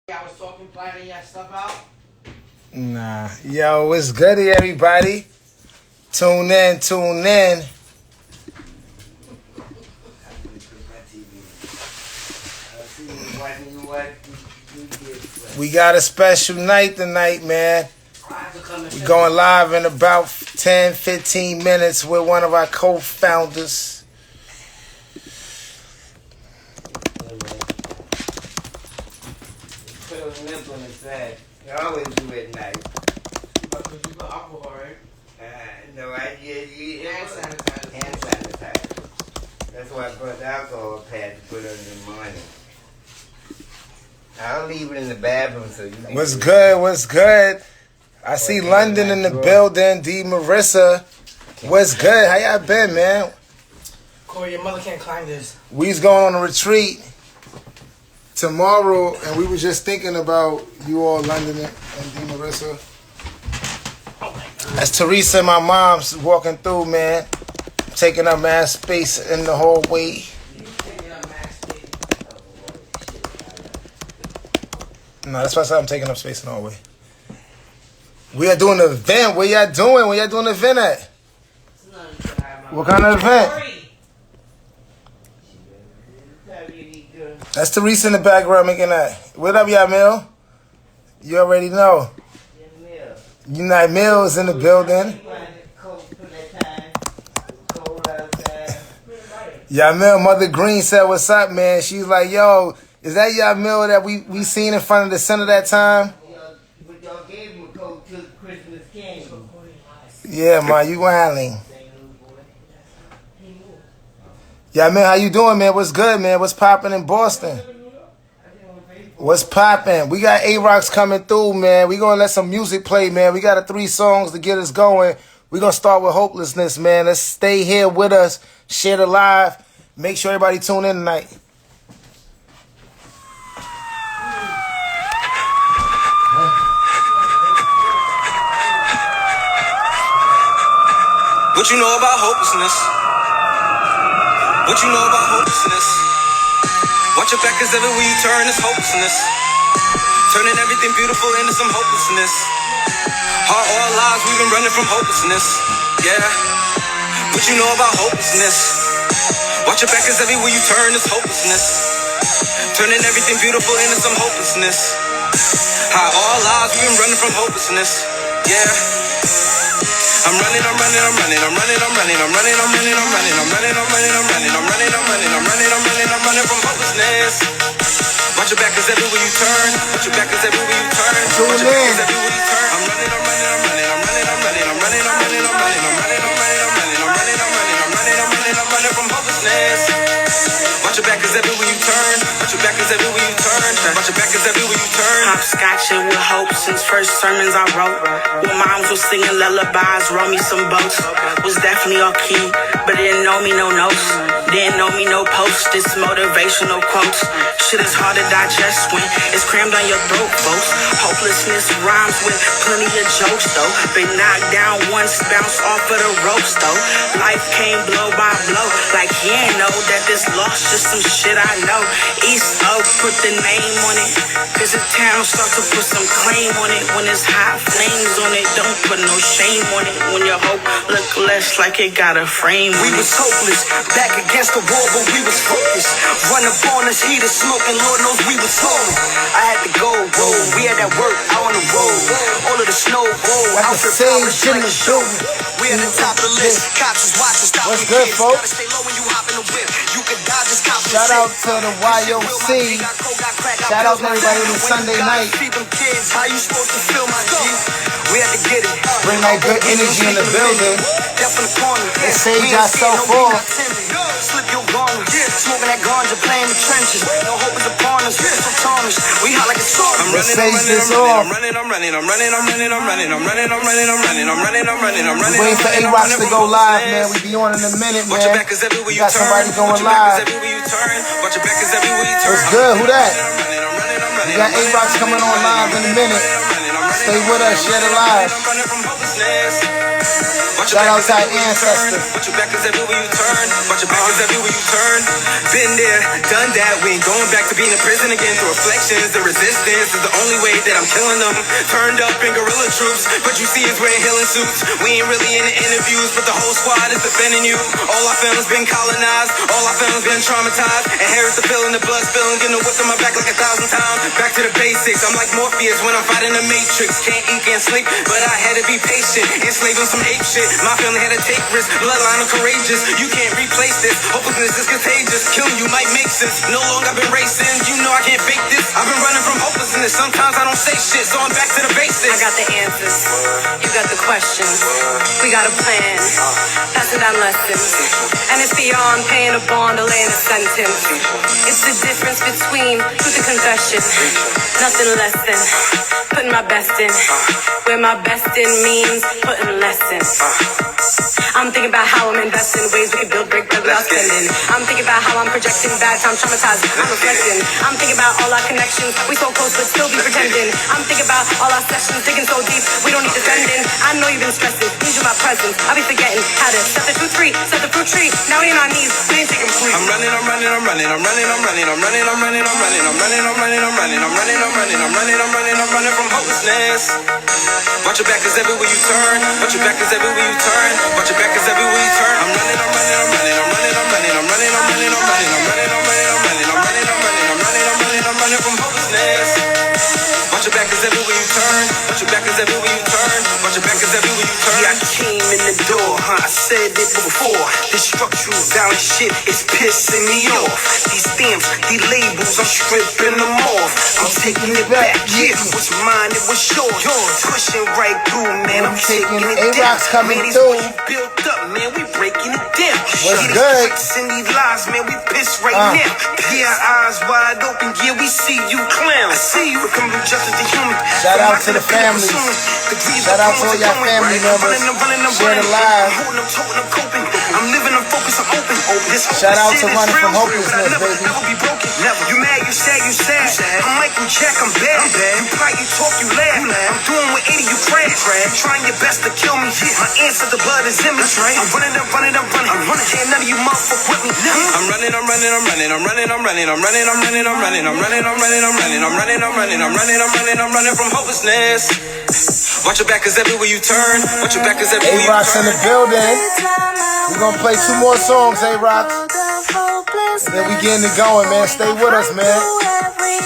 I was talking, planning that stuff out. Nah. Yo, what's good, everybody? Tune in. We got a special night tonight, man. We going live in about 10, 15 minutes with one of our co-founders. I always do it at night. Because you got alcohol, right? No, I get Hand sanitizer. hand sanitizer. That's why I brought the alcohol pad to put under the morning. I'll leave it in the bathroom so you can. What's good? I see London in the building. D. Marissa. What's good? How y'all been, man? Cory, your mother can't climb this. We's going on a retreat tomorrow, and we were just thinking about you all, London and D. Marissa. Oh my God. That's Teresa and my mom's walking through, man. Taking up mad space in the hallway. No, that's why I said I'm taking up space in the hallway. We are doing an event. What y'all doing? Where y'all doing the event at? What kind of event? That's Teresa in the background making that. What up, Yamil? You already know. Unite Mills in the building. Yamil, Mother Green said, what's up, man? She's like, yo, is that Yamil that we seen in front of the center that time? But y'all gave him a coat till Christmas came. Yeah, man, you wilding. Yamil, how you doing, man? What's good, man? What's popping in Boston? What's popping? We got Arocks coming through, man. We gonna let some music play, man. We got 3 songs to get us going. We gonna start with Hopelessness, man. Let's stay here with us. Share the live. Make sure everybody tune in tonight. What you know about hopelessness? What you know about hopelessness? Watch your back, cause everywhere you turn is hopelessness. Turning everything beautiful into some hopelessness. Our all lives we've been running from hopelessness. Yeah. What you know about hopelessness? Watch your back, cause everywhere you turn is hopelessness. Turning everything beautiful into some hopelessness. Our all lives we've been running from hopelessness. Yeah. I'm running from hopelessness. Watch your back, cause everywhere you turn. Watch your back, cause everywhere you turn. Watch your back, cause everywhere you turn. I'm running from hopelessness. Watch your back, cause everywhere you turn. Watch your back, cause everywhere you turn. Watch your back, cause everywhere you turn. Hopscotching with hope since first sermons I wrote. When moms was singing lullabies, roll me some boats. Was definitely off key, but didn't know me no notes. Didn't know me no posts, this motivational quotes. Shit is hard to digest when it's crammed on your throat, folks. Hopelessness rhymes with plenty of jokes, though. Been knocked down once, bounce off of the ropes, though. Life came blow by blow, like he ain't know that this loss just some shit I know. East Oak, put the name on it, cause the town starts to put some claim on it. When there's hot flames on it, don't put no shame on it. When your hope look less like it got a frame on it. We was hopeless, back against the wall, but we was focused. Run up on us, heat is smoking, Lord knows we was holding. I had to go, we had that work out on the road. All of the snow, That's the same shit in the show. We at the top of the list, cops is watching, stop. What's good, folks? Gotta stay low when you hop in the whip. You can dodge this cop. Shout out to the YOC. Shout out to everybody on Sunday night. How you supposed to feel my G? We had to get it. Bring that good energy in the building. And save yourself off. Slip your garment. Smoking that ganja, playing the trenches. No hope is upon us. So tarnished. We hot like a sword. Let's save this off. I'm running. Waiting for Arocks to go live, man. We be on in a minute, man. We got somebody going live. What's good? Who that? We got Arocks coming on live in a minute. Stay with us, share the live. Shout out to our ancestors. Watch your back cause everywhere you turn. Watch your back cause everywhere you turn. Been there, done that. We ain't going back to being in prison again. Through reflections, the resistance is the only way that I'm killing them. Turned up in guerrilla troops, but you see us wearing healing suits. We ain't really in the interviews, but the whole squad is defending you. All our families been colonized, all our families been traumatized. Inherit the feeling, the blood spilling, getting a whip on my back like 1,000 times. Back to the basics, I'm like Morpheus when I'm fighting the Matrix. Can't eat, can't sleep, but I had to be patient. Enslaved on some ape shit. My family had to take risks, bloodline of courageous. You can't replace this, hopelessness is contagious. Killing you might make sense, no longer I've been racing. You know I can't fake this, I've been running from hopelessness. Sometimes I don't say shit, so I'm back to the basics. I got the answers, you got the questions. We got a plan, passing down lessons. And it's beyond paying a bond or laying a sentence. It's the difference between truth and confession. Nothing less than putting my best in. Where my best in means putting less in. I'm thinking about how I'm investing in ways we can build, break bread without spending. I'm thinking about how I'm projecting bad times, traumatizing, I'm reflecting. I'm thinking about all our connections, we so close but still be pretending. I'm thinking about all our sessions, digging so deep, we don't need defending. I know you've been stressing, need you my presence. I'll be forgetting how to set the truth free, set the fruit tree. Now we on our knees, we ain't taking free. I'm running, I'm running, I'm running, I'm running, I'm running, I'm running, I'm running, I'm running, I'm running, I'm running, I'm running, I'm running, I'm running, I'm running, I'm running, I'm running from hopelessness. Watch your back cause everywhere you turn. Watch your back cause everywhere you turn. Watch your back cause everywhere you turn. I'm running, I'm running, I'm running, I'm running, I'm running, I'm running, I'm running, I'm running, I'm running, I'm running, I'm running, I'm running, I'm running, I'm running, I'm running, I'm running from hopelessness. Watch your back cause everywhere you turn. Watch your back cause everywhere you turn. Watch your back cause everywhere you turn. Yeah, I came in the door, I said it before. This structural violent shit is pissing me off. These stamps, these labels, I'm stripping them off. I'm taking it back, yeah. What's mine, it was yours. Pushing right through, man. I'm taking it down. Arocks coming man, through. What you built up, man, we breaking it down. What's good? And these lies, man, we pissed right now. Yeah, eyes wide open, yeah, we see you clown. I see you becoming justice to human. Shout out to the families. Shout out to all y'all family members. Share the live. I'm living, I'm focused, I'm open. Shout out to Running from Hopelessness, baby. Never be broken. Never. You mad, you sad, you sad. I'm Michael Jack, I'm bad. You fight, you talk, you laugh. I'm doing what 80, you crash. Trying your best to kill me. My answer, the blood is in me. I'm running, I'm running, I'm running. Can't none of you motherfuckers with me. I'm running, I'm running, I'm running, I'm running, I'm running, I'm running, I'm running, I'm running, I'm running, I'm running, I'm running, I'm running, I'm running, I'm running, I'm running, I'm running from hopelessness. Watch your back cause everywhere you turn. Watch your back cause everywhere you turn. Arocks in the building. We're gonna play 2 more songs, Arocks. And then we getting it going, man. Stay with us, man.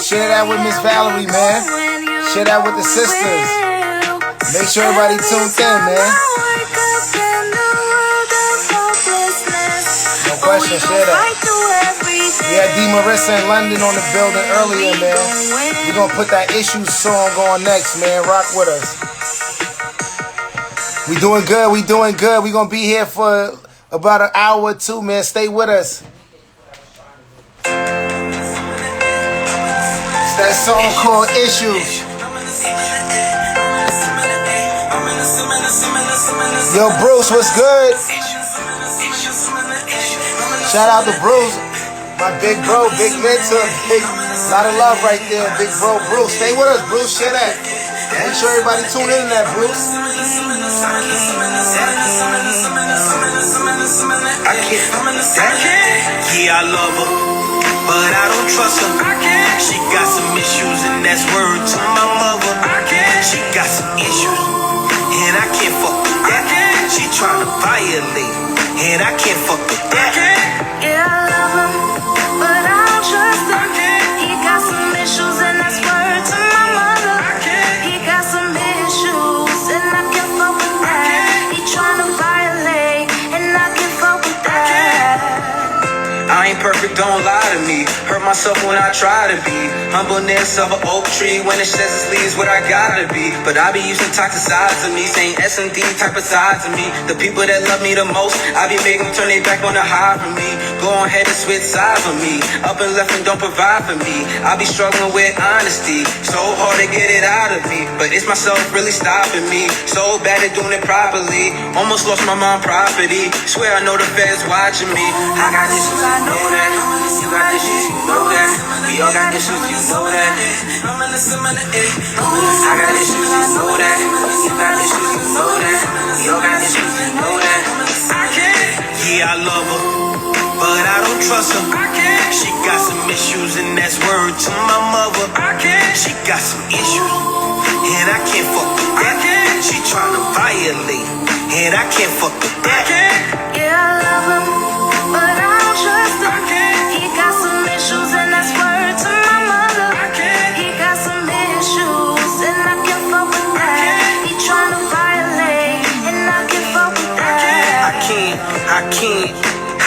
Share that with Miss Valerie, man. Share that with the sisters. Make sure everybody tuned in, man. No question, share that. We had D. Marissa in London on the building earlier, man. We're gonna put that Issues song on next, man. Rock with us. We doing good, we doing good. We gonna be here for about an hour or 2, man. Stay with us. It's that song called Issues. Yo, Bruce, what's good? Shout out to Bruce, my big bro, big mentor, big lot of love right there, big bro Bruce. Stay with us, Bruce. Share that. Make sure everybody tune in to that, Bruce. Yeah, I love her, but I don't trust her. She got some issues, and that's word to my mother. She got some issues, and I can't fuck with that. She tryna violate, and I can't fuck with that. Yeah, I love him, but I don't trust him. He got some issues, and that's word to my mother. He got some issues, and I can't fuck with that. He tryna violate, and I can't fuck with that. I ain't perfect, don't lie to me. Hurt myself when I try to be. Humbleness of an oak tree. When it sheds its leaves, what I gotta be. But I be using toxic sides of me, saying S&D type of sides of me. The people that love me the most, I be making them turn their back on the hide from me. Go on ahead and switch sides on me. Up and left and don't provide for me. I be struggling with honesty. So hard to get it out of me, but it's myself really stopping me. So bad at doing it properly. Almost lost my mom property. Swear I know the feds watching me. I got issues, I know that. You got issues, you know that. We all got issues, you know that. I got issues, you know that. You got issues, you know that. We all got issues, you know that. I can't. Yeah, I love her, but I don't trust her. She got some issues, and that's word to my mother. She got some issues, and I can't fuck with that. She tryna violate, and I can't fuck with that. Yeah, I love him, but I don't trust him. He got some issues, and that's word to my mother. He got some issues, and I can't fuck with that. He tryna violate, and I can't fuck with that.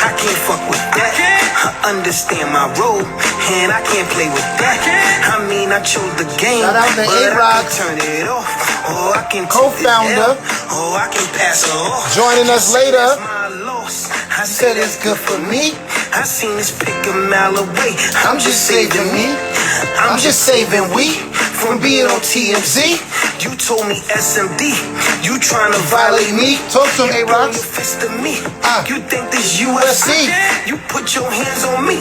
I can't fuck with that. I understand my role, and I can't play with that. I mean, I chose the game, Shout out to but I Arocks, can turn it off, or I can co-founder, or I can pass her off. joining us later. My loss. I Said it's good for me. I seen this pick a mile away. I'm just saving me. I'm just saving we from being on TMZ. You told me SMD. You tryna Violate me. Talk to him, Throw your Arocks. fist at me. You think this UFC? You put your hands on me.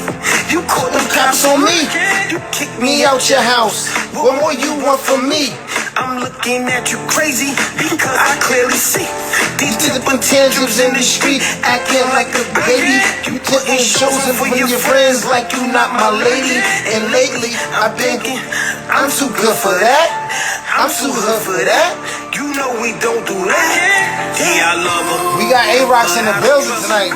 You caught them Cops on me. You kicked Me out your house. What more you want from me? I'm looking at you crazy because I clearly see these Different tantrums in the street, acting like a baby. You taking chosen from your friends like you not my lady. And lately, I've been, I'm too good for that. I'm too good for that. You know we don't do that. Yeah, I love her. We got Arocks in the building tonight.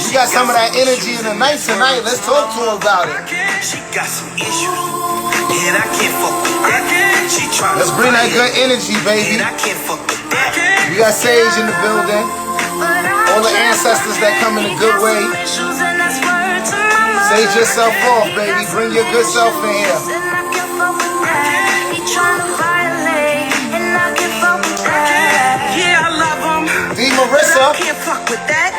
We got some of that energy in the night tonight. Let's talk to her about it. She got some issues, and I can't fuck with that. She tryna Let's bring that good energy, baby. and I can't fuck with that. We got Sage in the building. All the ancestors that come in a good way. Sage yourself off, baby. Bring your good self in here. Yeah, I love him. D. Marissa. Can't fuck with that.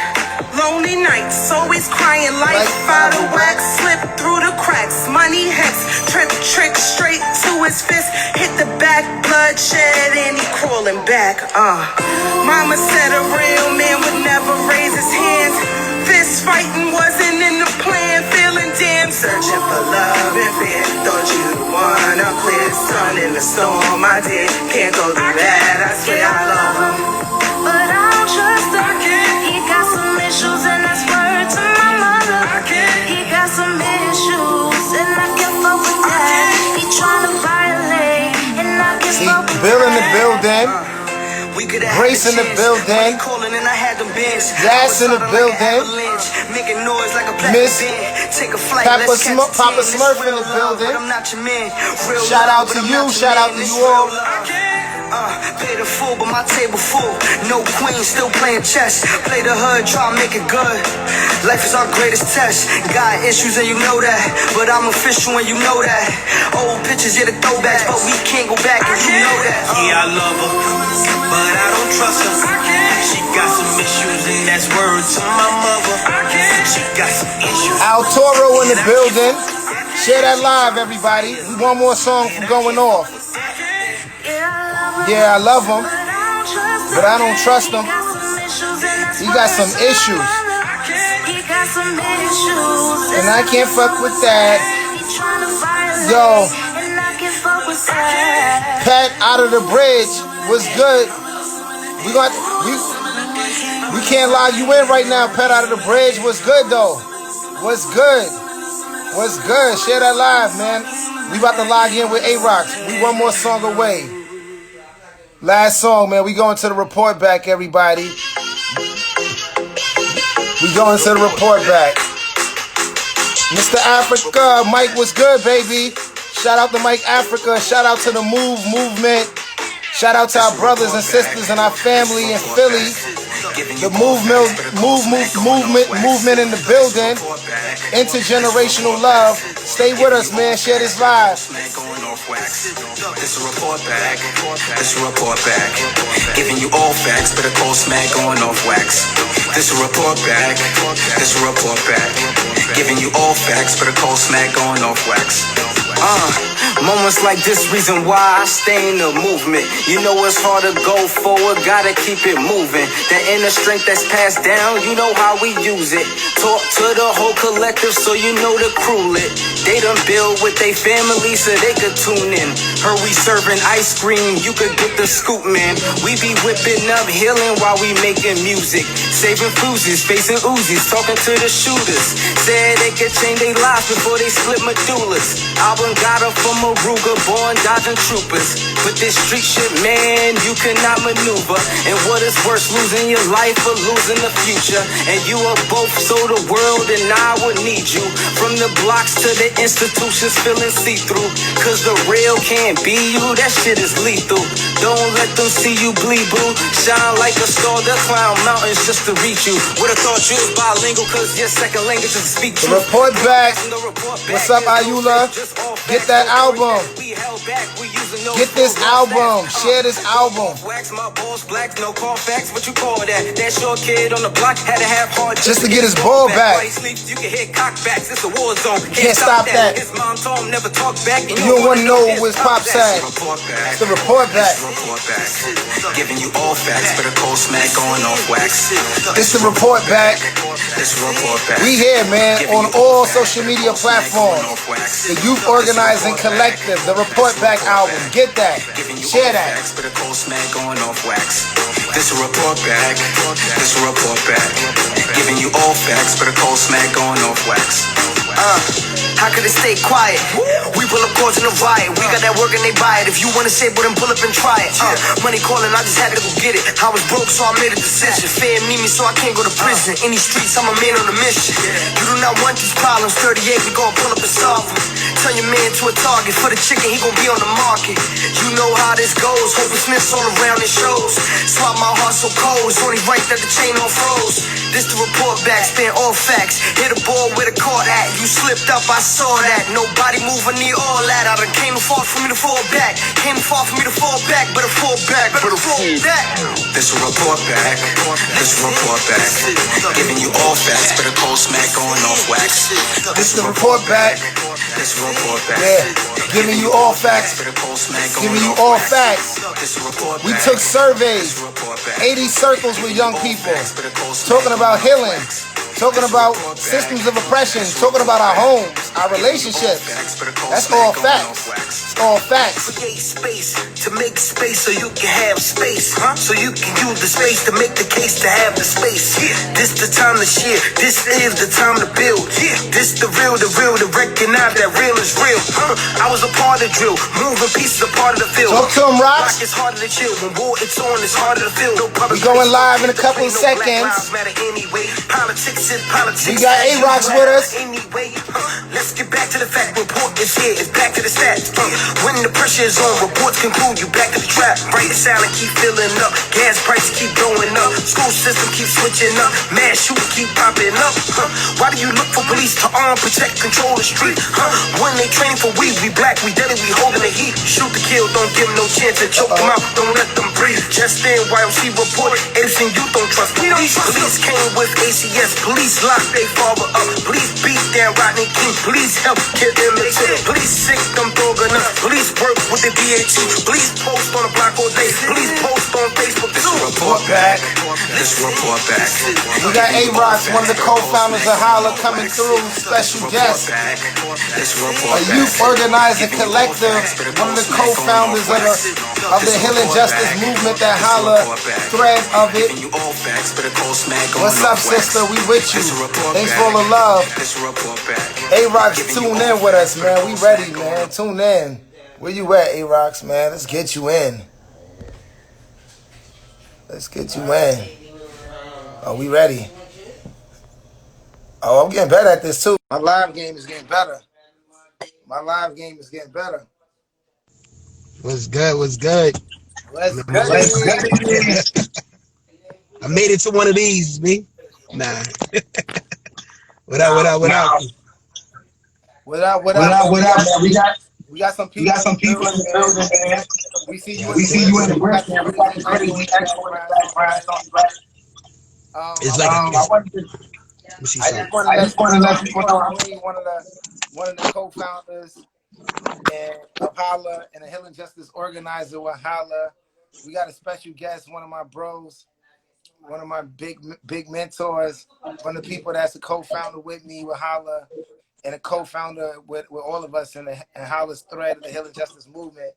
Lonely nights, always crying like fight a wax, slip through the cracks, money hex, trip trick straight to his fist, hit the back, bloodshed, and he crawling back. Mama said a real man would never raise his hands. Fist fighting wasn't in the plan, feeling damn, searching for love and fear. Thought you'd wanna clear sun in the storm. I did, can't go through that. I swear I love him, But I don't trust him. He got some issues, and that's word to my mother. He got some issues, and I can't fuck with that. He tryna violate, and I can't See, fuck with Bill in the that. building. We could have Grace in the building. Calling and I had them bins. Gas in the building. Making noise like a Miss Take a flight. Papa let's catch the Papa team. Smurf in It's the real love, building. but I'm not your man. Real Shout love, out but to I'm you. not your Shout out man. to It's you all. real love. Pay the full, but my table full. No queen, still playing chess. Play the hood, try to make it good. Life is our greatest test. Got issues and you know that, but I'm official and you know that. Old pictures, yeah, the throwbacks, but we can't go back and you know that. Yeah, I love her, but I don't trust her. She got some issues and that's word to my mother. She got some issues. Al Toro in the building. Share that live, everybody. We one more song from going off. Yeah, I love him, but I don't trust him. He got some issues, and I can't fuck with that. Yo, Pat out of the bridge was good. We can't lock you in right now. Pat out of the bridge was good though. Was good. Was good. Share that live, man. We about to log in with Arocks. We one more song away. Last song, man. We going to the report back, everybody. We going to the report back. Mr. Africa, Mike was good, baby. Shout out to Mike Africa. Shout out to the movement. Shout out to our brothers and sisters and our family in Philly. The movement in the building. Intergenerational love. Stay with us, man. Share this live. This a report back. This a report back. Giving you all facts, but a cold smack going off wax. This a report back. This a report back. Giving you all facts, but a cold smack going off wax. Moments like this, reason why I stay in the movement. You know it's hard to go forward, gotta keep it moving. That inner strength that's passed down, you know how we use it. Talk to the whole collective so you know the crew lit. They done build with they family so they could tune in. Heard we serving ice cream, you could get the scoop, man. We be whipping up, healing while we making music. Saving fuses, facing Uzis, talking to the shooters. Said they could change their lives before they split medullas. Album got her from Aruga, born dodging troopers. But this street shit, man, you cannot maneuver. And what is worse, losing your life or losing the future? And you are both, so the world and I would need you. From the blocks to the institutions, feeling see-through. Cause the real can't be you, that shit is lethal. Don't let them see you bleed, boo. Shine like a star, they'll climb mountains just to reach you. Would've thought you was bilingual, cause your second language is speak to. Report back. What's up, Ayula? Get that album. Get this album. Share this album. Just to get his ball back. Can't stop that. You don't want to know where his pop's at. It's the report back. Giving you all facts, but a cold smack going off wax. It's the report back. We here, man, on all social media platforms. The Youth Organizing Collective, the Report Back album. Get that. Share that. This a report back. This a report back. Giving you all facts, but a cold smack going off wax. How could it stay quiet? We pull up causing a riot. We got that work and they buy it. If you wanna say, but then pull up and try it. Money calling, I just had to go get it. I was broke, so I made a decision. Fam need me, so I can't go to prison. In these streets, I'm a man on a mission. You do not want these problems. 38, we gon' pull up and solve them. Turn your man to a target. For the chicken, he gon' be on the market. You know how this goes. Hopelessness all around it shows. Swap my heart so cold. It's only right that the chain on froze. This the report back, spin all facts. Hit a ball with a caught at. You slipped up, I saw that. Nobody move, I need all that. I done came too far for me to fall back. Came too far for me to fall back. Better fall back, better fall back. This a report back. This a report back. Giving you all facts, but a cold smack going off wax. This the report back. This a report back. Yeah, giving you all facts. Giving you all facts. We took surveys, 80 circles with young people, talking about healing, talking about systems of oppression, talking about our homes, our relationships. That's all facts. It's all facts. Create space to make space so you can have space. So you can use the space to make the case to have the space. This the time to share. This is the time to build. This the real to recognize that real is real. I was a part of the drill, moving pieces apart of the field. Talk to him, Rocks. It's harder to chill. When war it's on, it's harder to feel. No public We going live in a couple of seconds. Politics is politics. We got Arocks with us. Anyway, let's get back to the fact. Report is here. It's back to the stats. When the pressure is on, reports conclude you back to the trap. Bright and silent keep filling up. Gas prices keep going up. School system keep switching up. Mass shooting keep popping up. Why do you look for police to arm, protect, control the street? When they train for we black, we deadly, we holding the heat. Shoot to kill, don't give them no chance to choke them out. Don't let them breathe. Just in YOC report, innocent youth don't trust police. Police came with ACS. Police locked they father up. Police beat down Rodney King. Police help kill them. Police sick them dogging up. Police work with the DAT. Police post on the block all day. Police post on Facebook. This report back. This report back. We got Arocks, one of the co-founders of H.O.L.A, coming through. Special guest. A youth organizing collective. One of the co-founders of the Healing Justice movement, that H.O.L.A thread of it. What's up, sister? We with you. Thanks for all the love. Arocks, tune in with us, man. We ready, man. Tune in. Where you at, Arocks, man? Let's get you in. Let's get you in. Oh, we ready? Oh, I'm getting better at this too. My live game is getting better. My live game is getting better. What's good? What's good? Let's go. I made it to one of these, me. Nah. What up? What up? What up? What up? What up? What up, man? We got some people. We got some people in the building, man. We see you. We see you in the break. We got the crazy It's like I just want to let people know I'm one of the co-founders and of H.O.L.A and a Healing Justice organizer with H.O.L.A. We got a special guest, one of my bros, one of my big mentors, one of the people that's a co-founder with me with H.O.L.A and a co-founder with all of us in H.O.L.A's thread of the Healing Justice movement.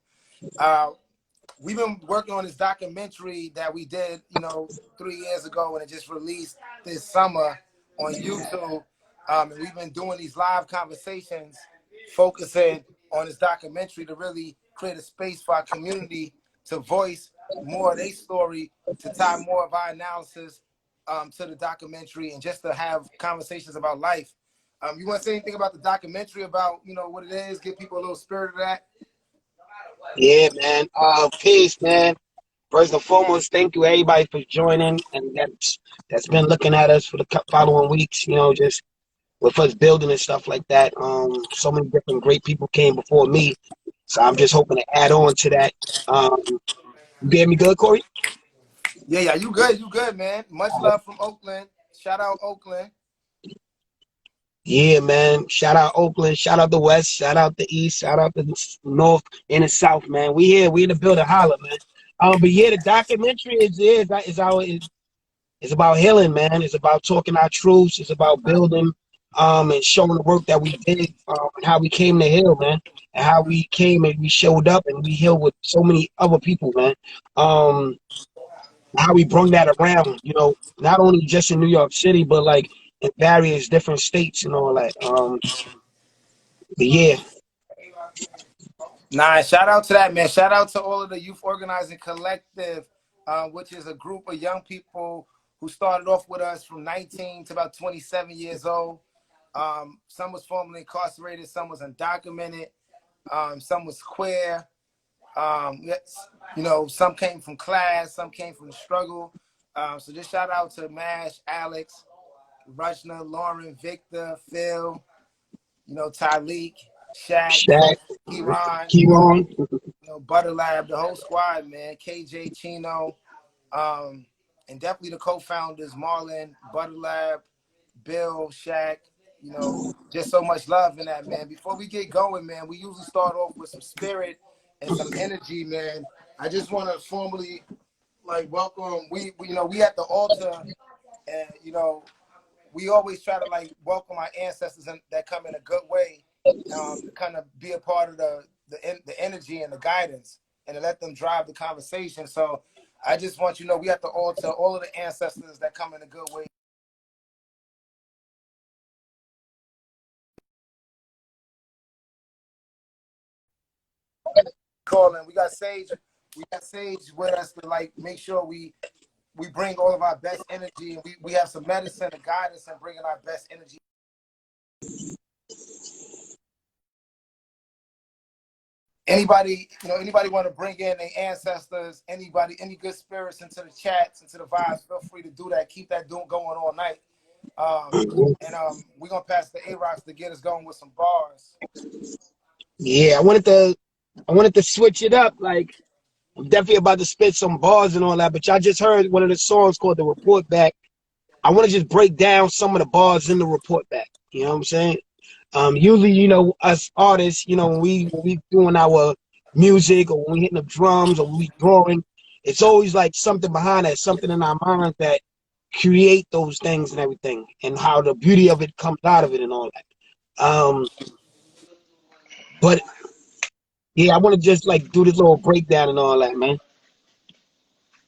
We've been working on this documentary that we did, 3 years ago, and it just released this summer on YouTube. And we've been doing these live conversations, focusing on this documentary to really create a space for our community to voice more of their story, to tie more of our analysis to the documentary, and just to have conversations about life. You want to say anything about the documentary, about what it is, give people a little spirit of that? Yeah, man. Peace, man. First and foremost, thank you everybody for joining, and that's been looking at us for the following weeks. Just with us building and stuff like that. So many different great people came before me, so I'm just hoping to add on to that. You gave me good, Cory? Yeah, you good, man. Much love from Oakland. Shout out Oakland. Yeah, man. Shout out Oakland. Shout out the West. Shout out the East. Shout out the North and the South, man. We here. We in the building. Holla, man. But yeah, the documentary is about healing, man. It's about talking our truths. It's about building, and showing the work that we did, and how we came to heal, man, and how we came and we showed up and we healed with so many other people, man. How we brought that around, not only just in New York City, but like in various different states and all that. But yeah. Nah, shout out to that, man. Shout out to all of the Youth Organizing Collective, which is a group of young people who started off with us from 19 to about 27 years old. Some was formerly incarcerated, some was undocumented, some was queer. Some came from class, some came from the struggle. So just shout out to Mash, Alex, Rajna, Lauren, Victor, Phil, Tyleek, Shaq, Kieran, Butter Lab, the whole squad, man. KJ, Chino, and definitely the co-founders, Marlon, Butter Lab, Bill, Shaq. Just so much love in that, man. Before we get going, man, we usually start off with some spirit and some energy, man. I just want to formally welcome. We at the altar, and we always try to welcome our ancestors that come in a good way, to kind of be a part of the energy and the guidance, and to let them drive the conversation. So I just want we at the altar, all of the ancestors that come in a good way. Calling. We got Sage with us to make sure we bring all of our best energy, and we have some medicine to guide us in bringing our best energy. Anybody want to bring in their ancestors, any good spirits into the chats, into the vibes, feel free to do that. Keep that going all night. We're gonna pass the Arocks to get us going with some bars. Yeah, I wanted to switch it up. I'm definitely about to spit some bars and all that, but y'all just heard one of the songs called The Report Back. I want to just break down some of the bars in the report back. You know what I'm saying? Usually, us artists, when we doing our music, or when we hitting the drums, or when we drawing, it's always something behind that, something in our minds that create those things and everything, and how the beauty of it comes out of it and all that. But yeah, I want to just do this little breakdown and all that, man.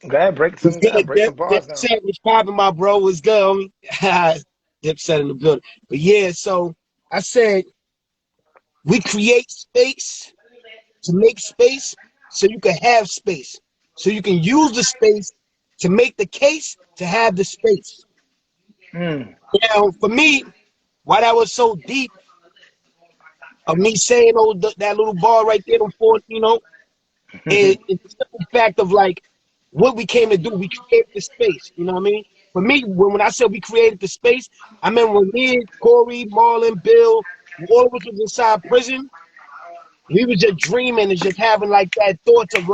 Go ahead, break some bars down. Dipset was popping, my bro. Was good, homie. Dipset in the building. But yeah, so I said we create space to make space so you can have space. So you can use the space to make the case to have the space. Now, for me, why that was so deep of me saying that little bar right there, it's the simple fact of what we came to do. We created the space, you know what I mean? For me, when I said we created the space, I mean when me, Cory, Marlon, Bill, all of us was inside prison, we was just dreaming and just having that thoughts of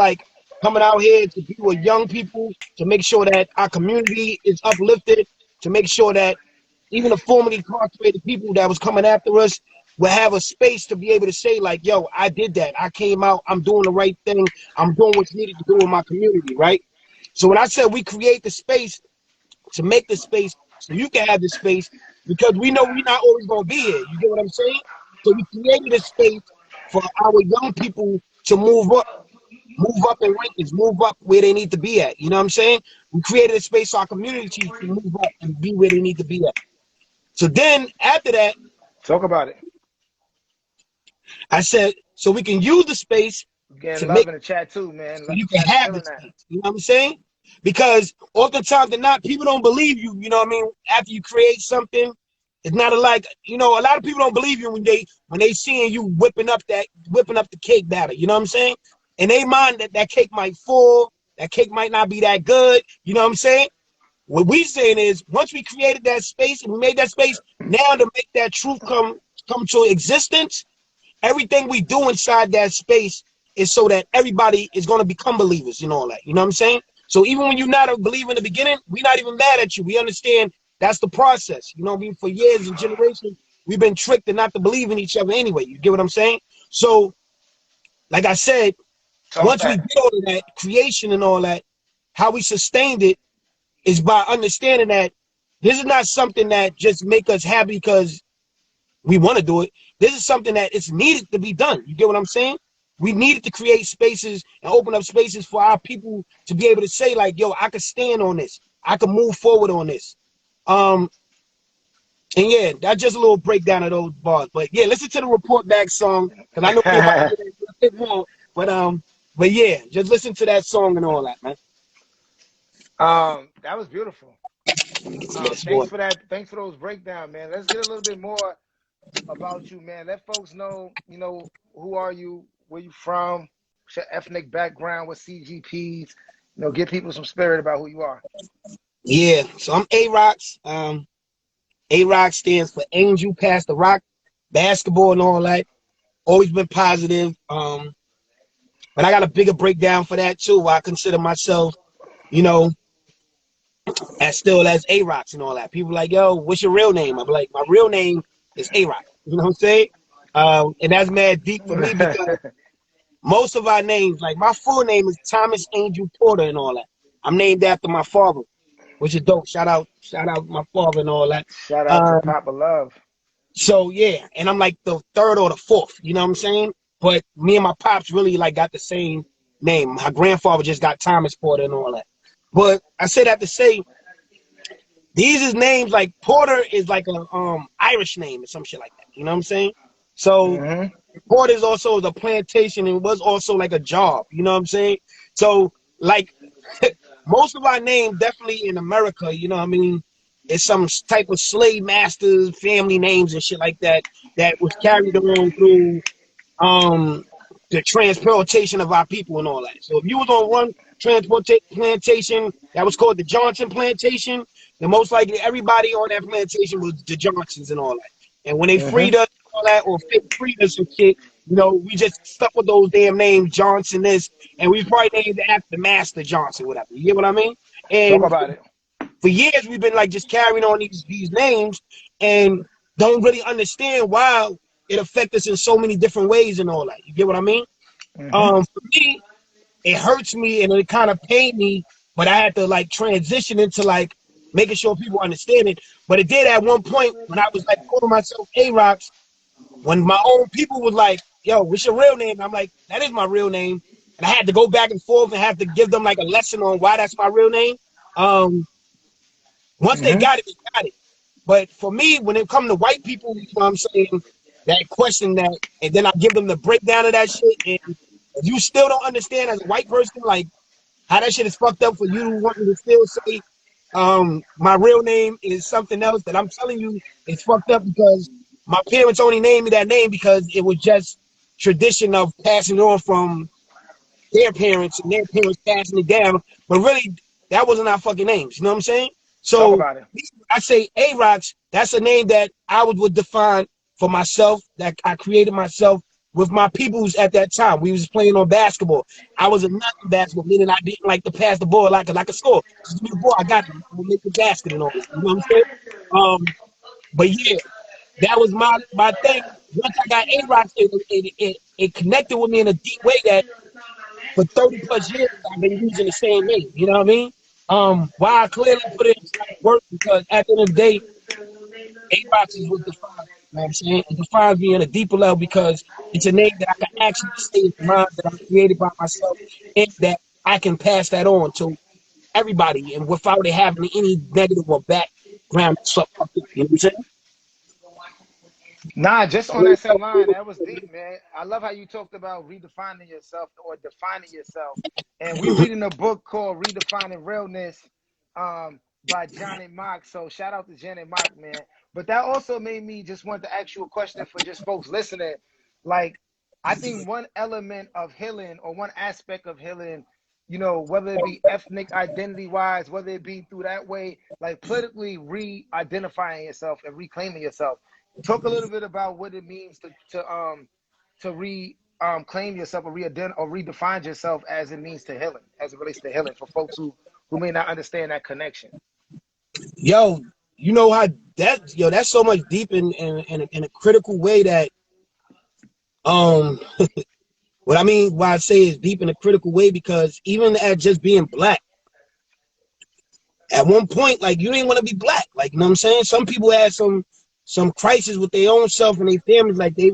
coming out here to be with young people, to make sure that our community is uplifted, to make sure that even the formerly incarcerated people that was coming after us, will have a space to be able to say like, yo, I did that. I came out. I'm doing the right thing. I'm doing what's needed to do in my community, right? So when I said we create the space to make the space so you can have the space, because we know we're not always going to be here. You get what I'm saying? So we created a space for our young people to move up in rankings, move up where they need to be at. You know what I'm saying? We created a space for our community to move up and be where they need to be at. So then after that, Talk about it. I said, so we can use the space Getting to love make in the chat too, man. so you can Chat's have the feeling that. space. You know what I'm saying? Because oftentimes they're not, people don't believe you, you know what I mean? After you create something, it's not like, you know, a lot of people don't believe you when they seeing you whipping up the cake batter, you know what I'm saying? And they mind that cake might fall, that cake might not be that good, you know what I'm saying? What we saying is, once we created that space and we made that space, now to make that truth come to existence, everything we do inside that space is so that everybody is going to become believers and all that. You know what I'm saying? So even when you're not a believer in the beginning, we're not even mad at you. We understand that's the process. You know what I mean? For years and generations, we've been tricked and not to believe in each other anyway. You get what I'm saying? So, like I said, once we did all of that creation and all that, how we sustained it is by understanding that this is not something that just make us happy because we want to do it. This is something that it's needed to be done. You get what I'm saying? We needed to create spaces and open up spaces for our people to be able to say like, yo, I can stand on this. I can move forward on this. And yeah, that's just a little breakdown of those bars. But yeah, listen to the Report Back song, because I know we about to get a bit more. But yeah, just listen to that song and all that, man. That was beautiful. Yes, Thanks for that. Thanks for those breakdown, man. Let's get a little bit more about you, man. Let folks know, you know, who are you, where you from, what's your ethnic background, what CGPs, you know, give people some spirit about who you are. Yeah, so I'm Arocks. Arocks stands for Angel Past the Rock, basketball and all that. Always been positive. But I got a bigger breakdown for that too. I consider myself, you know, as Arocks and all that. People like, yo, what's your real name? I'm like, my real name is Arocks. You know what I'm saying? And that's mad deep for me because most of our names, like my full name is Thomas Angel Porter and all that. I'm named after my father, which is dope. Shout out my father and all that. Shout out to Papa Love. So yeah, and I'm like the third or the fourth, you know what I'm saying? But me and my pops really like got the same name. My grandfather just got Thomas Porter and all that. But I say that to say these is names like Porter is like a Irish name or some shit like that. You know what I'm saying? So Porter is also the plantation and was also like a job. You know what I'm saying? So like most of our names definitely in America, you know what I mean? It's some type of slave masters, family names and shit like that that was carried along through the transportation of our people and all that. So if you was on one plantation that was called the Johnson plantation, then most likely everybody on that plantation was the Johnsons and all that. And when they freed us and all that, or freed us and shit, you know, we just stuck with those damn names, Johnson this, and we probably named after Master Johnson, whatever. You get what I mean? And talk about it. For years we've been like just carrying on these names and don't really understand why it affects us in so many different ways and all that. You get what I mean? For me, it hurts me and it kind of pained me, but I had to like transition into like making sure people understand it. But it did at one point when I was like calling myself Arocks, when my own people was like, yo, what's your real name? I'm like, that is my real name. And I had to go back and forth and have to give them like a lesson on why that's my real name. Once they got it, they got it. But for me, when it come to white people, you know what I'm saying, that question that, and then I give them the breakdown of that shit, and if you still don't understand as a white person, like, how that shit is fucked up for you to want me to still say, my real name is something else that I'm telling you it's fucked up because my parents only named me that name because it was just tradition of passing it on from their parents and their parents passing it down. But really, that wasn't our fucking names. You know what I'm saying? So I say Arocks, that's a name that I would define for myself, that I created myself with my peoples at that time. We was playing on basketball. I was a nut in basketball, meaning I didn't like to pass the ball like I could score. Just give me the ball, I got it. I'm gonna make the basket and all that. You know what I'm saying? But yeah, that was my thing. Once I got A-Rocks, it connected with me in a deep way that for 30 plus years I've been using the same name. You know what I mean? Why I clearly put it into work because at the end of the day, A-Rocks is what defines me. You know what I'm saying? It defines me on a deeper level because it's a name that I can actually say is mine, that I created by myself, and that I can pass that on to everybody and without it having any negative or background stuff up there. You know what I'm saying? Nah, just on that same line, that was deep, man. I love how you talked about redefining yourself or defining yourself. And we reading a book called Redefining Realness by Janet Mock. So shout out to Janet Mock, man. But that also made me just want to ask you a question for just folks listening. Like, I think one element of healing or one aspect of healing, you know, whether it be ethnic identity wise, whether it be through that way, like politically re-identifying yourself and reclaiming yourself. Talk a little bit about what it means to claim yourself or redefine yourself as it means to healing, as it relates to healing for folks who may not understand that connection. Yo, you know how that's so much deep in a critical way that what I mean why I say is deep in a critical way because even at just being black, at one point, like you didn't want to be black. Like, you know what I'm saying? Some people had some crisis with their own self and their families, like they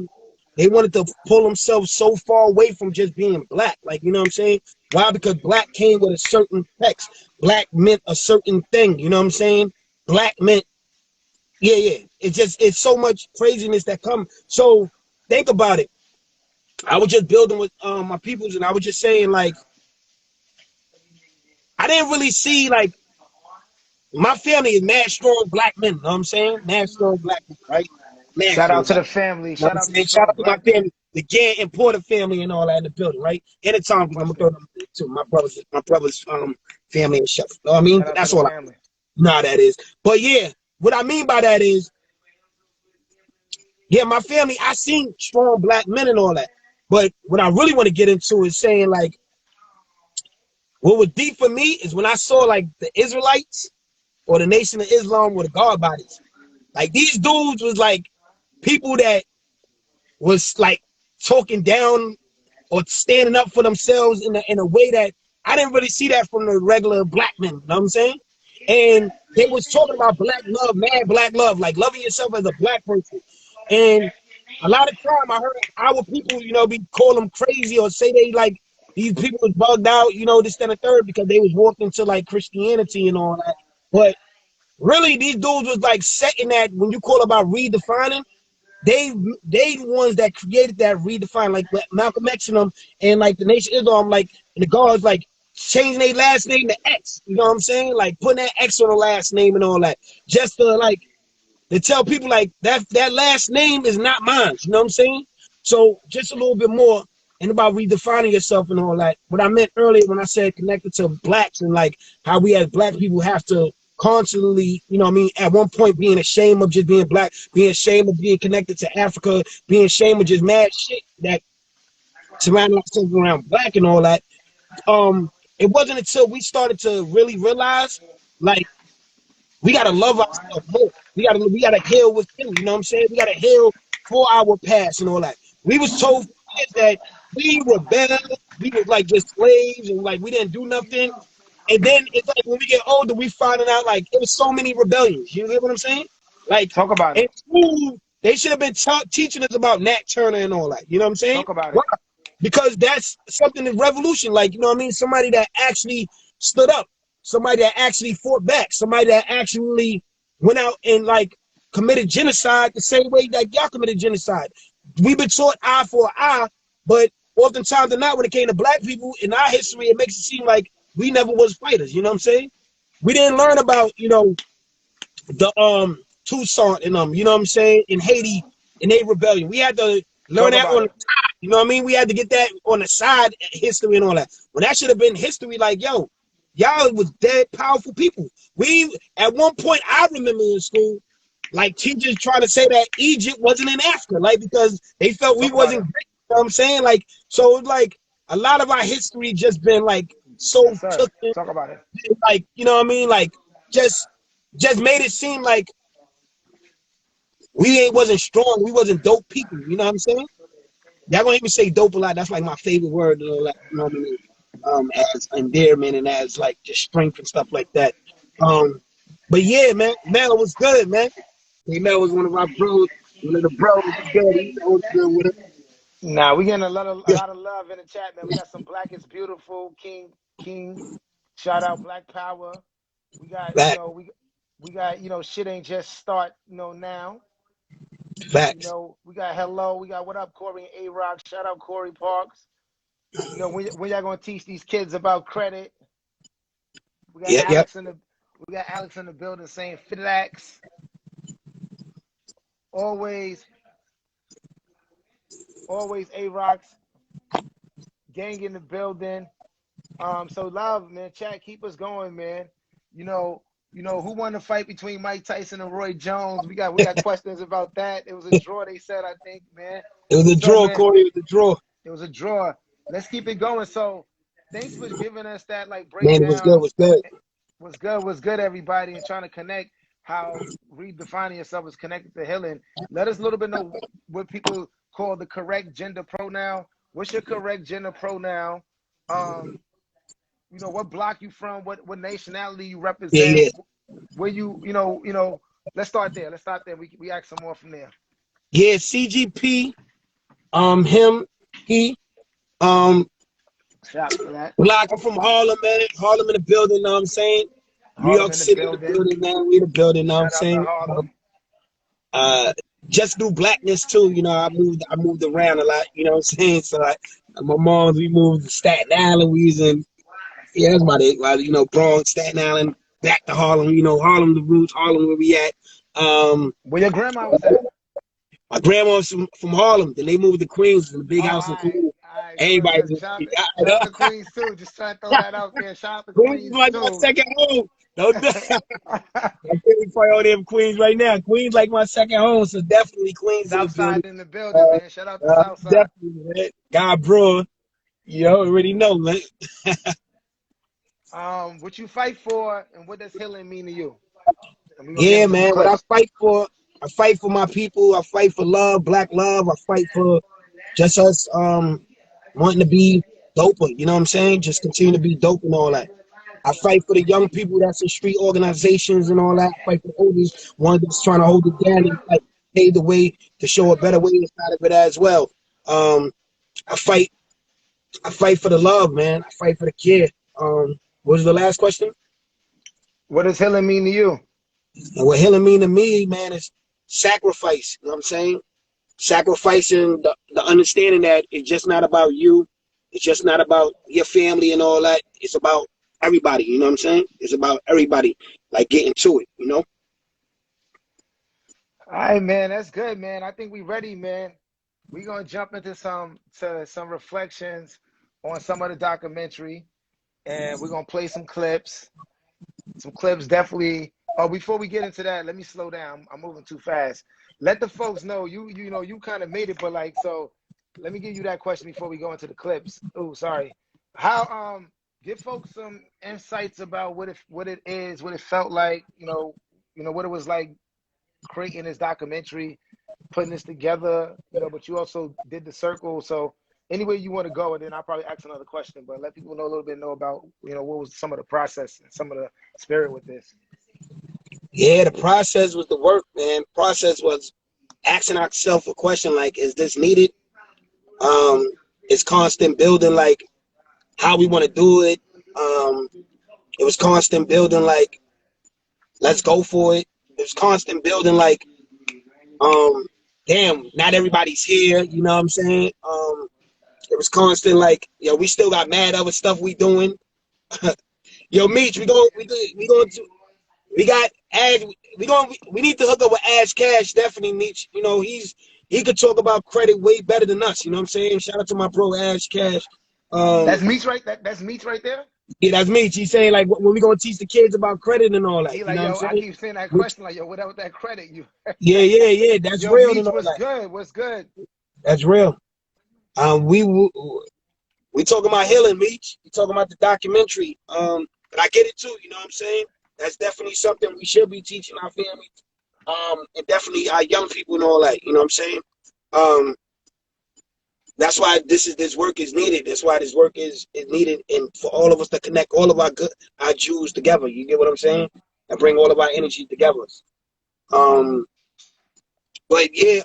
wanted to pull themselves so far away from just being black. Like, you know what I'm saying? Why? Because black came with a certain text. Black meant a certain thing. You know what I'm saying? Black meant, yeah. It's so much craziness that come. So think about it. I was just building with my peoples and I was just saying, like, I didn't really see, like, my family is mad strong black men. You know what I'm saying? Mad strong black men, right? Mad Shout out strong to black the family. men. You know what Shout I'm out to saying? Shout strong out to my black men. family, the Gant and Porter family and all that in the building, right? Anytime because I'm gonna throw them to my brother's family and stuff. You know what I mean? Shout But out to that's the all I family. know how that is. But yeah, what I mean by that is, yeah, my family, I seen strong black men and all that. But what I really want to get into is saying, like, what was deep for me is when I saw like the Israelites or the Nation of Islam or the God bodies. Like these dudes was like people that was like talking down or standing up for themselves in a way that I didn't really see that from the regular black men. You know what I'm saying? And they was talking about black love, mad black love, like loving yourself as a black person. And a lot of time I heard our people, you know, be call them crazy or say they like these people was bugged out, you know, this, that, and the third because they was walking to like Christianity and all that. But really, these dudes was like setting that when you call about redefining, they the ones that created that redefine, like Malcolm X and them, and like the Nation of Islam, like and the guards, like changing their last name to X. You know what I'm saying? Like putting that X on the last name and all that, just to like to tell people like that last name is not mine. You know what I'm saying? So just a little bit more and about redefining yourself and all that. What I meant earlier when I said connected to blacks and like how we as black people have to constantly, you know what I mean, at one point being ashamed of just being black, being ashamed of being connected to Africa, being ashamed of just mad shit that surrounding ourselves around black and all that. It wasn't until we started to really realize like we gotta love ourselves more. We gotta heal within, you know what I'm saying? We gotta heal for our past and all that. We was told for years that we rebelled, we was like just slaves and like we didn't do nothing. And then it's like when we get older, we finding out like it was so many rebellions. You get what I'm saying? Like Talk about in it. school, they should have been teaching us about Nat Turner and all that. You know what I'm saying? Talk about Why? it. Because that's something in revolution. Like, you know what I mean? Somebody that actually stood up, somebody that actually fought back, somebody that actually went out and like committed genocide the same way that y'all committed genocide. We've been taught eye for an eye, but oftentimes not when it came to black people in our history, it makes it seem like we never was fighters. You know what I'm saying? We didn't learn about, you know, the Toussaint and you know what I'm saying, in Haiti in a rebellion. We had to learn Talk that about on the it. side. You know what I mean? We had to get that on the side history and all that. When that should have been history, like, yo, y'all was dead powerful people. We at one point I remember in school, like teachers trying to say that Egypt wasn't in Africa, like because they felt we Talk about wasn't it. great. You know what I'm saying? Like, so like a lot of our history just been like so Yes, sir. took in, Talk about it. like, you know what I mean? Like just made it seem like we wasn't strong. We wasn't dope people. You know what I'm saying? Y'all gonna even say dope a lot. That's like my favorite word. You know what I mean? As endearment and as like just strength and stuff like that. But yeah, man, Mel was good, man. Hey, Mel was one of our bros, one of the bros. Was good. He was good with it. Nah, we getting a lot Yeah, of love in the chat, man. We got some Black is Beautiful, King. Shout out Black Power. We got, back, we got, shit ain't just start, now. facts. We got hello, we got what up, Cory and Arocks. Shout out Cory Parks. When y'all gonna teach these kids about credit? We got Yep. Alex in the building saying Filax. Always Arocks. Gang in the building. So love, man. Chat, keep us going, man. Who won the fight between Mike Tyson and Roy Jones? We got questions about that. It was a draw, they said, I think, man. It was a So, draw, man, Corey. It was a draw. it was a draw. Let's keep it going. So thanks for giving us that Man, it was good. breakdown. It was good. Was good, everybody, and trying to connect how redefining yourself is connected to healing. Let us a little bit know what people call the correct gender pronoun. What's your correct gender pronoun? What block you from, what nationality you represent, Yeah. where let's start there. We ask some more from there. Yeah, CGP, him, he, Shout out for that. Black. I'm from Harlem, man. Harlem in the building, know what I'm saying? New Harlem York in the City in the building. building, man. We in the building, know what I'm Shout out to saying? Harlem. Just through blackness too, I moved around a lot, you know what I'm saying? So my mom, we moved to Staten Island, we was in, yeah, that's about it, Bronx, Staten Island, back to Harlem, Harlem the roots, Harlem where we at. Where your grandma was at? My grandma's from Harlem, then they moved to Queens, in the big house in Queens. All right, Everybody good. Shout out to Queens too. Just trying to throw that out there. Shout out to Queens is Queens like my too. second home. I'm probably on there in Queens right now. Queens like my second home, so definitely Queens in the building. Southside in the building, man. Shout out to Southside. Definitely, man. God, bro. You already know, man. What you fight for, and what does healing mean to you? Yeah, man. What I fight for my people. I fight for love, black love. I fight for just us wanting to be doper. You know what I'm saying? Just continue to be dope and all that. I fight for the young people that's in street organizations and all that. I fight for the oldies, one that's trying to hold it down and like pave the way to show a better way inside of it as well. I fight for the love, man. I fight for the care. What was the last question? What does healing mean to you? And what healing mean to me, man, is sacrifice. You know what I'm saying? Sacrificing the understanding that it's just not about you. It's just not about your family and all that. It's about everybody. You know what I'm saying? It's about everybody, like getting to it, All right, man. That's good, man. I think we ready, man. We're going to jump into some reflections on some of the documentary, and we're going to play some clips. Some clips definitely. Oh, before we get into that, let me slow down. I'm moving too fast. Let the folks know you kind of made it, but so let me give you that question before we go into the clips. Oh, sorry. How give folks some insights about what it is, what it felt like, what it was like creating this documentary, putting this together, but you also did the circle. So anywhere you want to go, and then I'll probably ask another question, but let people know a little bit about, what was some of the process and some of the spirit with this. Yeah, the process was the work, man. Process was asking ourselves a question like, is this needed? It's constant building, like how we want to do it. It was constant building, like, let's go for it. It was constant building, like, damn, not everybody's here. You know what I'm saying? It was constant, like, we still got mad other stuff we doing. Yo, Meech, we need to hook up with Ash Cash, definitely, Meech. He could talk about credit way better than us. You know what I'm saying? Shout out to my bro Ash Cash. That's Meech right. That's Meech right there. Yeah, that's Meech. He's saying like when we gonna teach the kids about credit and all that. He like, you know yo, what I'm I saying? keep saying that question, like, yo, without that credit, you. Yeah. That's yo, real Meech, and all what's that. good? What's good? That's real. We talking about healing, Meech. We talking about the documentary. But I get it too. You know what I'm saying? That's definitely something we should be teaching our family. and definitely our young people and all that. You know what I'm saying? Um, that's why this work is needed. That's why this work is needed, and for all of us to connect all of our Jews together. You get what I'm saying? And bring all of our energy together. Um, but yeah,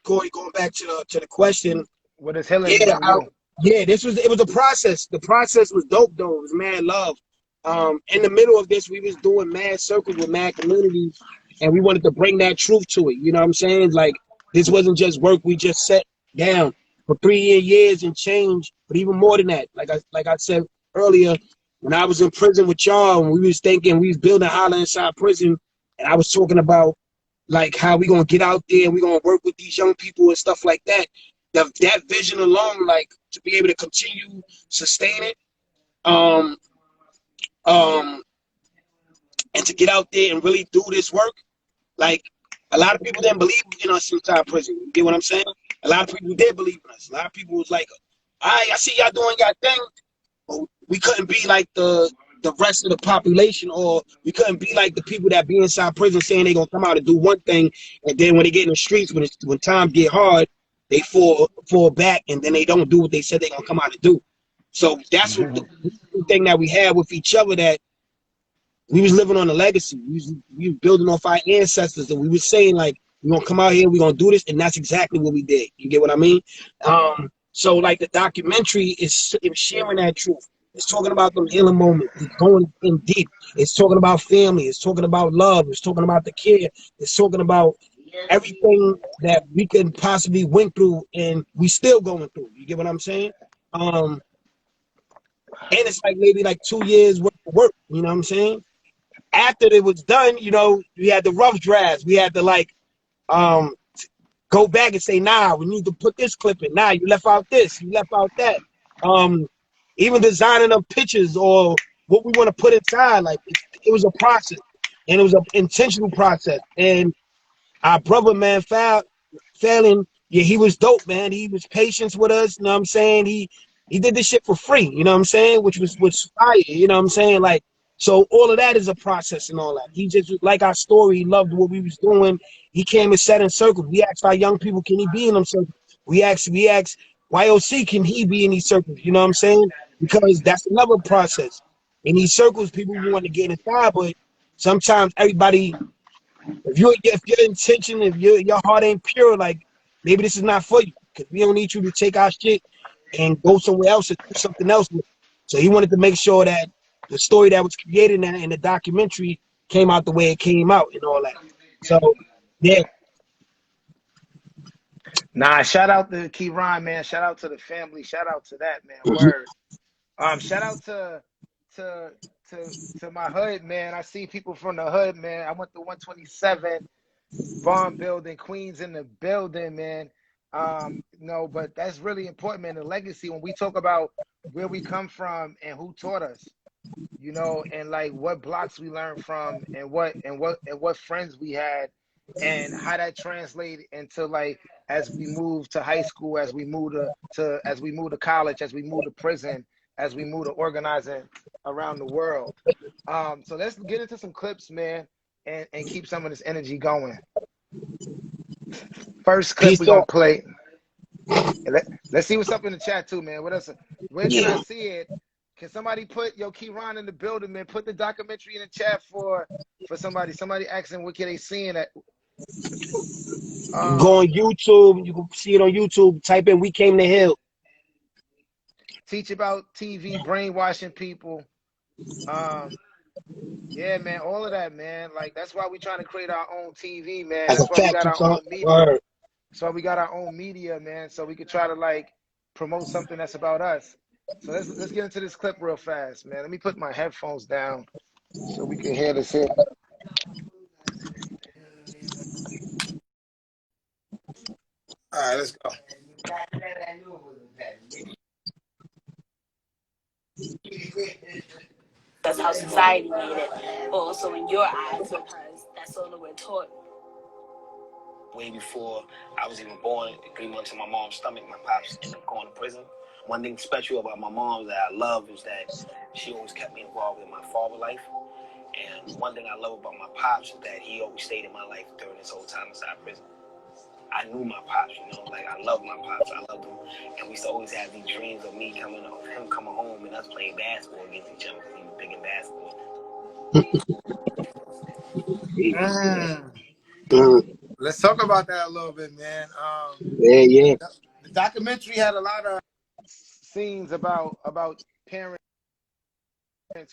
Cory, going back to the question, What does healing mean yeah, to you? yeah, it was a process. The process was dope though. It was mad love. In the middle of this, we was doing mad circles with mad communities, and we wanted to bring that truth to it. You know what I'm saying? Like this wasn't just work we just set down for 3 years and change, but even more than that. Like I said earlier, when I was in prison with y'all, and we was thinking we was building H.O.L.A inside prison, and I was talking about like how we gonna get out there and we gonna work with these young people and stuff like that. That vision alone, like to be able to continue sustain it, um, um, and to get out there and really do this work. Like a lot of people didn't believe in us inside prison. You get what I'm saying? A lot of people did believe in us. A lot of people was like, "All right, I see y'all doing your thing." But we couldn't be like the rest of the population, or we couldn't be like the people that be inside prison saying they gonna come out and do one thing, and then when they get in the streets, when times get hard, they fall back, and then they don't do what they said they gonna come out and do. So that's what the thing that we had with each other, that we was living on a legacy. We was building off our ancestors, and we was saying like, we're gonna come out here, we're gonna do this, and that's exactly what we did. You get what I mean? So like the documentary is sharing that truth. It's talking about them healing moments. It's going in deep. It's talking about family. It's talking about love. It's talking about the care. It's talking about everything that we could possibly went through, and we still going through. You get what I'm saying? And it's like maybe like 2 years worth of work. You know what I'm saying? After it was done, you know, we had the rough drafts. We had to like go back and say, nah, we need to put this clip in. Nah, you left out this, you left out that. Even designing up pictures or what we want to put inside, like it was a process, and it was an intentional process. And our brother, man, failing, yeah, he was dope, man. He was patient with us, you know what I'm saying? He did this shit for free, you know what I'm saying? Which was fire, you know what I'm saying? Like, so all of that is a process and all that. He just like our story, he loved what we was doing. He came and sat in circles. We asked our young people, can he be in them circles? We asked YOC, can he be in these circles? You know what I'm saying? Because that's another process. In these circles, people want to get inside, but sometimes everybody, if your intention, if your heart ain't pure, like maybe this is not for you, because we don't need you to take our shit and go somewhere else and do something else with it. So he wanted to make sure that the story that was created in the documentary came out the way it came out and all that. So yeah. Nah, shout out to Keyron, man. Shout out to the family. Shout out to that, man. Word. Shout out to my hood, man. I see people from the hood, man. I went to 127 Bomb Building, Queens in the building, man. No, but that's really important, man. The legacy, when we talk about where we come from and who taught us, you know, and like what blocks we learned from, and what friends we had, and how that translated into like as we move to high school, as we move to college, as we move to prison, as we move to organizing around the world. So let's get into some clips, man, and keep some of this energy going. First clip we're gonna play. Let's see what's up in the chat too, man. What else? Where can I see it? Can somebody put Keyron in the building, man? Put the documentary in the chat for somebody. Somebody asking what can they see in it. Go on YouTube. You can see it on YouTube. Type in "We Came to H.O.L.L." Teach about TV, brainwashing people. Yeah, man, all of that, man. Like that's why we're trying to create our own TV, man. That's why we got our own media. So we got our own media, man. So we could try to like promote something that's about us. So let's get into this clip real fast, man. Let me put my headphones down so we can hear this here. All right, let's go. That's how society made it, but also in your eyes, because that's all that we're taught. Way before I was even born, 3 months in my mom's stomach, my pops ended up going to prison. One thing special about my mom that I love is that she always kept me involved in my father's life. And one thing I love about my pops is that he always stayed in my life during this whole time inside prison. I knew my pops, you know, like I love my pops, I loved him, and we used to always have these dreams of him coming home and us playing basketball against each other. He was big in basketball. Let's talk about that a little bit, man. Yeah. The documentary had a lot of scenes about parents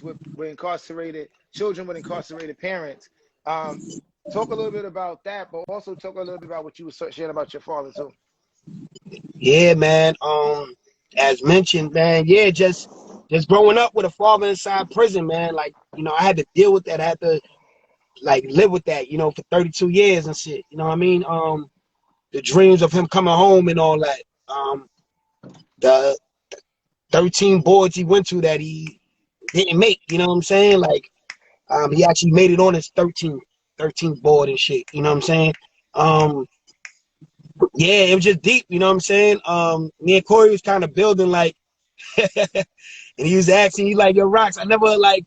with incarcerated children with incarcerated parents. Talk a little bit about that, but also talk a little bit about what you were sharing about your father too. Yeah, man. As mentioned, man, yeah, just growing up with a father inside prison, man. Like, you know, I had to deal with that. I had to like live with that, you know, for 32 years and shit. You know what I mean? The dreams of him coming home and all that. The 13 boards he went to that he didn't make, you know what I'm saying? Like, he actually made it on his 13th board and shit, you know what I'm saying? Yeah, it was just deep, you know what I'm saying? Me and Cory was kind of building like, and he was asking, he like, yo, Rocks, I never like,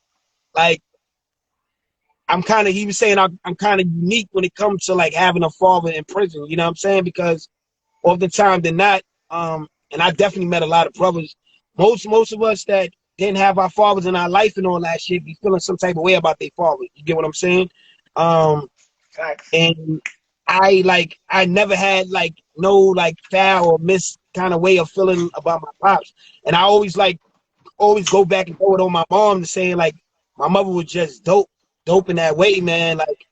he was saying I'm kind of unique when it comes to like having a father in prison, you know what I'm saying? Because oftentimes they're not, and I definitely met a lot of brothers. Most of us that didn't have our fathers in our life and all that shit be feeling some type of way about their father. You get what I'm saying? And I never had like no like foul or miss kind of way of feeling about my pops. And I always go back and throw it on my mom to say like my mother was just dope in that way, man. Like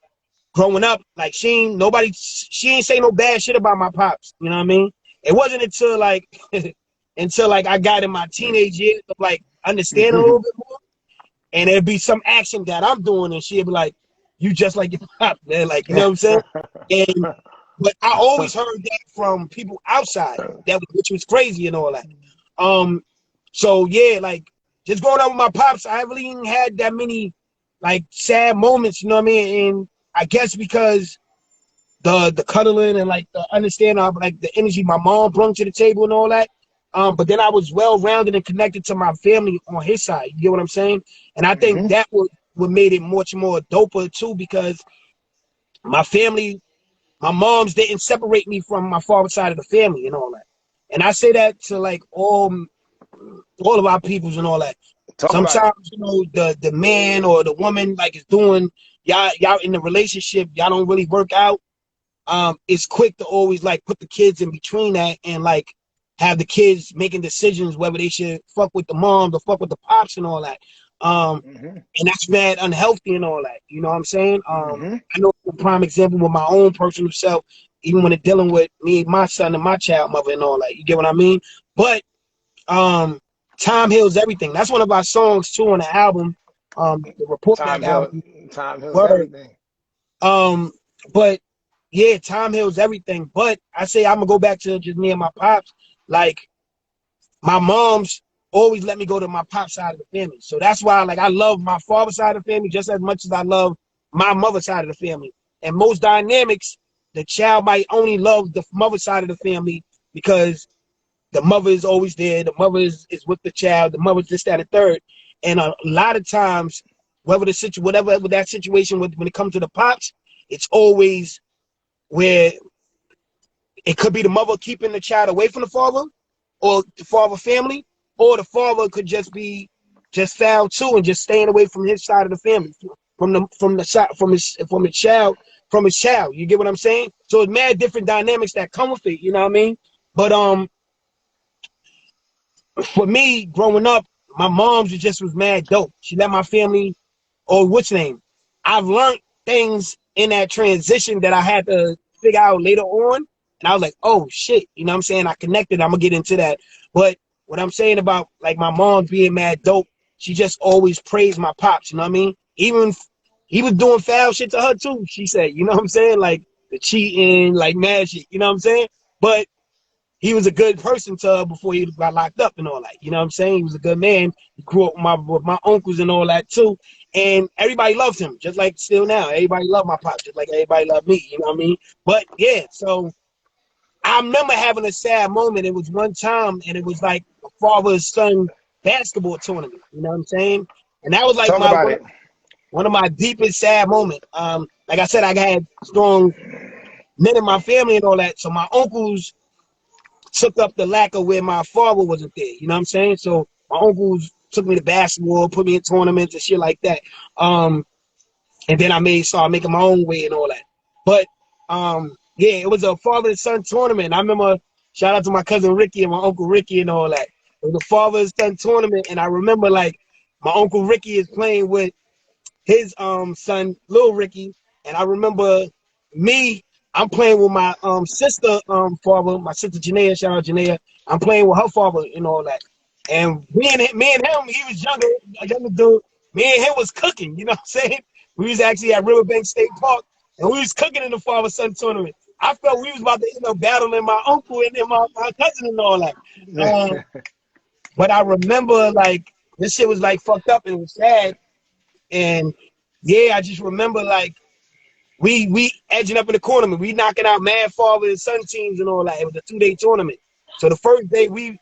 growing up, like she ain't say no bad shit about my pops. You know what I mean? It wasn't until like I got in my teenage years of like understanding a little bit more, and there'd be some action that I'm doing, and she'd be like, "You just like your pop, man." Like, you know what I'm saying? But I always heard that from people outside, which was crazy and all that. So yeah, like just growing up with my pops, I really ain't had that many like sad moments. You know what I mean? And I guess because the cuddling and like the understanding of like the energy my mom brought to the table and all that. But then I was well rounded and connected to my family on his side. You get what I'm saying? And I think that what made it much more doper too, because my family, my moms didn't separate me from my father's side of the family and all that. And I say that to like all of our peoples and all that. Sometimes, you know, the man or the woman like is doing y'all in the relationship, y'all don't really work out. It's quick to always like put the kids in between that and like have the kids making decisions whether they should fuck with the moms or fuck with the pops and all that. And that's mad unhealthy and all that. You know what I'm saying? I know a prime example with my own personal self, even when it's dealing with me, my son, and my child mother and all that. You get what I mean? But time heals everything. That's one of our songs too on the album. The Report Back album. Time heals everything. But yeah, time heals everything. But I say I'm gonna go back to just me and my pops. Like my mom's always let me go to my pop side of the family. So that's why like I love my father's side of the family just as much as I love my mother's side of the family. And most dynamics, the child might only love the mother's side of the family because the mother is always there. The mother is with the child. The mother's this, that, and third. And a lot of times, whatever that situation when it comes to the pops, it's always where it could be the mother keeping the child away from the father or the father family, or the father could just be just foul too and just staying away from his side of the family, from his child. You get what I'm saying? So it's mad different dynamics that come with it, you know what I mean? But for me, growing up, my mom's was mad dope. She let my family, or what's name? I've learned things in that transition that I had to figure out later on. And I was like, oh shit, you know what I'm saying? I connected, I'm gonna get into that. But what I'm saying about like my mom being mad dope, she just always praised my pops, you know what I mean? Even he was doing foul shit to her too, she said, you know what I'm saying? Like the cheating, like mad shit, you know what I'm saying? But he was a good person to her before he got locked up and all that. You know what I'm saying? He was a good man. He grew up with my uncles and all that too. And everybody loved him, just like still now. Everybody loved my pops, just like everybody loved me. You know what I mean? But yeah, so I remember having a sad moment. It was one time, and it was like a father-son basketball tournament. You know what I'm saying? And that was like one of my deepest sad moments. Like I said, I had strong men in my family and all that. So my uncles took up the lack of where my father wasn't there. You know what I'm saying? So my uncles took me to basketball, put me in tournaments and shit like that. And then I started making my own way and all that. But yeah, it was a father and son tournament. I remember, shout out to my cousin Ricky and my uncle Ricky and all that. It was a father and son tournament, and I remember like my uncle Ricky is playing with his son, Lil Ricky, and I remember I'm playing with my sister father, my sister Janaea, shout out Janaea. I'm playing with her father and all that. And me and him, he was younger, a younger dude. Me and him was cooking, you know what I'm saying? We was actually at Riverbank State Park, and we was cooking in the father-son tournament. I felt we was about to end up battling my uncle and then my cousin and all that. But I remember, like, this shit was, like, fucked up and it was sad. And, yeah, I just remember, like, we edging up in the tournament. We knocking out mad father and son teams and all that. It was a 2-day tournament. So the first day, we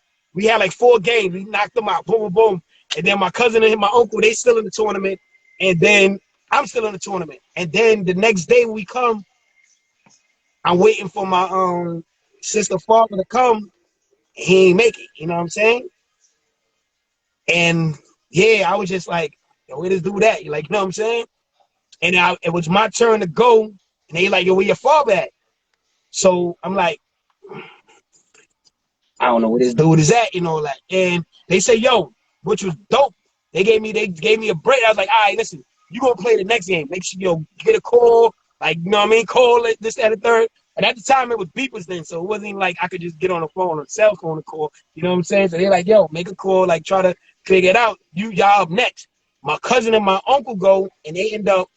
had, like, 4 games. We knocked them out, boom, boom, boom. And then my cousin and my uncle, they still in the tournament. And then I'm still in the tournament. And then the next day when we come, I'm waiting for my sister father to come. He ain't make it, you know what I'm saying? And yeah, I was just like, yo, where this dude at? Like, you know what I'm saying? And it was my turn to go. And they like, yo, where your father at? So I'm like, I don't know where this dude is at, you know, like, and they say, yo, which was dope. They gave me a break. I was like, all right, listen, you gonna play the next game. Make sure you get a call, like, you know what I mean? Call it, this, that, and third. And at the time, it was beepers then, so it wasn't even like I could just get on the phone or cell phone and call. You know what I'm saying? So they're like, yo, make a call, like, try to figure it out. Y'all up next. My cousin and my uncle go, and they end up,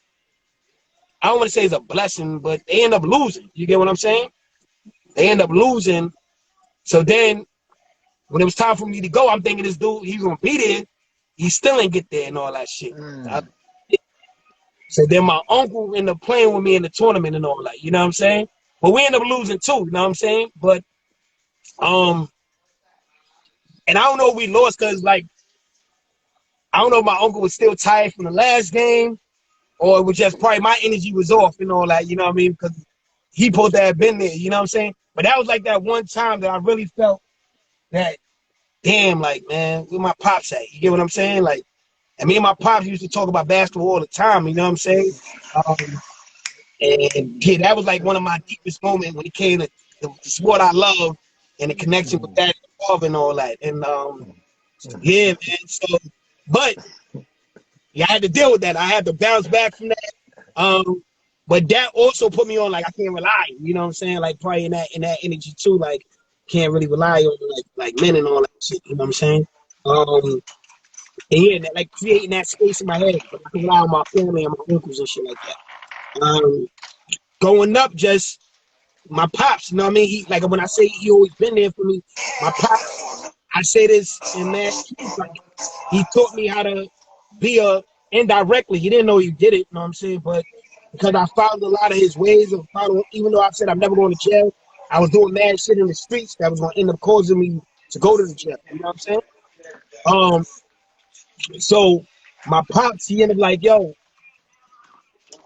I don't want to say it's a blessing, but they end up losing. You get what I'm saying? They end up losing. So then, when it was time for me to go, I'm thinking this dude, he's going to be there. He still ain't get there and all that shit. So then my uncle ended up playing with me in the tournament and all that. You know what I'm saying? But we ended up losing too, you know what I'm saying? But, and I don't know if we lost because, like, I don't know if my uncle was still tired from the last game or it was just probably my energy was off and all that, you know what I mean? Because he supposed to have been there, you know what I'm saying? But that was like that one time that I really felt that, damn, like, man, where my pops at? You get what I'm saying? Like, and me and my pops used to talk about basketball all the time, you know what I'm saying? And yeah, that was like one of my deepest moments when it came to the sport I love and the connection with that love and all that. And yeah, man. So, but yeah, I had to deal with that. I had to bounce back from that. But that also put me on like I can't rely. You know what I'm saying? Like probably in that energy too. Like can't really rely on like men and all that shit. You know what I'm saying? And yeah, that, like creating that space in my head. I can rely on my family and my uncles and shit like that. Growing up, just my pops, you know what I mean? He, like when I say he always been there for me, my pops, I say this and that, he taught me how to be indirectly. He didn't know he did it, you know what I'm saying? But because I followed a lot of his ways of following, even though I said I'm never going to jail, I was doing mad shit in the streets that was going to end up causing me to go to the jail, you know what I'm saying? So my pops, he ended up like, yo,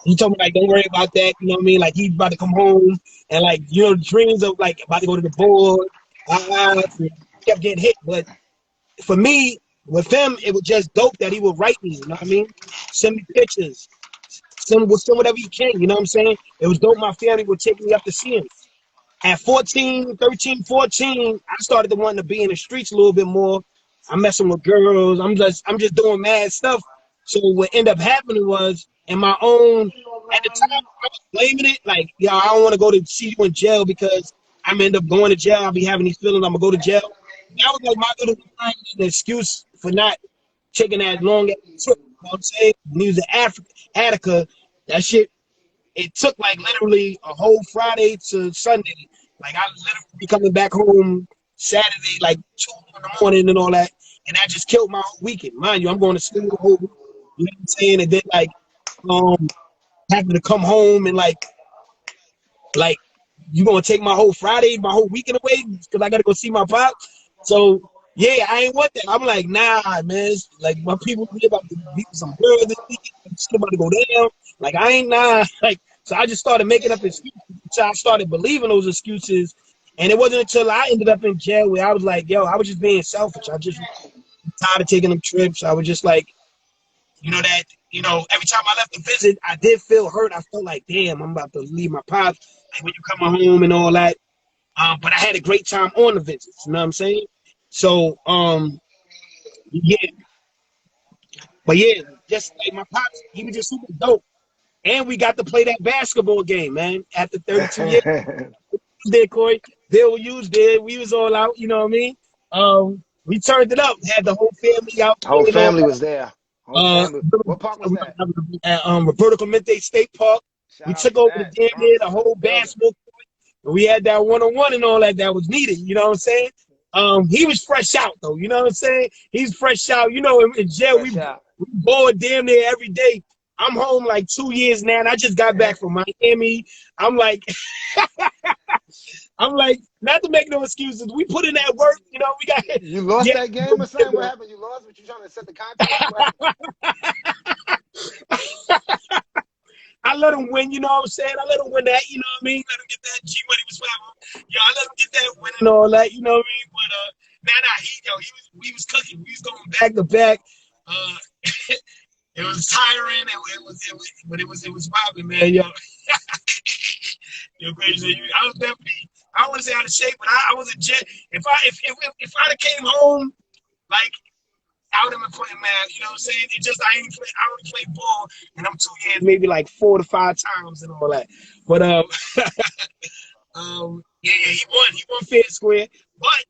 he told me, like, don't worry about that, you know what I mean? Like, he's about to come home, and, like, you know, dreams of, like, about to go to the board, kept getting hit. But for me, with him, it was just dope that he would write me, you know what I mean? Send me pictures, send whatever he can, you know what I'm saying? It was dope my family would take me up to see him. At 13, 14, I started to want to be in the streets a little bit more. I'm messing with girls. I'm just doing mad stuff. So what ended up happening was, in my own, at the time, I was blaming it. Like, yeah, I don't want to go to see you in jail because I'm end up going to jail. I'll be having these feelings. I'm going to go to jail. That was like my little an excuse for not taking that long trip. You know what I'm saying? When he was in Attica, that shit, it took like literally a whole Friday to Sunday. Like I literally be coming back home Saturday, like 2 in the morning and all that. And that just killed my whole weekend. Mind you, I'm going to school the whole week. You know what I'm saying? And then like having to come home and like you gonna take my whole Friday, my whole weekend away because I gotta go see my pop. So yeah, I ain't want that. I'm like, nah, man. It's like my people be about to beat some girls this weekend. shit about to go down. Like, I ain't nah. Like, so I just started making up excuses. So I started believing those excuses. And it wasn't until I ended up in jail where I was like, yo, I was just being selfish. I just tired of taking them trips. I was just like, every time I left the visit, I did feel hurt. I felt like, damn, I'm about to leave my pops. Like when you coming home and all that. But I had a great time on the visits. You know what I'm saying? So, yeah. But yeah, just like my pops, he was just super dope. And we got to play that basketball game, man. After 32 years, there, Cory, Bill was there. We was all out. You know what I mean? We turned it up. Had the whole family out. Whole And all family was there. Whole that. family. What park was that? At Roberto Clemente State Park. Shout We out took to over the that. damn near Bronx the is in the whole building. basketball court. And we had that one-on-one and all that was needed. You know what I'm saying? He was fresh out though. You know what I'm saying? He's fresh out. You know, in jail we bored damn near every day. I'm home like 2 years now, and I just got back from Miami. I'm like, not to make no excuses. We put in that work. You know, we got. You lost that game or something? What happened? You lost? What you trying to set the contact? I let him win, you know what I'm saying? I let him win that, you know what I mean? Let him get that G money was whatever. Yo, I let him get that win and all that, you know what I mean? But we was cooking. We was going back to back. It was tiring. But it was popping, man. Yo, yo, crazy. I was definitely. I don't want to say out of shape, but I was a jet. If I'd have came home like. I would have been playing mad, you know what I'm saying? It just I only played ball in them 2 years, maybe like 4 to 5 times and all that. But yeah, he won fair and square. But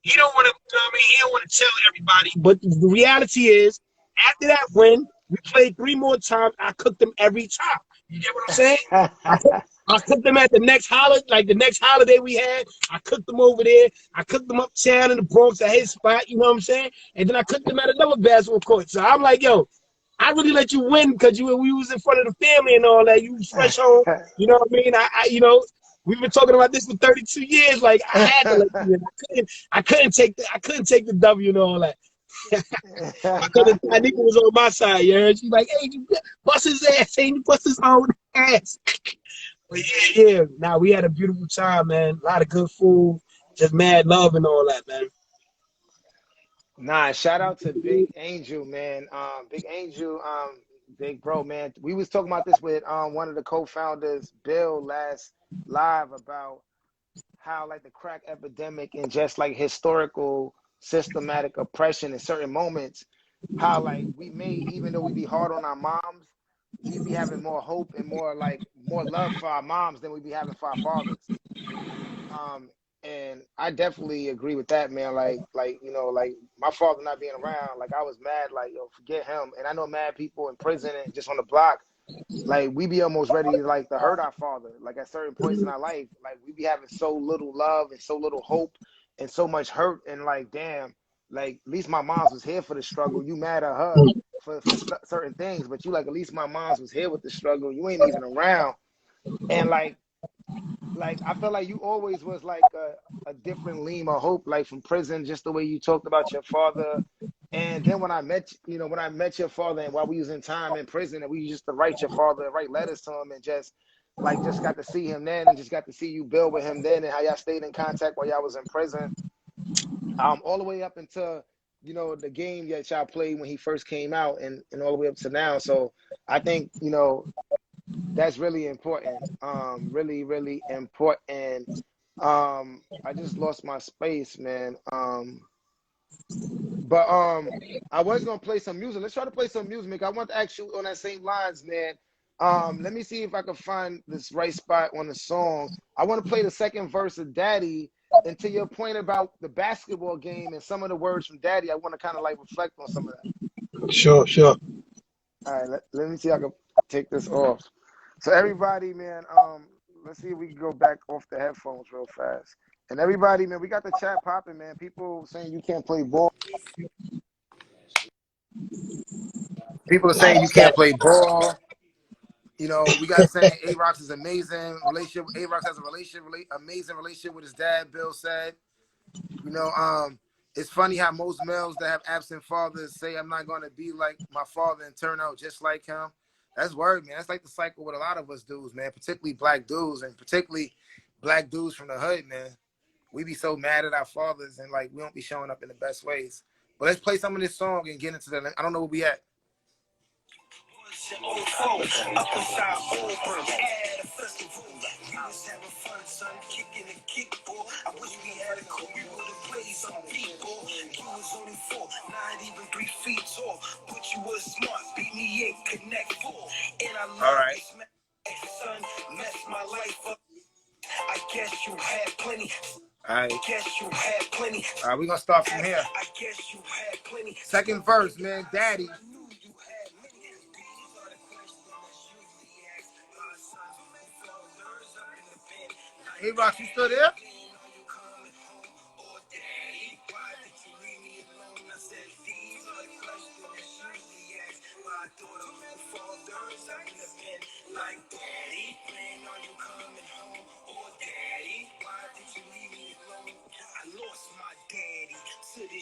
he don't want to, you know what I mean? He don't want to tell everybody. But the reality is, after that win, we played 3 more times. I cooked them every time. You get what I'm saying? I cooked them at the next holiday we had. I cooked them over there. I cooked them uptown in the Bronx at his spot. You know what I'm saying? And then I cooked them at another basketball court. So I'm like, yo, I really let you win because we was in front of the family and all that. You was fresh home. You know what I mean? We've been talking about this for 32 years. Like I had to let you win. I couldn't take the W and all that. I think it was on my side, you heard? She's like, hey, you bust his ass, ain't you bust his own ass. But yeah. Now we had a beautiful time, man. A lot of good food, just mad love and all that, man. Nah, shout out to Big Angel, man. Big Angel, big bro, man. We was talking about this with one of the co-founders, Bill, last live about how like the crack epidemic and just like historical systematic oppression in certain moments, how like we may, even though we be hard on our moms, we be having more hope and more love for our moms than we be having for our fathers. And I definitely agree with that, man. Like my father not being around, like I was mad, like, yo, forget him. And I know mad people in prison and just on the block, like we be almost ready like to hurt our father. Like at certain points in our life, like we be having so little love and so little hope and so much hurt, and like, damn, like at least my mom's was here for the struggle. You mad at her for certain things, but you like, at least my mom's was here with the struggle. You ain't even around. And like I feel like you always was like a different gleam of hope, like from prison, just the way you talked about your father. And then when I met your father, and while we was in time in prison, and we used to write your father, write letters to him, and just got to see him then, and just got to see you build with him then, and how y'all stayed in contact while y'all was in prison. All the way up into, the game that y'all played when he first came out, and all the way up to now. So I think, that's really important. Really, really important. I just lost my space, man. But I was gonna play some music. Let's try to play some music. I want to ask you on that same lines, man. Let me see if I can find this right spot on the song. I want to play the second verse of Daddy. And to your point about the basketball game and some of the words from Daddy, I want to kind of like reflect on some of that. Sure. All right, let me see if I can take this off. So everybody, man, let's see if we can go back off the headphones real fast. And everybody, man, we got the chat popping, man. People saying you can't play ball. People are saying you can't play ball. We got saying Arocks is amazing relationship. Arocks has a amazing relationship with his dad, Bill said. it's funny how most males that have absent fathers say, I'm not going to be like my father and turn out just like him. That's word, man. That's like the cycle with a lot of us dudes, man, particularly black dudes and particularly black dudes from the hood, man. We be so mad at our fathers and like we don't be showing up in the best ways. But let's play some of this song and get into the, I don't know where we at. I wish we had a Kobe with a play some people. You was only 4, not even 3 feet tall. But you was smart, beat me 8, connect 4. And I love this man, son, mess my life up. I guess you had plenty. All right. I guess you had plenty. All right, we're going to start from here. I guess you had plenty. Second verse, man, Daddy. Hey, Rock, you still there?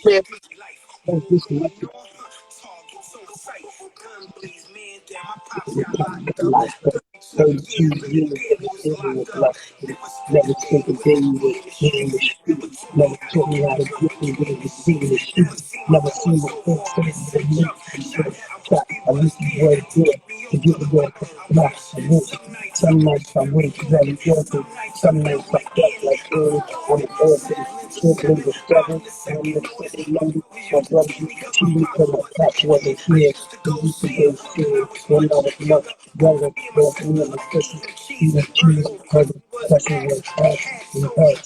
Yeah. Oh, this is like 32 years of life. Never spent a day with me in the street. Never taught me how to get and get in the street. Never seen the first thing that makes me trap. I listen to what it's good to get the work. Not I work. Some nights I wake very working. Some nights I get like early on the birthday. Sibling was 7, I'm the second youngest. My brother used to cheat me because my pops wasn't here. He used to go to school when I was much younger. Brought me and my sisters. He was cheese because the question was asked. We had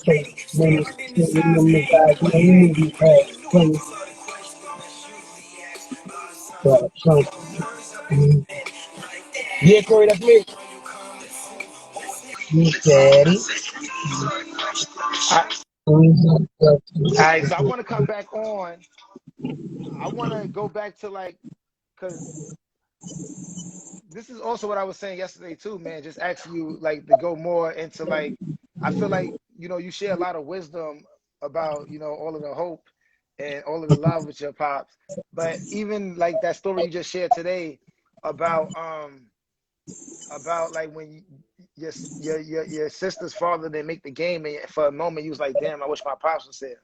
so many still remember guys. You know, we knew we had plenty. Yeah, Cory, that's me. Daddy. Alright, so I want to come back on. I want to go back to like, because this is also what I was saying yesterday too, man. Just asking you like to go more into like, I feel like, you know, you share a lot of wisdom about, you know, all of the hope and all of the love with your pops. But even like that story you just shared today about like when your sister's father didn't make the game, and for a moment you was like, damn, I wish my pops was there.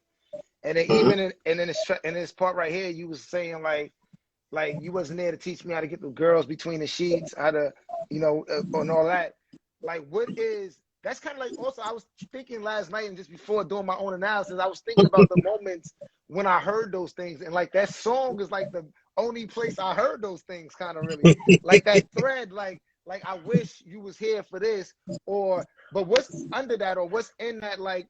And then even in this part right here, you was saying like you wasn't there to teach me how to get the girls between the sheets, how to, you know, and all that. Like, that's kind of like, also I was thinking last night and just before doing my own analysis, I was thinking about the moments when I heard those things, and like that song is like the only place I heard those things, kind of really like that thread, like I wish you was here for this, but what's under that, or what's in that, like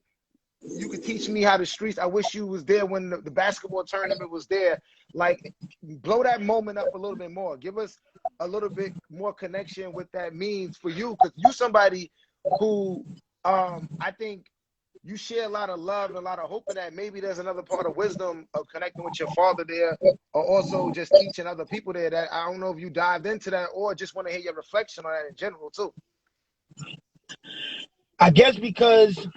you could teach me how the streets, I wish you was there when the basketball tournament was there. Like, blow that moment up a little bit more. Give us a little bit more connection what that means for you, because you somebody who I think you share a lot of love and a lot of hope in that. Maybe there's another part of wisdom of connecting with your father there, or also just teaching other people there that I don't know if you dived into that, or just want to hear your reflection on that in general too. I guess because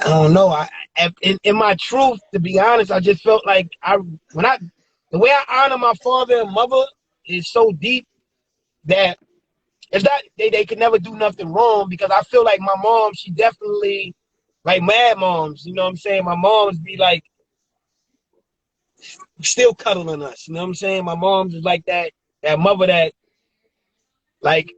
I don't know. In my truth, to be honest, I just felt like the way I honor my father and mother is so deep that it's not they could never do nothing wrong, because I feel like my mom, she definitely, like mad moms, you know what I'm saying? My moms be like still cuddling us, you know what I'm saying? My mom's is like that mother that like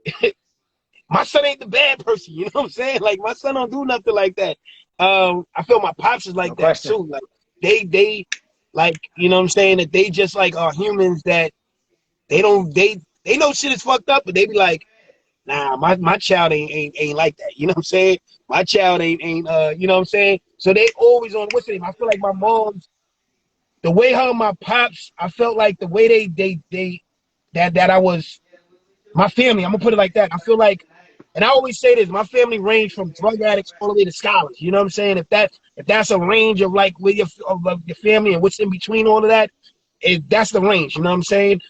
my son ain't the bad person, you know what I'm saying? Like my son don't do nothing like that. I feel my pops is like that too. Like they like, you know what I'm saying, that they just like are humans that they know shit is fucked up, but they be like, nah, my child ain't like that. You know what I'm saying? My child ain't you know what I'm saying? So they always on what's it? I feel like my mom's, the way her and my pops, I felt like the way that I was my family, I'm gonna put it like that. I feel like, and I always say this, my family ranged from drug addicts all the way to scholars. You know what I'm saying? If that's a range of like with your family and what's in between all of that, that's the range. You know what I'm saying?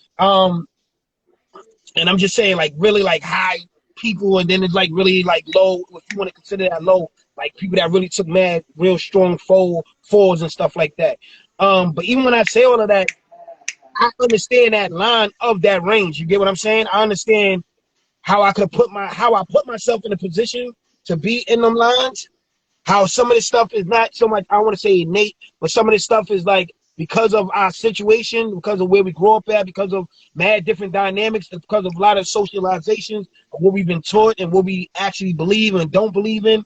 And I'm just saying, like, really like high people, and then it's like really like low, if you want to consider that low, like people that really took mad, real strong falls and stuff like that. But even when I say all of that, I understand that line of that range. You get what I'm saying? I understand how I put myself in a position to be in them lines. How some of this stuff is not so much, I don't want to say innate, but some of this stuff is like because of our situation, because of where we grew up at, because of mad different dynamics, and because of a lot of socializations of what we've been taught and what we actually believe and don't believe in.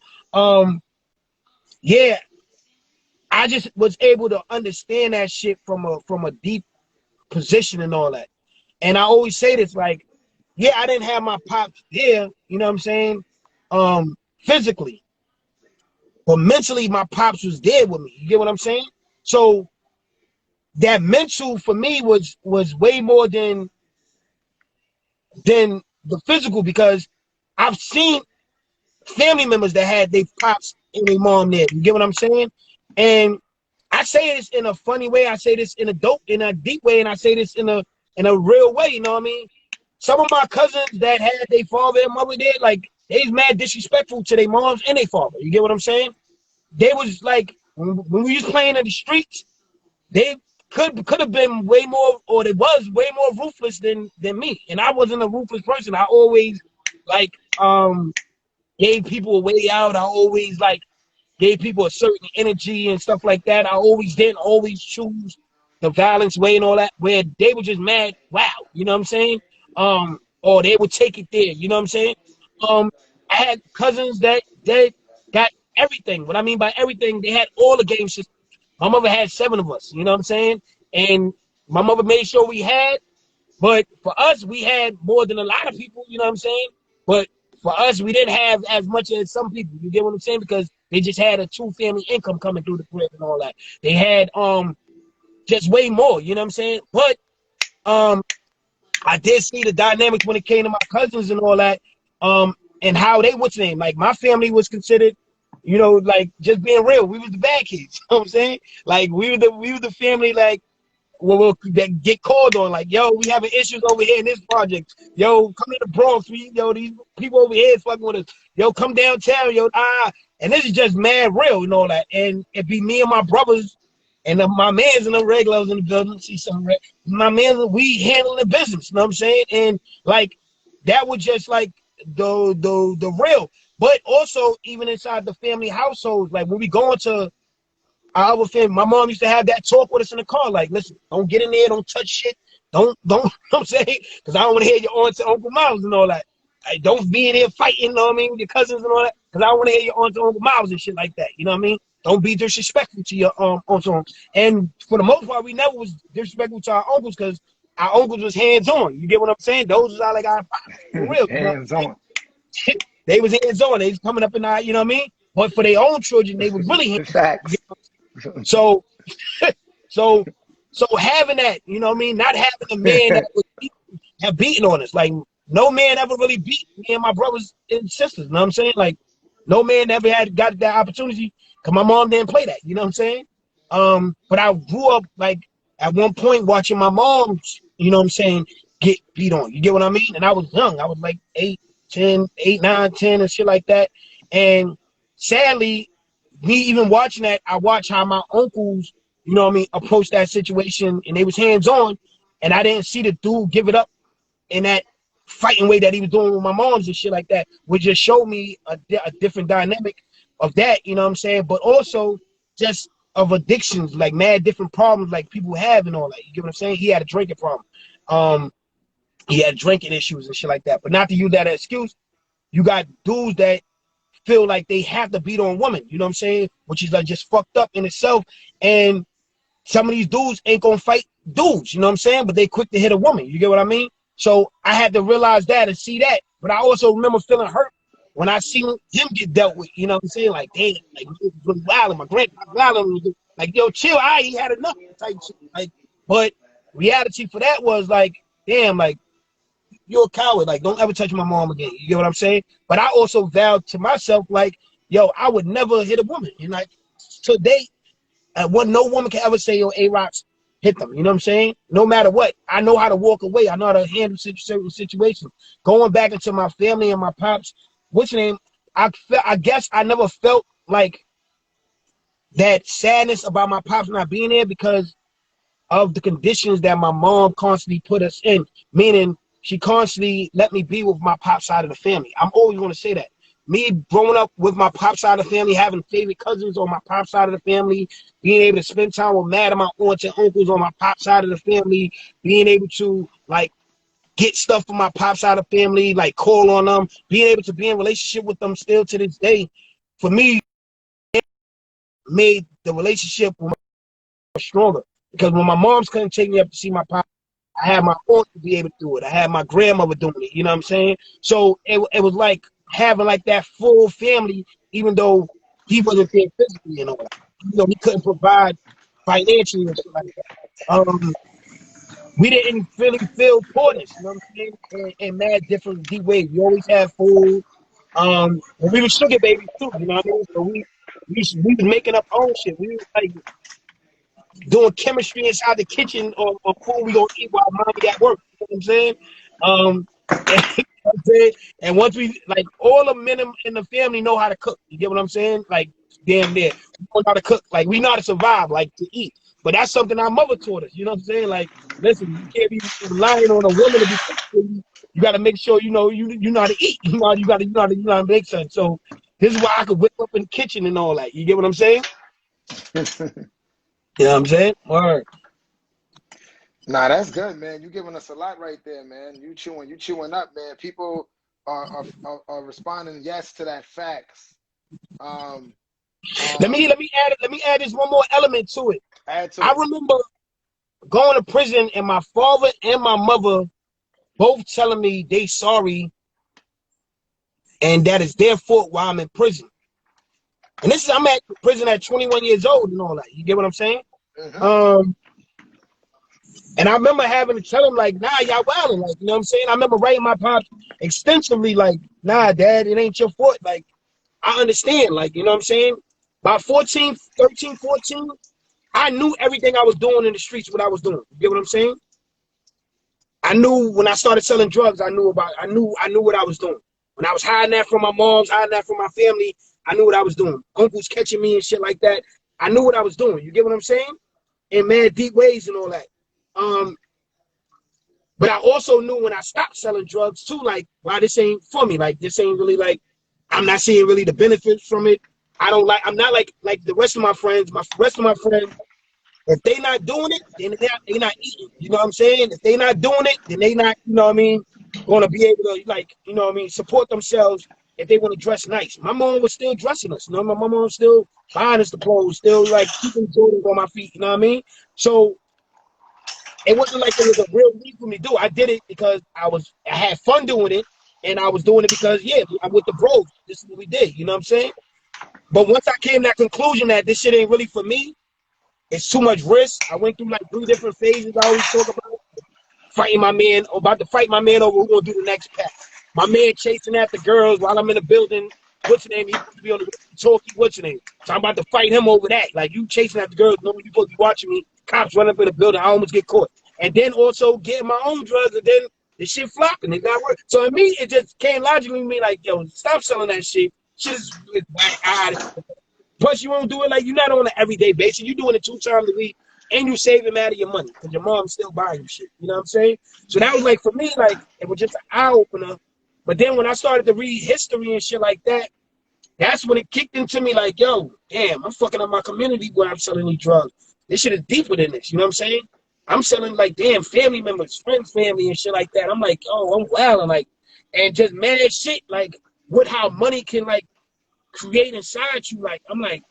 Yeah, I just was able to understand that shit from a deep position and all that. And I always say this, like, yeah, I didn't have my pops there, you know what I'm saying? Physically. But mentally, my pops was there with me. You get what I'm saying? So that mental for me was way more than the physical, because I've seen family members that had their pops and their mom there. You get what I'm saying? And I say this in a funny way. I say this in a deep way, and I say this in a real way. You know what I mean? Some of my cousins that had their father and mother there, like, they was mad disrespectful to their moms and their father. You get what I'm saying? They was like, when we was playing in the streets, they could have been way more, or they was way more ruthless than me. And I wasn't a ruthless person. I always like gave people a way out. I always like gave people a certain energy and stuff like that. I didn't always choose the violence way and all that, where they were just mad, wow, you know what I'm saying? Or they would take it there, you know what I'm saying? I had cousins that got everything. What I mean by everything, they had all the game systems. My mother had 7 of us, you know what I'm saying? And my mother made sure we had, but for us, we had more than a lot of people, you know what I'm saying? But for us, we didn't have as much as some people, you get what I'm saying? Because they just had a 2-family income coming through the crib and all that. They had just way more, you know what I'm saying? But I did see the dynamics when it came to my cousins and all that, and how they what's name. Like, my family was considered, you know, like, just being real, we was the bad kids. You know what I'm saying? Like, we were the family, like, that get called on, like, yo, we having issues over here in this project. Yo, come to the Bronx. These people over here is fucking with us. Yo, come downtown. Yo, and this is just mad real and all that. And it be me and my brothers and my mans and the regulars in the building. See some my man, we handling the business. You know what I'm saying? And like, that was just like the real. But also, even inside the family households, like when we go into our family, my mom used to have that talk with us in the car. Like, listen, don't get in there, don't touch shit, don't, you know what I'm saying? Because I don't want to hear your aunts and Uncle Miles and all that. Like, don't be in there fighting, you know what I mean, with your cousins and all that. Because I don't want to hear your aunts and Uncle Miles and shit like that. You know what I mean? Don't be disrespectful to your aunts and uncles. And for the most part, we never was disrespectful to our uncles, because our uncles was hands-on. You get what I'm saying? Those was our for real. Hands-on. They was hands-on. They was coming up in our, you know what I mean? But for their own children, they was really hands-on. So having that, you know what I mean? Not having a man that would have beaten on us. Like, no man ever really beat me and my brothers and sisters. You know what I'm saying? Like, no man ever got that opportunity, because my mom didn't play that. You know what I'm saying? But I grew up, like, at one point watching my mom, you know what I'm saying, get beat on. You get what I mean? And I was young. I was like 8, 9, 10 and shit like that. And sadly, me even watching that, I watched how my uncles, you know what I mean, approached that situation, and they was hands-on, and I didn't see the dude give it up in that fighting way that he was doing with my moms and shit like that, which just showed me a different dynamic of that, you know what I'm saying? But also just of addictions, like mad different problems like people have and all that. You get what I'm saying? He had a drinking problem. He had drinking issues and shit like that. But not to use that as excuse, you got dudes that feel like they have to beat on women, you know what I'm saying? Which is like just fucked up in itself. And some of these dudes ain't gonna fight dudes, you know what I'm saying? But they quick to hit a woman, you get what I mean? So I had to realize that and see that. But I also remember feeling hurt when I seen him get dealt with, you know what I'm saying? Like, damn, like, it was wild. My grandpa wild, like, yo, chill, he had enough type shit. Like, but reality for that was like, damn, like, you're a coward. Like, don't ever touch my mom again. You get what I'm saying? But I also vowed to myself, like, yo, I would never hit a woman. And like, today, no woman can ever say, yo, Arocks hit them. You know what I'm saying? No matter what. I know how to walk away. I know how to handle certain situations. Going back into my family and my pops, what's your name? I guess I never felt like that sadness about my pops not being there because of the conditions that my mom constantly put us in, meaning she constantly let me be with my pop side of the family. I'm always going to say that. Me growing up with my pop side of the family, having favorite cousins on my pop side of the family, being able to spend time with mad of my aunts and uncles on my pop side of the family, being able to like get stuff from my pop side of the family, like call on them, being able to be in relationship with them still to this day, for me, it made the relationship stronger. Because when my moms couldn't take me up to see my pop, I had my aunt to be able to do it. I had my grandmother doing it. You know what I'm saying? So it was like having like that full family, even though he wasn't there physically and all that. You know, he couldn't provide financially and shit like that. We didn't really feel poorness, you know what I'm saying? In mad different deep ways. We always had food. And we were sugar babies too, you know what I mean? So we was making up our own shit. We was like doing chemistry inside the kitchen or food we gonna eat while mommy at work. You know what I'm saying? And, you know what I'm saying? And once we like all the men in the family know how to cook. You get what I'm saying? Like damn near. We know how to cook. Like we know how to survive, like to eat. But that's something our mother taught us. You know what I'm saying? Like, listen, you can't be relying on a woman to be cooking for you. You gotta make sure you know how to eat. You know how to make sense. So this is why I could whip up in the kitchen and all that. You get what I'm saying? You know what I'm saying? Word. Nah, that's good, man. You giving us a lot right there, man. You chewing up, man. People are responding yes to that facts. Let me add this one more element to it. I remember going to prison and my father and my mother both telling me they sorry and that it's their fault while I'm in prison. And this is I'm at prison at 21 years old and all that. You get what I'm saying? Mm-hmm. And I remember having to tell him like, nah, y'all wilding, like, you know what I'm saying? I remember writing my pops extensively like, nah, dad, it ain't your fault. Like, I understand, like, you know what I'm saying? By 13, 14, I knew everything I was doing in the streets, what I was doing. You get what I'm saying? I knew when I started selling drugs, I knew what I was doing. When I was hiding that from my moms, hiding that from my family, I knew what I was doing. Uncles catching me and shit like that. I knew what I was doing. You get what I'm saying? In mad deep ways and all that. But I also knew when I stopped selling drugs too, like, wow, this ain't for me. Like, this ain't really like, I'm not seeing really the benefits from it. I'm not like the rest of my friends. If they not doing it, then they not eating. You know what I'm saying? If they not doing it, then they not, you know what I mean, going to be able to, like, you know what I mean, support themselves if they want to dress nice. My mom was still dressing us. You know, my mom was still buying us the clothes, still like keeping Jordans on my feet. You know what I mean? So it wasn't like it was a real need for me to do. I did it because I had fun doing it, and I was doing it because, yeah, I'm with the bros. This is what we did. You know what I'm saying? But once I came to that conclusion that this shit ain't really for me, it's too much risk. I went through like 3 different phases I always talk about. About to fight my man over who's gonna do the next pack. My man chasing after girls while I'm in the building. What's your name? He's supposed to be on the talkie. What's your name? So I'm about to fight him over that. Like, you chasing after girls, knowing you supposed to be watching me. Cops run up in the building. I almost get caught. And then also getting my own drugs, and then the shit flopping. It got worse. So in me, it just came logically to me like, yo, stop selling that shit. Shit is whack. Plus, you won't do it like you're not on an everyday basis. You're doing it 2 times a week, and you saving out of your money because your mom's still buying you shit. You know what I'm saying? So that was like, for me, like, it was just an eye opener. But then when I started to read history and shit like that, that's when it kicked into me like, yo, damn, I'm fucking up my community when I'm selling these drugs. This shit is deeper than this. You know what I'm saying? I'm selling like, damn, family members, friends, family, and shit like that. I'm like, oh, I'm wild, and like, and just mad shit, like, with how money can like create inside you. Like, I'm like,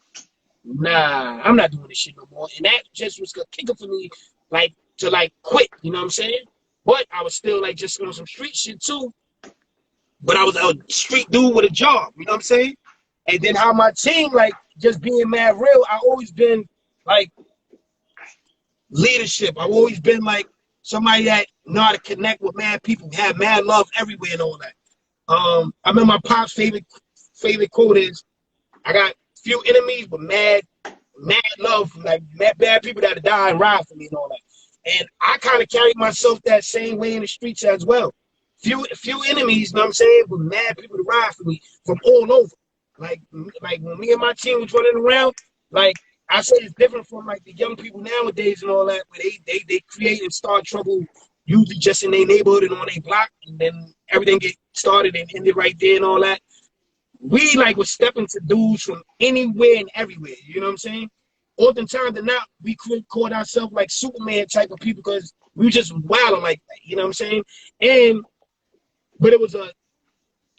nah, I'm not doing this shit no more. And that just was a kicker for me, like, to like quit, you know what I'm saying? But I was still like just on some street shit too. But I was a street dude with a job, you know what I'm saying? And then how my team, like, just being mad real, I always been like leadership. I've always been like somebody that know how to connect with mad people, have mad love everywhere and all that. I remember my pop's favorite quote is, I got few enemies, but mad love, like mad bad people that die and ride for me and all that. And I kind of carry myself that same way in the streets as well. Few enemies, you know what I'm saying, but mad people to ride for me from all over. Like when me and my team was running around, like I said, it's different from like the young people nowadays and all that, where they create and start trouble usually just in their neighborhood and on their block, and then everything get started and ended right there and all that. We like was stepping to dudes from anywhere and everywhere. You know what I'm saying? Oftentimes than not, we called ourselves like Superman type of people because we were just wild like that. You know what I'm saying? But it was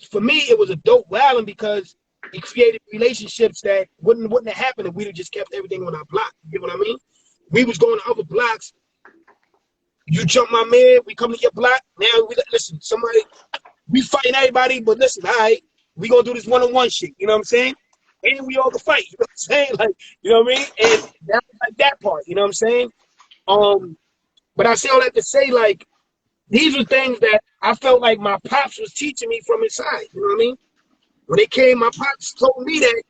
for me, it was a dope wilding because it created relationships that wouldn't have happened if we'd have just kept everything on our block. You know what I mean? We was going to other blocks. You jump my man, we come to your block. Now listen, we fighting everybody, but listen, all right, we gonna do this one-on-one shit. You know what I'm saying? And we all can fight. You know what I'm saying? Like, you know what I mean? And that was like that part. You know what I'm saying? But I say all that to say, like, these were things that I felt like my pops was teaching me from inside. You know what I mean? When they came, my pops told me that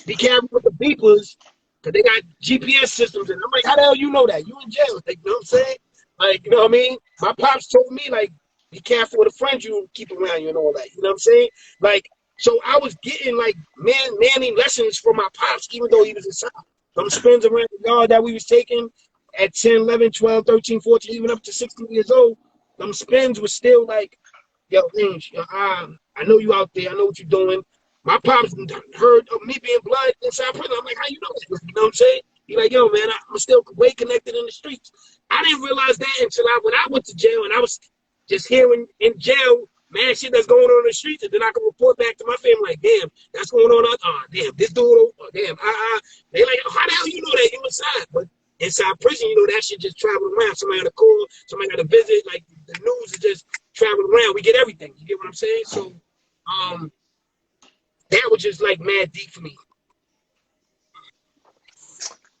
be careful with the beepers because they got GPS systems. And I'm like, how the hell you know that? You in jail. Like, you know what I'm saying? Like, you know what I mean? My pops told me, like, be careful with the friends you keep around you and all that. You know what I'm saying? Like, so I was getting, like, manly lessons from my pops, even though he was inside. Some spins around the yard that we was taking at 10, 11, 12, 13, 14, even up to 16 years old, them spins was still like, yo, I know you out there. I know what you're doing. My pops heard of me being blood inside prison. I'm like, how you know that? You know what I'm saying? He's like, yo, man, I'm still way connected in the streets. I didn't realize that until when I went to jail and I was just hearing in jail, man, shit that's going on in the streets, and then I can report back to my family like, damn, that's going on. Damn, this dude, damn, they like, how the hell you know that you inside? But inside prison, you know, that shit just traveling around. Somebody got a call, somebody got a visit, like the news is just traveling around. We get everything. You get what I'm saying? So, that was just like mad deep for me.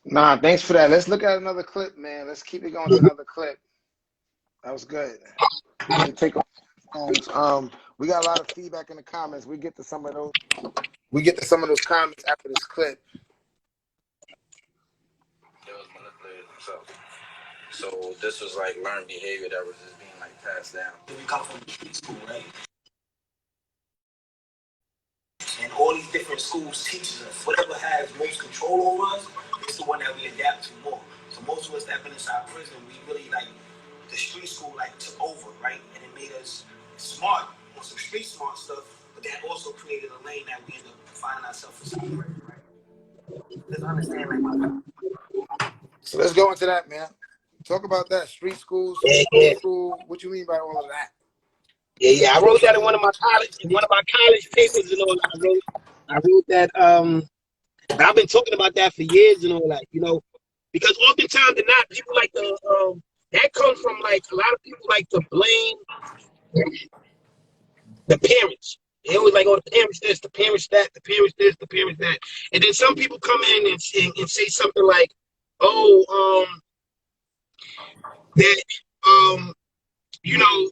Nah, thanks for that. Let's look at another clip, man. Let's keep it going to another clip. That was good. Take on. We got a lot of feedback in the comments. We get to some of those. We get to some of those comments after this clip. It was manipulated himself. So this was like learned behavior that was just being like passed down. We come from the street school, right? And all these different schools teaches us whatever has most control over us is the one that we adapt to more. So most of us that been inside prison, we really like the street school like took over, right? And it made us smart on some street smart stuff, but that also created a lane that we end up finding ourselves inside prison, right? Let's understand like my. So let's go into that, man. Talk about that. Street school, school. What you mean by all of that? Yeah. I wrote that in one of my college papers and all that. I wrote that. I've been talking about that for years and all that. You know, because oftentimes they're not people like the that comes from like a lot of people like to blame the parents. They always like, oh, the parents this, the parents that, the parents this, the parents that, and then some people come in and say something like, oh, that you know.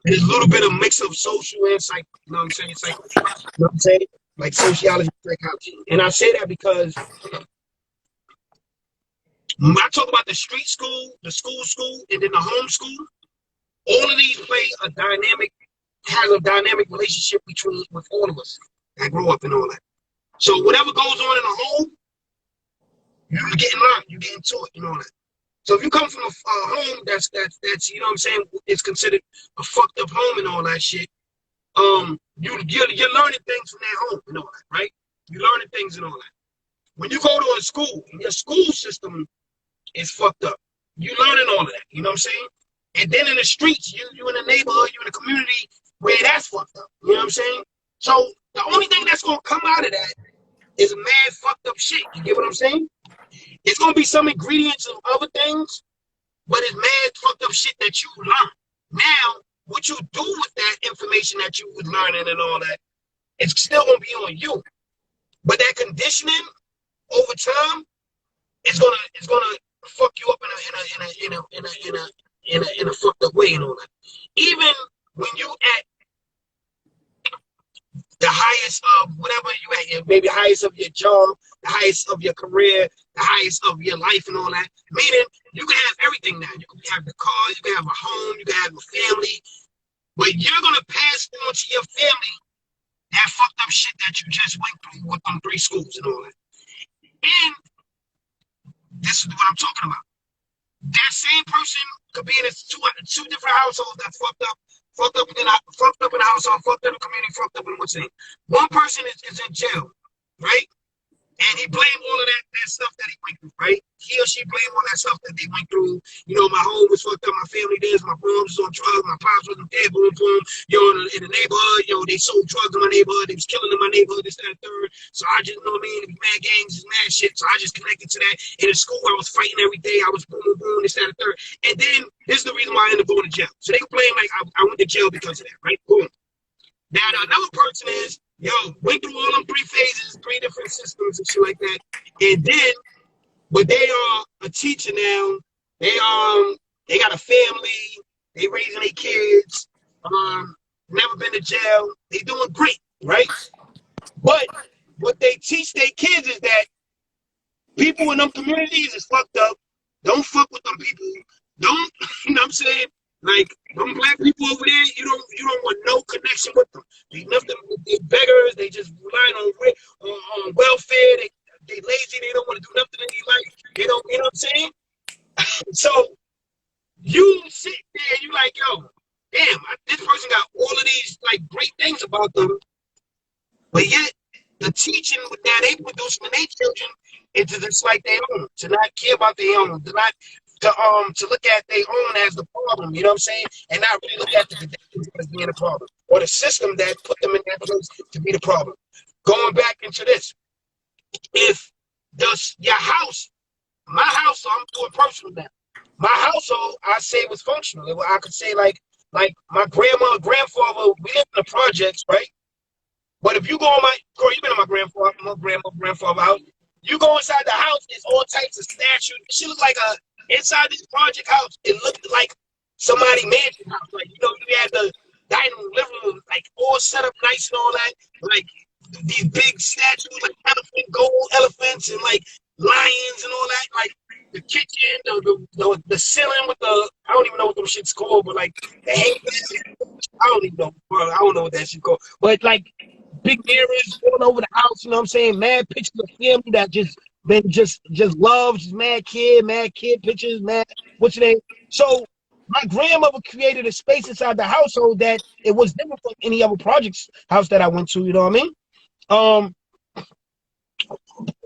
There's a little bit of mix of social and psych, you know what I'm saying? You know what I'm saying? Like sociology, psychology. And I say that because when I talk about the street school, the school, and then the home school, all of these has a dynamic relationship with all of us that grow up and all that. So whatever goes on in the home, you're getting learned, you're getting taught and all that. So if you come from a home that's you know what I'm saying, it's considered a fucked up home and all that shit, you're learning things from that home and all that, right? You're learning things and all that. When you go to a school and your school system is fucked up, you're learning all of that, you know what I'm saying? And then in the streets, you in the neighborhood, you in the community where that's fucked up, you know what I'm saying? So the only thing that's gonna come out of that is mad fucked up shit. You get what I'm saying? It's gonna be some ingredients of other things, but it's mad fucked up shit that you learn. Now, what you do with that information that you was learning and all that, it's still gonna be on you. But that conditioning over time is gonna fuck you up in a fucked up way and all that. Even when you at the highest of whatever you at, maybe highest of your job, the highest of your career, the highest of your life and all that. Meaning you can have everything now. You can have the car, you can have a home, you can have a family, but you're gonna pass on to your family that fucked up shit that you just went through with them 3 schools and all that. And this is what I'm talking about. That same person could be in two different households that fucked up in a household, fucked up in the community, fucked up in what's in. One person is in jail, right? And he blamed all of that stuff that he went through, right? He or she blamed all that stuff that they went through. You know, my home was fucked up, my family did, my mom was on drugs, my pops wasn't there, boom, boom. You know, in the neighborhood, you know, they sold drugs in my neighborhood, they was killing in my neighborhood, this, that, and third. So I just, you know what I mean, it was mad gangs, it's mad shit. So I just connected to that. In the school, I was fighting every day, I was boom, boom, boom, this, that, and third. And then, this is the reason why I ended up going to jail. So they blame, like, I went to jail because of that, right? Boom. Now, another person is, yo, went through all them 3 phases, 3 different systems and shit like that. And then, but they are a teacher now. They got a family. They raising their kids. Never been to jail. They doing great, right? But what they teach their kids is that people in them communities is fucked up. Don't fuck with them people. Don't, you know what I'm saying? Like, them black people over there, you don't want no connection with them. They nothing. They beggars. They just relying on welfare. They lazy. They don't want to do nothing in their life. They don't. You know what I'm saying? So you sit there and you like, yo, damn, this person got all of these like great things about them, but yet the teaching that they producing in their children into just like their own, to not care about their own, to look at their own as the problem, you know what I'm saying? And not really look at the conditions as being the problem, or the system that put them in that place to be the problem. Going back into this, if your house, my household, I'm doing personal now. My household, I say was functional. I could say like my grandma and grandfather, we lived in the projects, right? But if you go on Cory, you been in my grandfather house. You go inside the house, it's all types of statues. She looked like inside this project house, it looked like somebody mansion house. Like, you know, you had the dining room, living room, like all set up nice and all that. Like these big statues, like gold elephants and like lions and all that. Like the kitchen, the ceiling with I don't even know what them shit's called, but like the hanging, I don't even know, bro. I don't know what that shit's called. But like big mirrors all over the house, you know what I'm saying? Mad pictures of family that just love, just mad kid pictures, mad, what's your name? So my grandmother created a space inside the household that it was different from any other projects house that I went to, you know what I mean?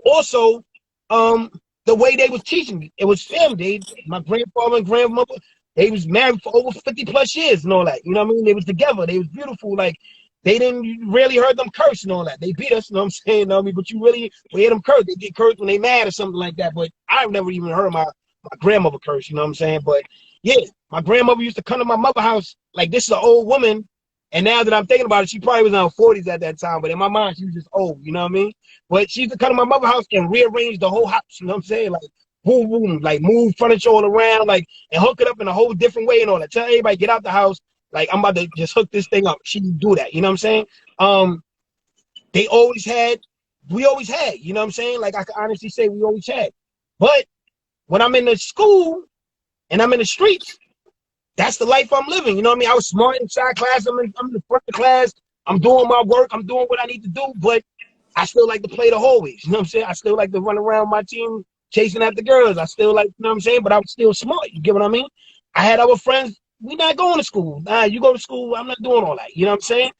Also, the way they was teaching me, it was family. My grandfather and grandmother, they was married for over 50 plus years and all that, you know what I mean? They was together, they was beautiful, like, they didn't really heard them curse and all that. They beat us, you know what I'm saying? You know what I mean? But you really hear them curse. They get cursed when they mad or something like that. But I've never even heard my grandmother curse, you know what I'm saying? But yeah, my grandmother used to come to my mother's house. Like, this is an old woman. And now that I'm thinking about it, she probably was in her 40s at that time. But in my mind, she was just old, you know what I mean? But she used to come to my mother's house and rearrange the whole house, you know what I'm saying? Like, boom, boom, like move furniture all around, like, and hook it up in a whole different way and all that. Tell everybody, get out the house. Like, I'm about to just hook this thing up. She didn't do that. You know what I'm saying? We always had, you know what I'm saying? Like, I can honestly say we always had. But when I'm in the school and I'm in the streets, that's the life I'm living. You know what I mean? I was smart inside class. I'm in the front of class. I'm doing my work. I'm doing what I need to do. But I still like to play the hallways. You know what I'm saying? I still like to run around my team chasing after girls. I still like, you know what I'm saying? But I was still smart. You get what I mean? I had other friends. We not going to school. Nah, you go to school. I'm not doing all that. You know what I'm saying?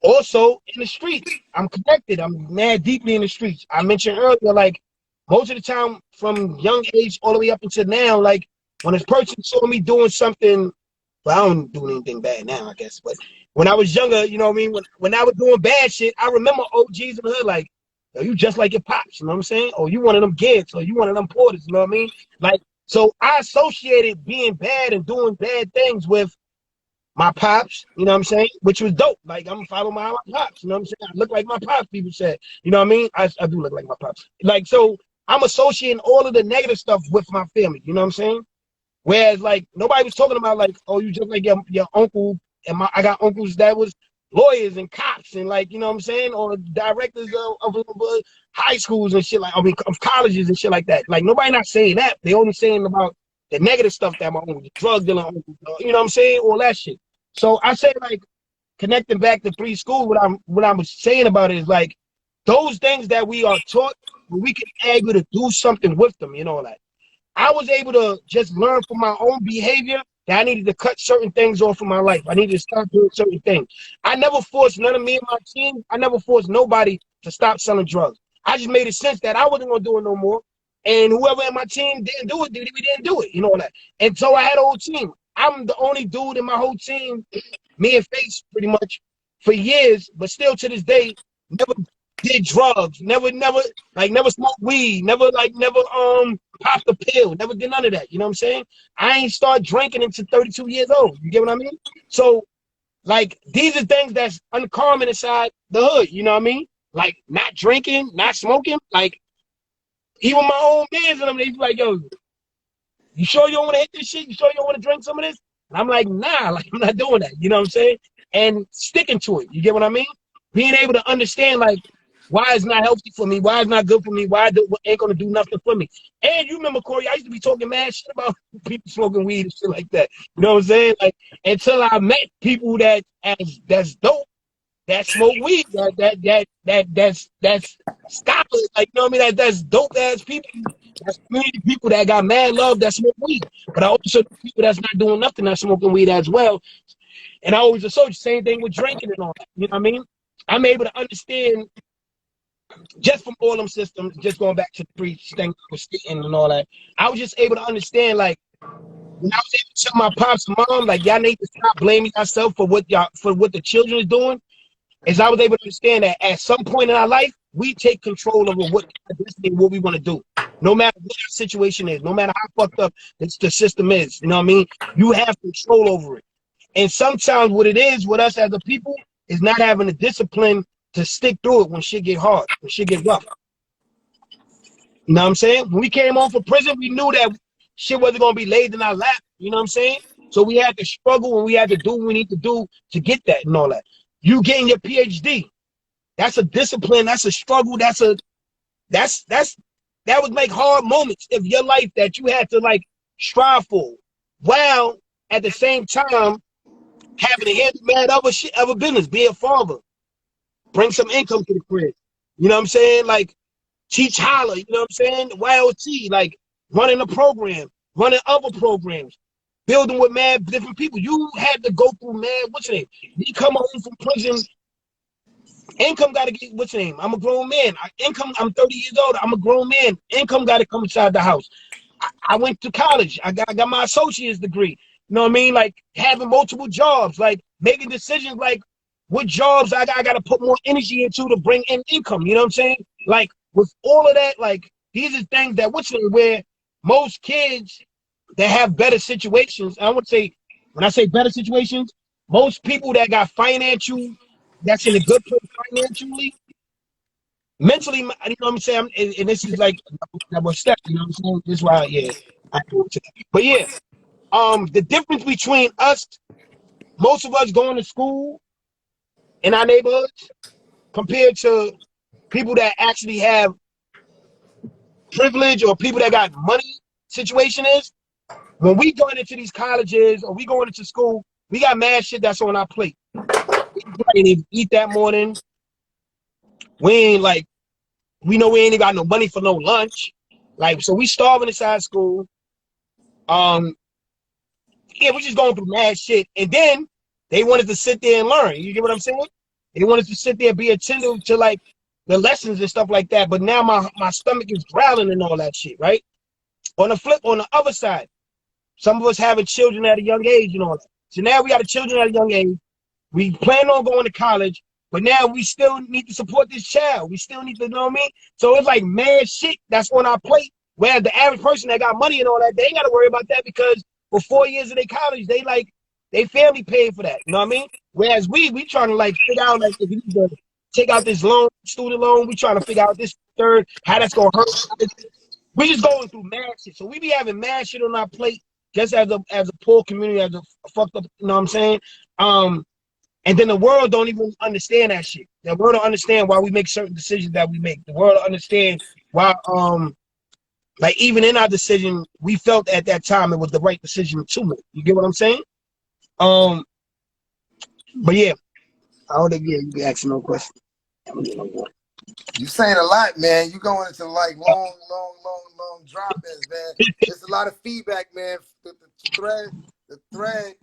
Also, in the streets, I'm connected. I'm mad deeply in the streets. I mentioned earlier, like, most of the time from young age all the way up until now, like, when a person saw me doing something, well, I don't do anything bad now, I guess. But when I was younger, you know what I mean? When I was doing bad shit, I remember OGs in the hood, like, Yo, you just like your pops, you know what I'm saying? Or you one of them kids, or you one of them porters, you know what I mean? Like, so I associated being bad and doing bad things with my pops, you know what I'm saying? Which was dope. Like, I'm following my pops, you know what I'm saying? I look like my pops, people said. You know what I mean? I do look like my pops. Like, so I'm associating all of the negative stuff with my family, you know what I'm saying? Whereas, like, nobody was talking about, like, oh, you just like your uncle, and I got uncles that was lawyers and cops and, like, you know what I'm saying? Or directors of high schools and shit, like, I mean, of colleges and shit like that. Like, nobody not saying that. They only saying about the negative stuff that my uncle, the drug dealer uncle, you know what I'm saying? All that shit. So I say, like, connecting back to preschool, what I'm saying about it is, like, those things that we are taught, we can be able to do something with them, you know, like. I was able to just learn from my own behavior that I needed to cut certain things off in my life. I needed to stop doing certain things. I never forced none of me and my team. I never forced nobody to stop selling drugs. I just made it sense that I wasn't going to do it no more. And whoever in my team didn't do it, we didn't do it, you know that. And so I had a whole team. I'm the only dude in my whole team, me and Face pretty much, for years, but still to this day, never did drugs, never smoked weed, never popped a pill, never did none of that. You know what I'm saying? I ain't start drinking until 32 years old. You get what I mean? So, like, these are things that's uncommon inside the hood. You know what I mean? Like, not drinking, not smoking. Like, even my own mans and them, they be like, yo, you sure you don't want to hit this shit? You sure you don't want to drink some of this? And I'm like, nah, like, I'm not doing that. You know what I'm saying? And sticking to it. You get what I mean? Being able to understand, like, why it's not healthy for me, why it's not good for me, why it ain't gonna do nothing for me. And you remember, Cory, I used to be talking mad shit about people smoking weed and shit like that. You know what I'm saying? Like, until I met people that's dope, that smoke weed, that's scholars, like, you know what I mean? That's dope ass people. That's community people that got mad love that smoke weed. But I also know people that's not doing nothing that's smoking weed as well. And I always associate the same thing with drinking and all that. You know what I mean? I'm able to understand just from all them systems, just going back to the preach thing I was stating and all that, I was just able to understand, like, when I was able to tell my pops and mom, like, y'all need to stop blaming yourself for what the children is doing, is I was able to understand that at some point in our life, we take control over what we want to do. No matter what our situation is, no matter how fucked up the system is, you know what I mean? You have control over it. And sometimes what it is with us as a people is not having the discipline to stick through it when shit get hard, when shit get rough. You know what I'm saying? When we came home from prison, we knew that shit wasn't going to be laid in our lap. You know what I'm saying? So we had to struggle and we had to do what we need to do to get that and all that. You getting your PhD, that's a discipline, that's a struggle, that would make hard moments of your life that you had to, like, strive for, while at the same time having to handle mad other business, be a father, bring some income to the crib. You know what I'm saying? Like, teach H.O.L.L.A, you know what I'm saying? YOT, like, running a program, running other programs, building with mad different people. You had to go through mad, what's your name? You come home from prison, income got to get, what's your name? I'm a grown man. I'm 30 years old. I'm a grown man. Income got to come inside the house. I went to college. I got my associate's degree. You know what I mean? Like, having multiple jobs, like, making decisions, like, what jobs I got to put more energy into to bring in income. You know what I'm saying? Like, with all of that, like, these are things that, where most kids that have better situations, I would say, when I say better situations, most people that got financial, that's in a good place financially, mentally, you know what I'm saying? And this is like a step, you know what I'm saying? This is why, yeah. But yeah, the difference between us, most of us going to school in our neighborhoods, compared to people that actually have privilege or people that got money situation is, when we going into these colleges or we going into school, we got mad shit that's on our plate. We ain't even eat that morning. We ain't like, we know we ain't even got no money for no lunch. Like, so we starving inside school. Yeah, we're just going through mad shit. And then they wanted to sit there and learn. You get what I'm saying? They wanted to sit there and be attentive to, like, the lessons and stuff like that. But now my stomach is growling and all that shit, right? On the other side, some of us having children at a young age and all that. So now we got children at a young age. We plan on going to college. but now we still need to support this child. We still need to, you know what I mean? So it's like mad shit that's on our plate. Whereas the average person that got money and all that, they ain't got to worry about that because for 4 years of their college, they family paid for that. You know what I mean? Whereas we trying to like figure out like if we need to take out this loan, student loan, we trying to figure out this third, how that's gonna hurt. We just going through mad shit. So we be having mad shit on our plate just as a poor community, as a fucked up, you know what I'm saying? And then the world don't even understand that shit. The world don't understand why we make certain decisions that we make. The world don't understand why like even in our decision, we felt at that time it was the right decision to make. You get what I'm saying? But yeah, I don't think you can ask no question. You saying a lot, man. You going into like long drop-ins, man. There's a lot of feedback, man. The thread.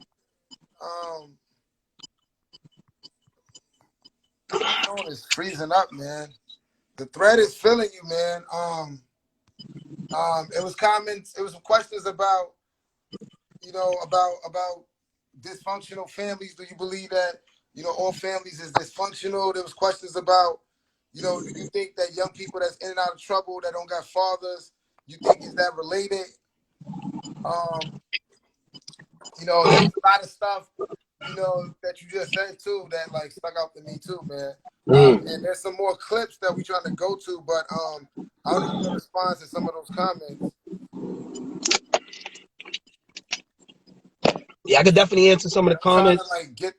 My phone is freezing up, man. The thread is feeling you, man. It was comments. It was some questions about, you know, about dysfunctional families. Do you believe that, you know, all families is dysfunctional? There was questions about, you know, do you think that young people that's in and out of trouble that don't got fathers, you think is that related? You know, there was a lot of stuff, you know, that you just said too that like stuck out to me too, man. And there's some more clips that we trying to go to, but I don't know if you can respond to some of those comments. Yeah, I could definitely answer some of the comments. I'm trying to like get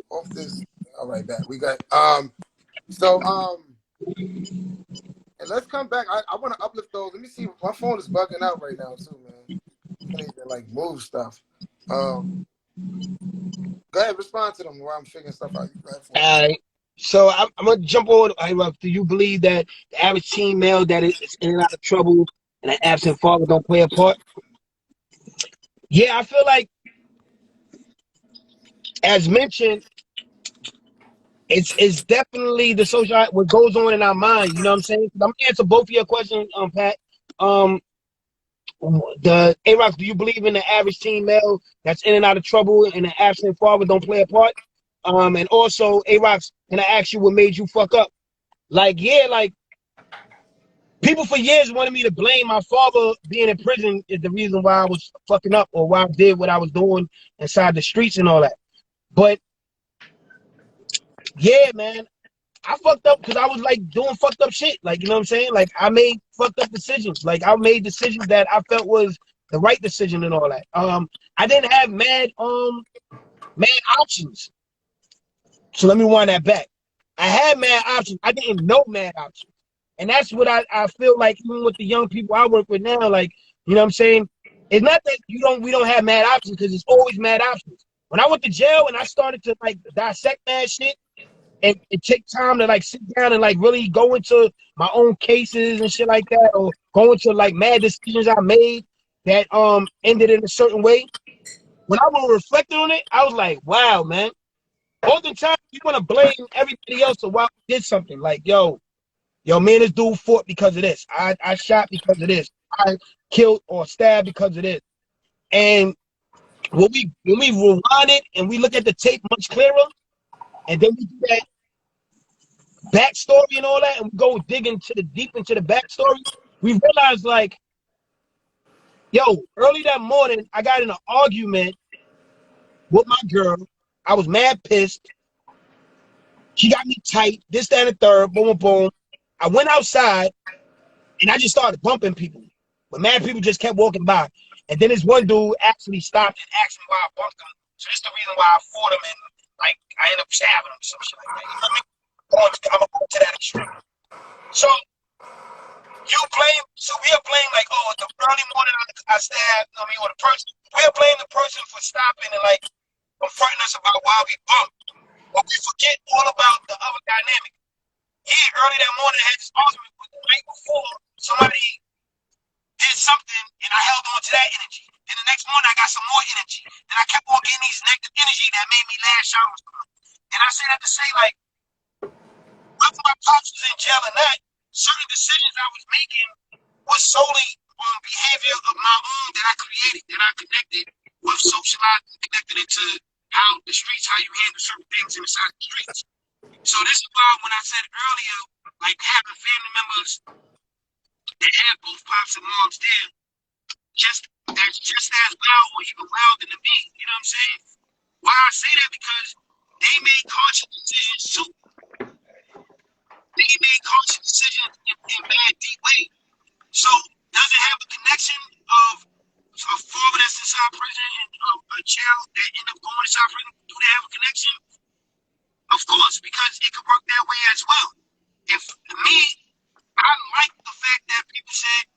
off this. All right, back. We got and let's come back. I want to uplift those. Let me see. My phone is bugging out right now too, man. Can't even like move stuff. Go ahead, respond to them while I'm figuring stuff out. All right. So I'm gonna jump on. Do you believe that the average teen male that is in and out of trouble and an absent father don't play a part? Yeah, I feel like, as mentioned, it's definitely the social what goes on in our mind. You know what I'm saying? I'm gonna answer both of your questions, Pat. The Arocks, do you believe in the average teen male that's in and out of trouble and an absent father don't play a part? And also, Arocks, can I ask you what made you fuck up? Like, yeah, like people for years wanted me to blame my father being in prison is the reason why I was fucking up or why I did what I was doing inside the streets and all that. But yeah, man, I fucked up because I was like doing fucked up shit. Like, you know what I'm saying? Like I made fucked up decisions. Like I made decisions that I felt was the right decision and all that. I didn't have mad options. So let me wind that back. I had mad options. I didn't know mad options. And that's what I feel like even with the young people I work with now, like, you know what I'm saying? It's not that we don't have mad options because it's always mad options. When I went to jail and I started to like dissect mad shit and take time to like sit down and like really go into my own cases and shit like that, or go into like mad decisions I made that ended in a certain way. When I was reflecting on it, I was like, wow, man. Oftentimes you want to blame everybody else for why we did something. Like, yo, man, this dude fought because of this. I shot because of this. I killed or stabbed because of this. And when we rewind it and we look at the tape much clearer, and then we do that backstory and all that, and we go deep into the backstory, we realize like, yo, early that morning, I got in an argument with my girl. I was mad pissed. She got me tight, this, that, and the third, boom, boom. I went outside and I just started bumping people. But mad people just kept walking by. And then this one dude actually stopped and asked me why I bumped him. So that's the reason why I fought him and like I ended up stabbing him, some shit like that. You know what I mean? I'm gonna go to that extreme. So we'll blame like, oh, the early morning I stabbed, or the person. We'll blame the person for stopping and like confronting us about why we bumped. But we forget all about the other dynamic. Yeah, early that morning I had this argument, but the night before somebody did something and I held on to that energy. Then the next morning I got some more energy. Then I kept on getting these negative energy that made me lash out. And I say that to say, like, whether my pops was in jail or not, certain decisions I was making was solely on behavior of my own that I created, that I connected with socialized and connected into how the streets, how you handle certain things inside the streets. So this is why when I said earlier, like having family members that have both pops and moms there, that's just as loud or even louder than me. You know what I'm saying? Why I say that because they made conscious decisions too. They made conscious decisions in bad deep way. So does it have a connection of a father that's inside prison and a child that end up going inside prison? Do they have a connection? Of course, because it could work that way as well. If me, I like the fact that people said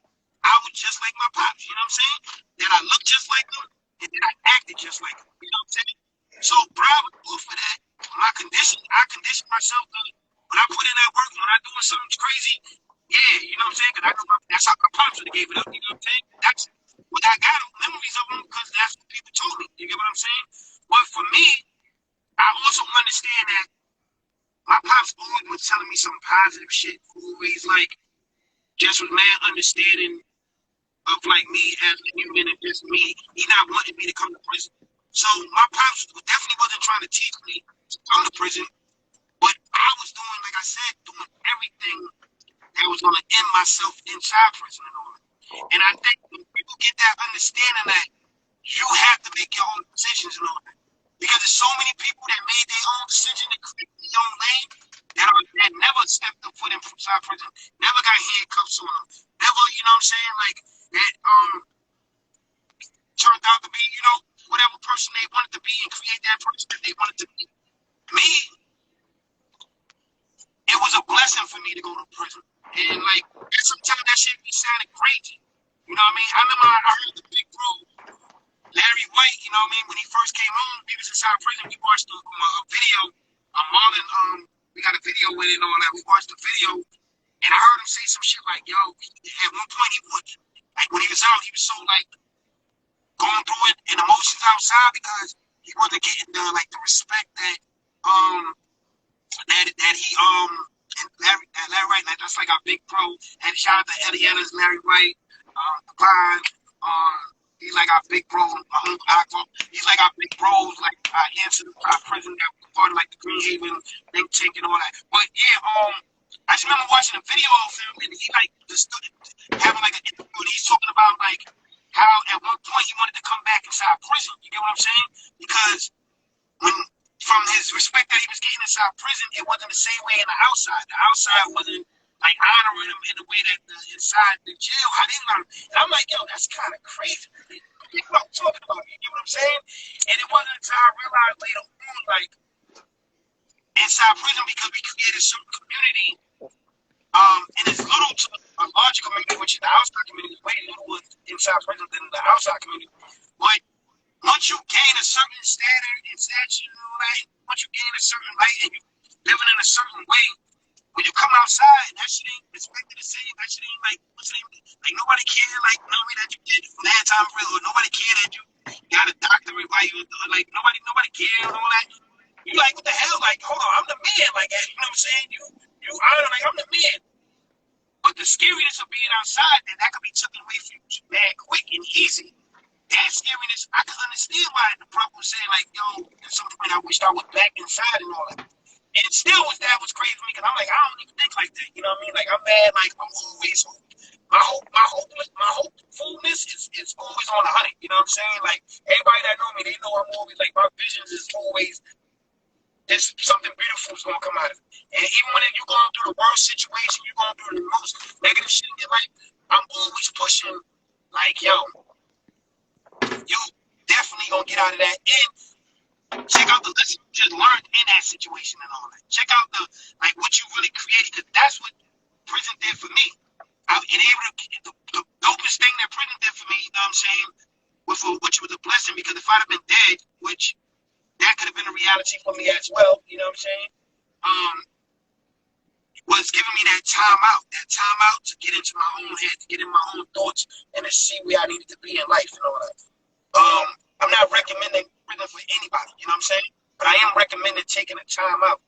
I was just like my pops, you know what I'm saying? That I looked just like them and that I acted just like them, you know what I'm saying? So bravo for that. I condition myself to, when I put in that work, when I'm doing something crazy, yeah, you know what I'm saying? Because I know that's how my pops would have gave it up, you know what I'm saying? That's what I got memories of them because that's what people told me, you get what I'm saying? But for me, I also understand that my pops always was telling me some positive shit. Always like just with mad understanding of like me as a human and just me. He not wanting me to come to prison. So my pops definitely wasn't trying to teach me to come to prison, but I was doing, like I said, doing everything that was gonna end myself inside prison and all that. And I think when people get that understanding that you have to make your own decisions and all that. Because there's so many people that made their own decision to create their own lane that never stepped up foot inside prison, never got handcuffs on them, never, you know what I'm saying, like that turned out to be, you know, whatever person they wanted to be and create that person that they wanted to be. Me, it was a blessing for me to go to prison. And like sometimes that shit be sounding crazy. You know what I mean? I remember I heard the big bro Larry White, you know what I mean? When he first came home, he was inside prison. We watched a video. Marlon, we got a video with it and all that. We watched the video, and I heard him say some shit like, "Yo," at one point he would, like when he was out, he was so like going through it and emotions outside because he wasn't getting the like the respect that that he and Larry White, like that's like our big pro. And shout out to Eliana's Larry White, Divine, he's like our big bro, he's like our big bros, like our answer to our prison that was part of like the Green Haven think tank and all that. But yeah, I just remember watching a video of him and he like just having like an interview and he's talking about like how at one point he wanted to come back inside prison. You get what I'm saying? Because when from his respect that he was getting inside prison, it wasn't the same way in the outside. The outside wasn't like honoring him in the way that the inside the jail had him. And I'm like, yo, that's kind of crazy. What I'm talking about, you get what I'm saying? And it wasn't until I realized later on, like inside prison, because we created a certain community, and it's little to a larger community, which is the outside community, way little inside prison than the outside community. But once you gain a certain standard and stature, like once you gain a certain light and you living in a certain way, when you come outside, that shit ain't expected the same. That shit ain't like what's the name? Like nobody care, like you know what I mean, that you did last time for real, or nobody care that you got a doctorate while you like nobody care and all that. You like what the hell? Like, hold on, I'm the man, like you know what I'm saying? You honor like I'm the man. But the scariness of being outside, that could be taken away from you mad quick and easy. That scariness, I can understand why the prophet was saying, like, yo, at some point I wished I was back inside and all that. And still was crazy for me because I'm like, I don't even think like that. You know what I mean? Like, I'm mad, like, I'm always my hopefulness is always on 100. You know what I'm saying? Like, everybody that know me, they know I'm always, like, my visions is always, there's something beautiful is going to come out of it. And even when you're going through the worst situation, you're going through the most negative shit in your life, I'm always pushing, like, yo, you definitely gonna get out of that and check out the lesson you just learned in that situation and all that. Check out the like what you really created, because that's what prison did for me. I was able to the dopest thing that prison did for me, you know what I'm saying, which was a blessing, because if I'd have been dead, which that could have been a reality for me as well, you know what I'm saying, was giving me that time out to get into my own head, to get in my own thoughts and to see where I needed to be in life and all that. I'm not recommending prison for anybody, you know what I'm saying? But I am recommending taking a time out,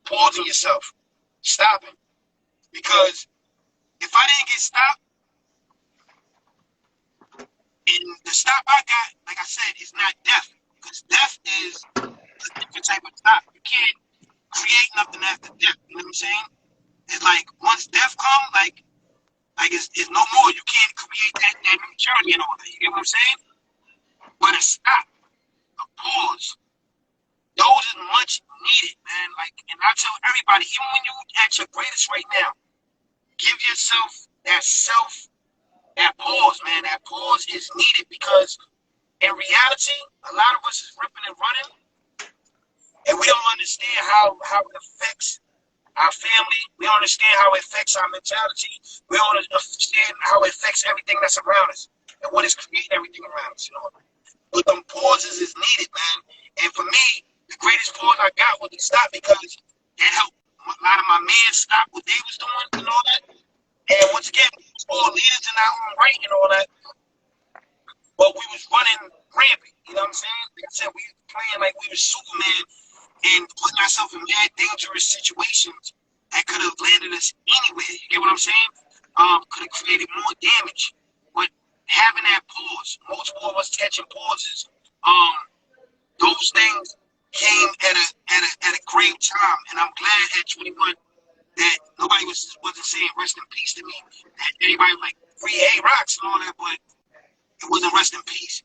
pausing yourself, stopping. Because if I didn't get stopped, and the stop I got, like I said, is not death. Because death is a different type of stop. You can't create nothing after death. You know what I'm saying? It's like once death come, like it's no more. You can't create that new journey and all that. You get what I'm saying? But a stop, a pause, those is much needed, man. Like, and I tell everybody, even when you at your greatest right now, give yourself that pause, man. That pause is needed because in reality, a lot of us is ripping and running, and we don't understand how it affects our family. We don't understand how it affects our mentality. We don't understand how it affects everything that's around us and what is creating everything around us, you know. But them pauses is needed, man. And for me, the greatest pause I got was to stop because it helped a lot of my men stop what they was doing and all that. And once again, we was all leaders in our own right and all that. But we was running rampant, you know what I'm saying? Like I said, we was playing like we was Superman and putting ourselves in mad dangerous situations that could have landed us anywhere. You get what I'm saying? Could have created more damage. But having that pause, multiple of us catching pauses, those things came at a great time, and I'm glad at 21 that nobody wasn't saying rest in peace to me. That everybody was like free Arocks and all that, but it wasn't rest in peace.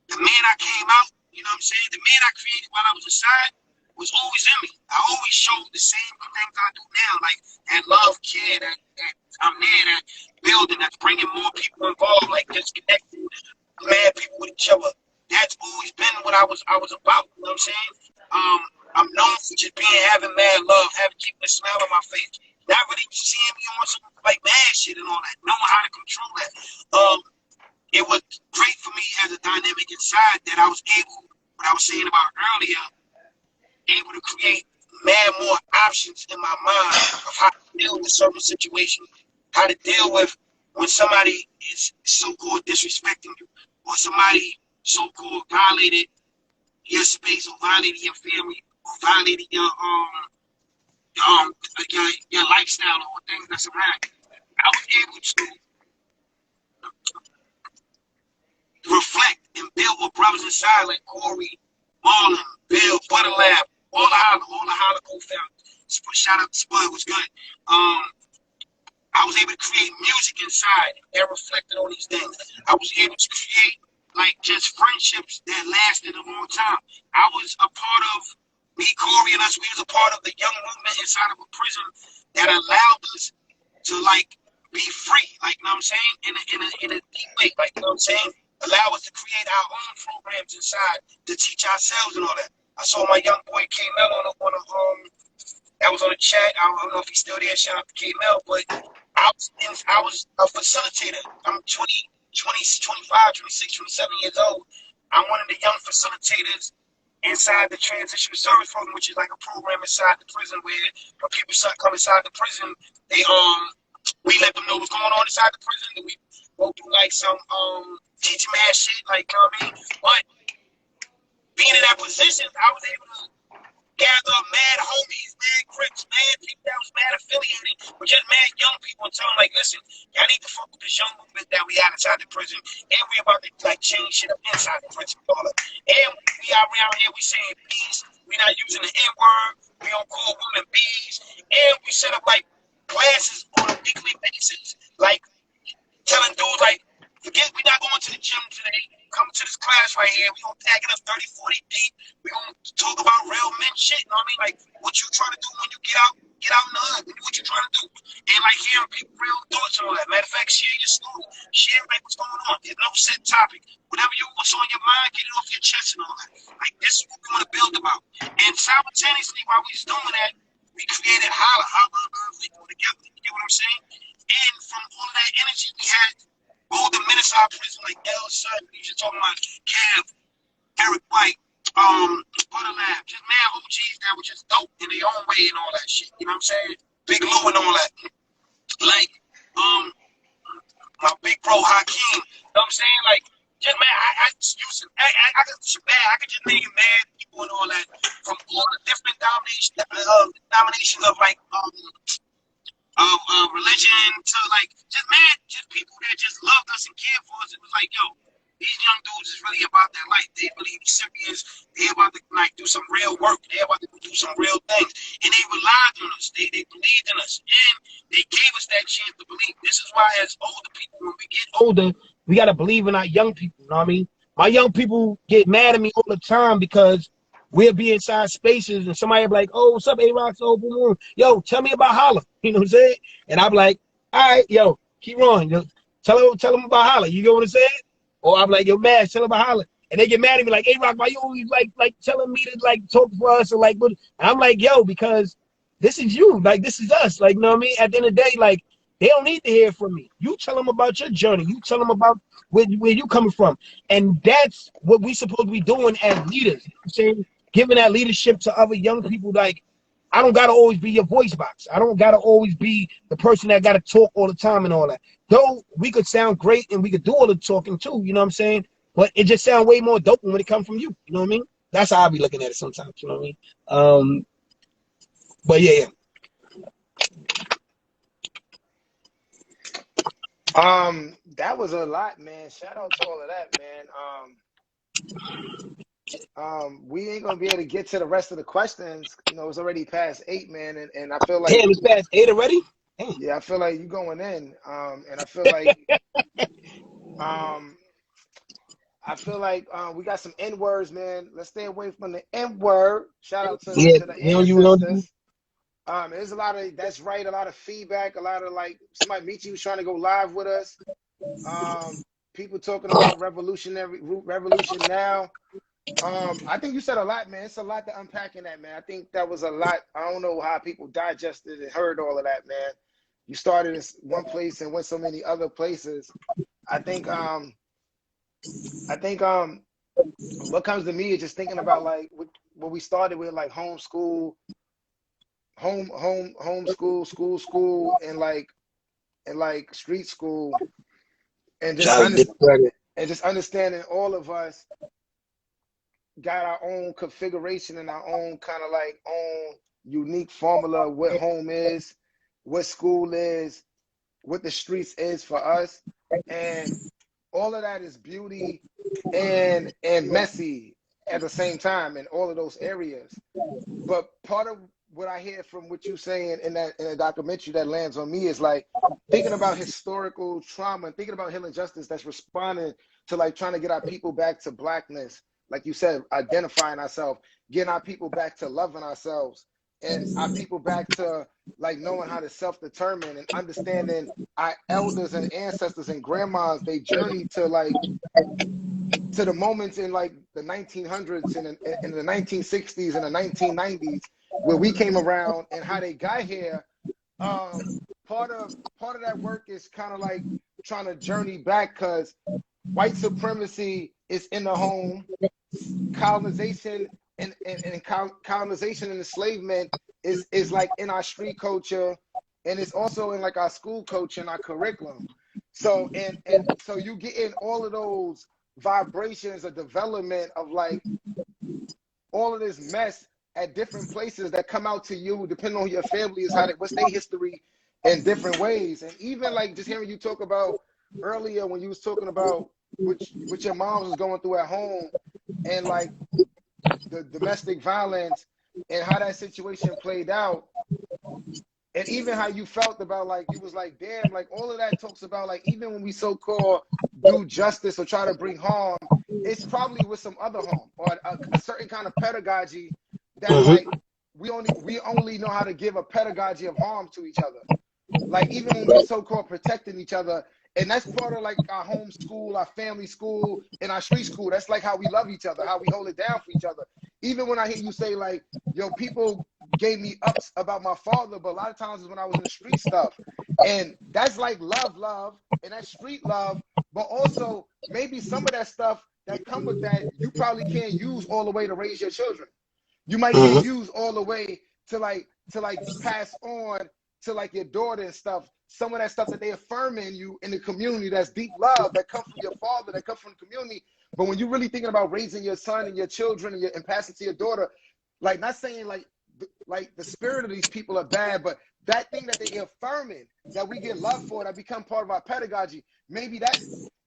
The man I came out, you know what I'm saying? The man I created while I was inside was always in me. I always showed the same things I do now, like that love, care, that I'm there, that building, that's bringing more people involved, like just connecting, mad people with each other. That's always been what I was about. You know what I'm saying? I'm known for just having mad love, keeping a smile on my face, not really seeing me on some like mad shit and all that, knowing how to control that. It was great for me as a dynamic inside that I was able, what I was saying about earlier, able to create mad more options in my mind of how to deal with certain situations, how to deal with when somebody is so-called disrespecting you, or somebody so-called violated your space, or violated your family, or violated your lifestyle, or things that's around. I was able to reflect and build with brothers inside like Cory, Marlon, Bill, Butterlab, all the H.O.L.L.A co-founders. Shout out to Spud, was good. I was able to create music inside that reflected on these things. I was able to create like just friendships that lasted a long time. I was a part of me, Cory, and us. We was a part of the young movement inside of a prison that allowed us to like be free, like, you know what I'm saying, in a deep way, like, you know what I'm saying, allow us to create our own programs inside to teach ourselves and all that. I saw my young boy K-Mel that was on the chat. I don't know if he's still there. Shout out to K-Mel, but I was a facilitator. I'm 25, 26, 27 years old. I'm one of the young facilitators inside the transition service program, which is like a program inside the prison where when people come inside the prison, we let them know what's going on inside the prison. And we go through like some teaching mad shit, like, you know what I mean? But being in that position, I was able to gather mad homies, mad crips, mad people that was mad affiliated, but just mad young people and tell them, like, listen, y'all need to fuck with this young movement that we have inside the prison, and we about to like change shit up inside the prison. And we out here, we saying peace, we not using the N-word, we don't call women bees, and we set up like classes on a weekly basis, like telling dudes like, forget we not going to the gym today. Come to this class right here. We're going to pack it up 30, 40 deep. We're going to talk about real men shit. You know what I mean? Like, what you trying to do when you get out in the hood. What you trying to do. And, like, hearing people real thoughts and all that. Matter of fact, share your story. Share, like, what's going on. There's no set topic. What's on your mind, get it off your chest and all that. Like, this is what we want to build about. And simultaneously, while we was doing that, we created H.O.L.L.A, we go together. You get what I'm saying? And from all of that energy, we had all the minutes out of prison, like L.A, we just talking about Kev, Eric White, Butterlab, just mad OGs that were just dope in their own way and all that shit. You know what I'm saying? Big Lou and all that. Like, my big bro Hakeem. You know what I'm saying? Like, just man, I could just name mad people and all that from all the different denominations of like religion to like just people that just loved us and cared for us. It was like, yo, These young dudes is really about their life. They believe recipients. They're about to like do some real work. They're about to do some real things. And they relied on us. They believed in us. And they gave us that chance to believe. This is why as older people, when we get older, we got to believe in our young people. You know what I mean? My young people get mad at me all the time because we'll be inside spaces and somebody will be like, oh, what's up, A-Rocks? Oh, boom, boom. Yo, tell me about H.O.L.L.A. You know what I'm saying? And I'm like, all right, yo, keep on. Yo, tell them about H.O.L.A. You know what I'm saying? Or I'm like, yo, man, tell them about H.O.L.A. And they get mad at me like, A-Rock, why you always like telling me to like talk for us or like what? And I'm like, yo, because this is you. Like, this is us. Like, you know what I mean? At the end of the day, like, they don't need to hear from me. You tell them about your journey. You tell them about where you coming from. And that's what we supposed to be doing as leaders. You know what I'm saying? Giving that leadership to other young people. Like, I don't got to always be your voice box. I don't got to always be the person that got to talk all the time and all that. Though we could sound great and we could do all the talking too, you know what I'm saying? But it just sounds way more dope when it comes from you. You know what I mean? That's how I be looking at it sometimes. You know what I mean? But yeah. That was a lot, man. Shout out to all of that, man. We ain't gonna be able to get to the rest of the questions. You know, it's already past 8, man, and I feel like Damn, it's past 8 already? Damn. Yeah, I feel like you going in. And I feel like we got some N words, man. Let's stay away from the N word. Shout out to the ancestors. There's a lot of that's right, a lot of feedback, a lot of like somebody meet you trying to go live with us. People talking about revolution now. I think you said a lot, man. It's a lot to unpack in that, man. I think that was a lot. I don't know how people digested and heard all of that, man. You started in one place and went so many other places. I think what comes to me is just thinking about like what we started with, like homeschool, school, and like street school, and just understanding all of us got our own configuration and our own kind of like own unique formula of what home is, what school is, what the streets is for us, and all of that is beauty and messy at the same time in all of those areas. But part of what I hear from what you're saying in the documentary that lands on me is like thinking about historical trauma and thinking about healing justice that's responding to like trying to get our people back to blackness, like you said, identifying ourselves, getting our people back to loving ourselves, and our people back to like knowing how to self-determine and understanding our elders and ancestors and grandmas, they journey to like to the moments in like the 1900s and in the 1960s and the 1990s where we came around and how they got here. Part of that work is kind of like trying to journey back because white supremacy is in the home, colonization and colonization and enslavement is like in our street culture, and it's also in like our school culture and our curriculum. So and so you get in all of those vibrations of development of like all of this mess at different places that come out to you depending on who your family is, what's their history in different ways. And even like just hearing you talk about earlier when you was talking about what your mom was going through at home and like the domestic violence and how that situation played out, and even how you felt about like you was like, damn, like all of that talks about like even when we so-called do justice or try to bring harm, it's probably with some other harm or a certain kind of pedagogy that like we only know how to give a pedagogy of harm to each other. Like even when we so-called protecting each other, and that's part of like our home school, our family school, and our street school. That's like how we love each other, how we hold it down for each other. Even when I hear you say like, yo, people gave me ups about my father, but a lot of times is when I was in the street stuff. And that's like love, and that's street love, but also maybe some of that stuff that come with that, you probably can't use all the way to raise your children. You might can't use all the way to pass on to like your daughter and stuff. Some of that stuff that they affirm in you in the community, that's deep love that comes from your father, that comes from the community. But when you're really thinking about raising your son and your children and passing to your daughter, like not saying like the spirit of these people are bad, but that thing that they affirming, that we get love for, that become part of our pedagogy, maybe that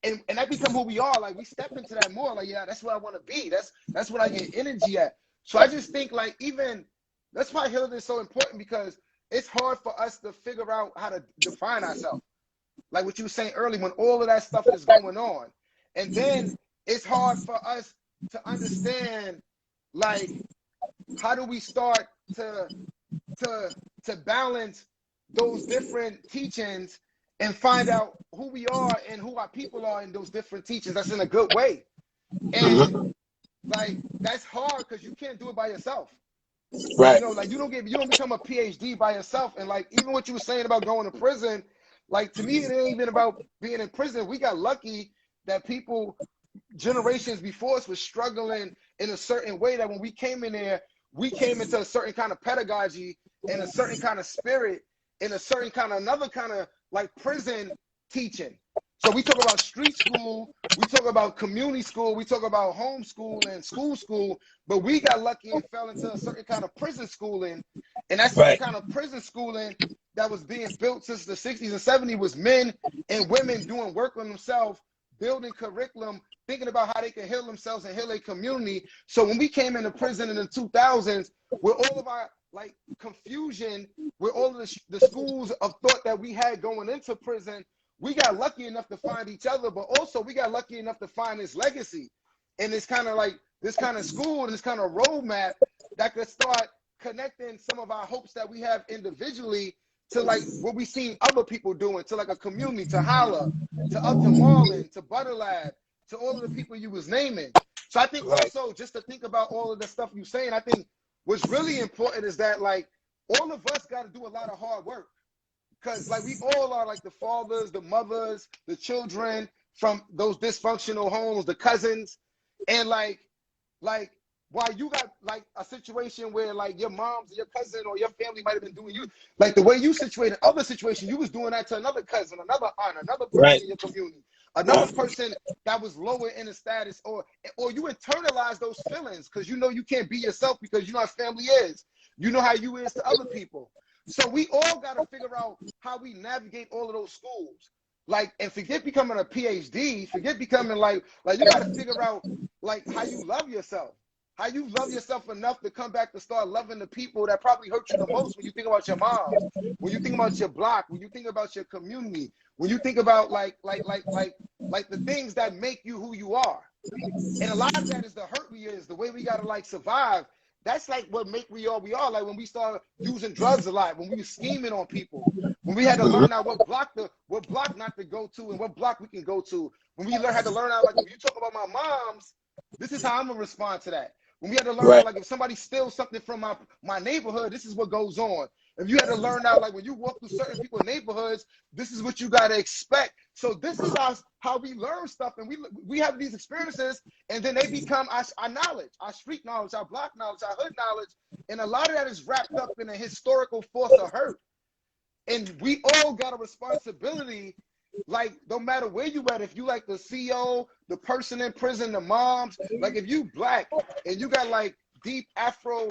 and that become who we are. Like we step into that more. Like, yeah, that's what I want to be. That's what I get energy at. So I just think like even that's why healing is so important, because it's hard for us to figure out how to define ourselves. Like what you were saying earlier, when all of that stuff is going on, and then it's hard for us to understand like how do we start to balance those different teachings and find out who we are and who our people are in those different teachings. That's in a good way. And like that's hard because you can't do it by yourself. Right. You know, like you don't become a PhD by yourself. And like even what you were saying about going to prison, like to me it ain't even about being in prison. We got lucky that people generations before us was struggling in a certain way, that when we came in there, we came into a certain kind of pedagogy and a certain kind of spirit and a certain kind of another kind of like prison teaching. So we talk about street school, we talk about community school, we talk about home school and school, but we got lucky and fell into a certain kind of prison schooling. And that certain kind of prison schooling that was being built since the 60s and 70s was men and women doing work on themselves, building curriculum, thinking about how they can heal themselves and heal a community. So when we came into prison in the 2000s, with all of our like confusion, with all of the schools of thought that we had going into prison, we got lucky enough to find each other, but also we got lucky enough to find this legacy and this kind of like this kind of school and this kind of roadmap that could start connecting some of our hopes that we have individually to like what we seen other people doing, to like a community, to H.O.L.L.A, to Marlin, to Butter Lab, to all of the people you was naming. So I think also just to think about all of the stuff you saying, I think what's really important is that like all of us got to do a lot of hard work. Because like we all are like the fathers, the mothers, the children from those dysfunctional homes, the cousins. And like while you got like a situation where like your mom's, your cousin or your family might have been doing you, like the way you situated other situations, you was doing that to another cousin, another aunt, another person in your community, another person that was lower in the status, or you internalize those feelings because you know you can't be yourself because you know how family is. You know how you is to other people. So we all got to figure out how we navigate all of those schools. Like, and forget becoming a PhD, forget becoming like you got to figure out like how you love yourself, how you love yourself enough to come back to start loving the people that probably hurt you the most when you think about your mom, when you think about your block, when you think about your community, when you think about like the things that make you who you are. And a lot of that is the hurt we is, the way we got to like survive. That's like what make we are. Like when we started using drugs a lot, when we were scheming on people, when we had to learn out what block not to go to and what block we can go to. When we had to learn out, like if you talk about my mom's, this is how I'm gonna respond to that. When we had to learn out, like if somebody steals something from my neighborhood, this is what goes on. If you had to learn out, like when you walk through certain people's neighborhoods, this is what you gotta expect. So this is how we learn stuff, and we have these experiences, and then they become our knowledge, our street knowledge, our block knowledge, our hood knowledge, and a lot of that is wrapped up in a historical force of hurt. And we all got a responsibility, like no matter where you at, if you like the CEO, the person in prison, the moms, like if you black and you got like deep Afro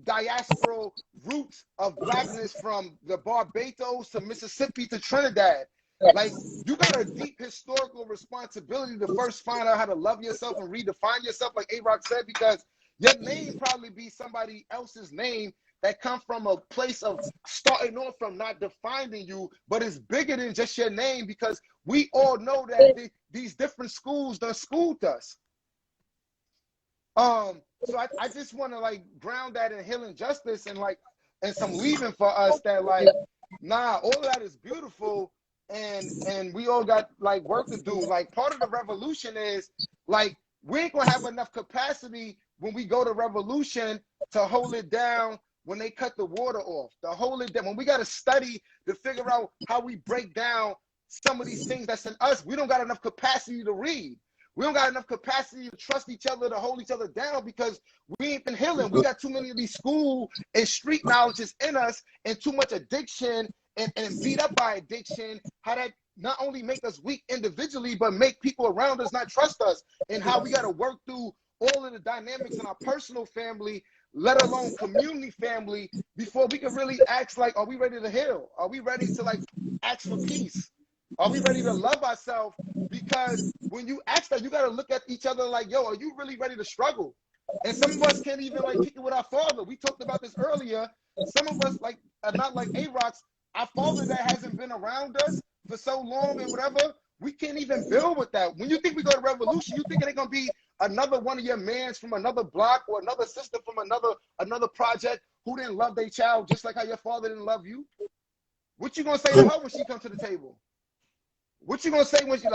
diasporal roots of blackness from the Barbados to Mississippi to Trinidad, like you got a deep historical responsibility to first find out how to love yourself and redefine yourself, like Arocks said, because your name probably be somebody else's name that come from a place of starting off from not defining you, but it's bigger than just your name, because we all know that these different schools done schooled us. So I just want to like ground that in healing justice and like and some leaving for us that like all of that is beautiful and we all got like work to do. Like part of the revolution is like we ain't gonna have enough capacity when we go to revolution to hold it down when they cut the water off, to hold it down. When we got to study to figure out how we break down some of these things that's in us, we don't got enough capacity to read. We don't got enough capacity to trust each other, to hold each other down, because we ain't been healing. We got too many of these school and street knowledges in us and too much addiction and beat up by addiction, how that not only make us weak individually, but make people around us not trust us, and how we got to work through all of the dynamics in our personal family, let alone community family, before we can really ask, like, are we ready to heal? Are we ready to, like, ask for peace? Are we ready to love ourselves? Because when you ask that, you got to look at each other like, yo, are you really ready to struggle? And some of us can't even like kick it with our father. We talked about this earlier. Some of us like are not like Arocks. Our father that hasn't been around us for so long and whatever, we can't even build with that. When you think we go to revolution, you think it's gonna be another one of your mans from another block or another sister from another project who didn't love their child just like how your father didn't love you? What you gonna say to her when she comes to the table? What you gonna say when she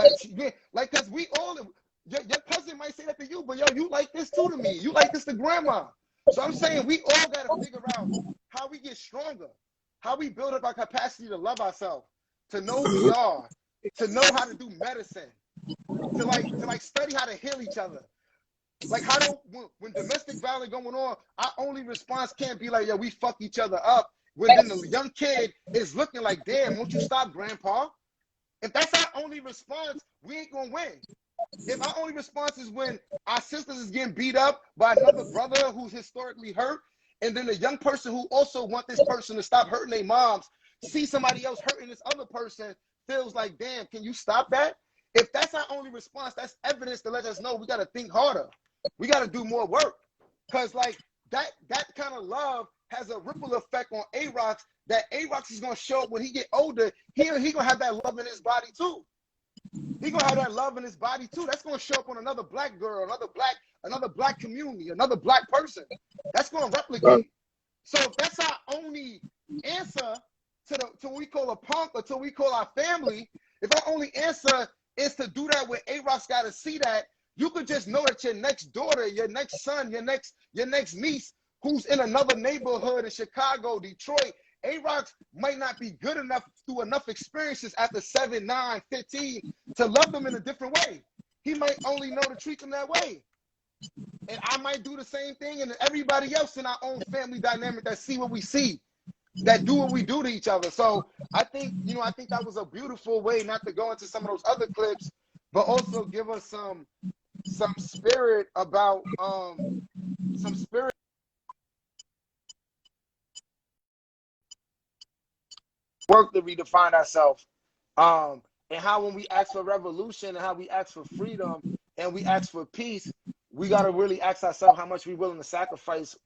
like cause we all your cousin might say that to you, but yo, you like this too to me. You like this to grandma. So I'm saying we all gotta figure out how we get stronger, how we build up our capacity to love ourselves, to know who we are, to know how to do medicine, to like study how to heal each other. Like how do when domestic violence going on, our only response can't be like, yo, we fuck each other up. When then the young kid is looking like, damn, won't you stop, grandpa? If that's our only response, we ain't gonna win. If our only response is when our sisters is getting beat up by another brother who's historically hurt, and then the young person who also want this person to stop hurting their moms, see somebody else hurting this other person, feels like, damn, can you stop that? If that's our only response, that's evidence to let us know we gotta think harder. We gotta do more work. Cause like that kind of love has a ripple effect on Arocks that Arocks is gonna show up when he get older. He gonna have that love in his body too. He gonna have that love in his body too. That's gonna show up on another black girl, another black community, another black person. That's gonna replicate. So if that's our only answer to what we call a punk or to what we call our family, if our only answer is to do that, where Arocks gotta see that, you could just know that your next daughter, your next son, your next niece, who's in another neighborhood in Chicago, Detroit, Arocks might not be good enough through enough experiences after 7, 9, 15 to love them in a different way. He might only know to treat them that way. And I might do the same thing, and everybody else in our own family dynamic that see what we see, that do what we do to each other. So I think that was a beautiful way not to go into some of those other clips, but also give us some spirit about some spirit work to redefine ourselves. And how when we ask for revolution and how we ask for freedom and we ask for peace, we got to really ask ourselves how much we're willing to sacrifice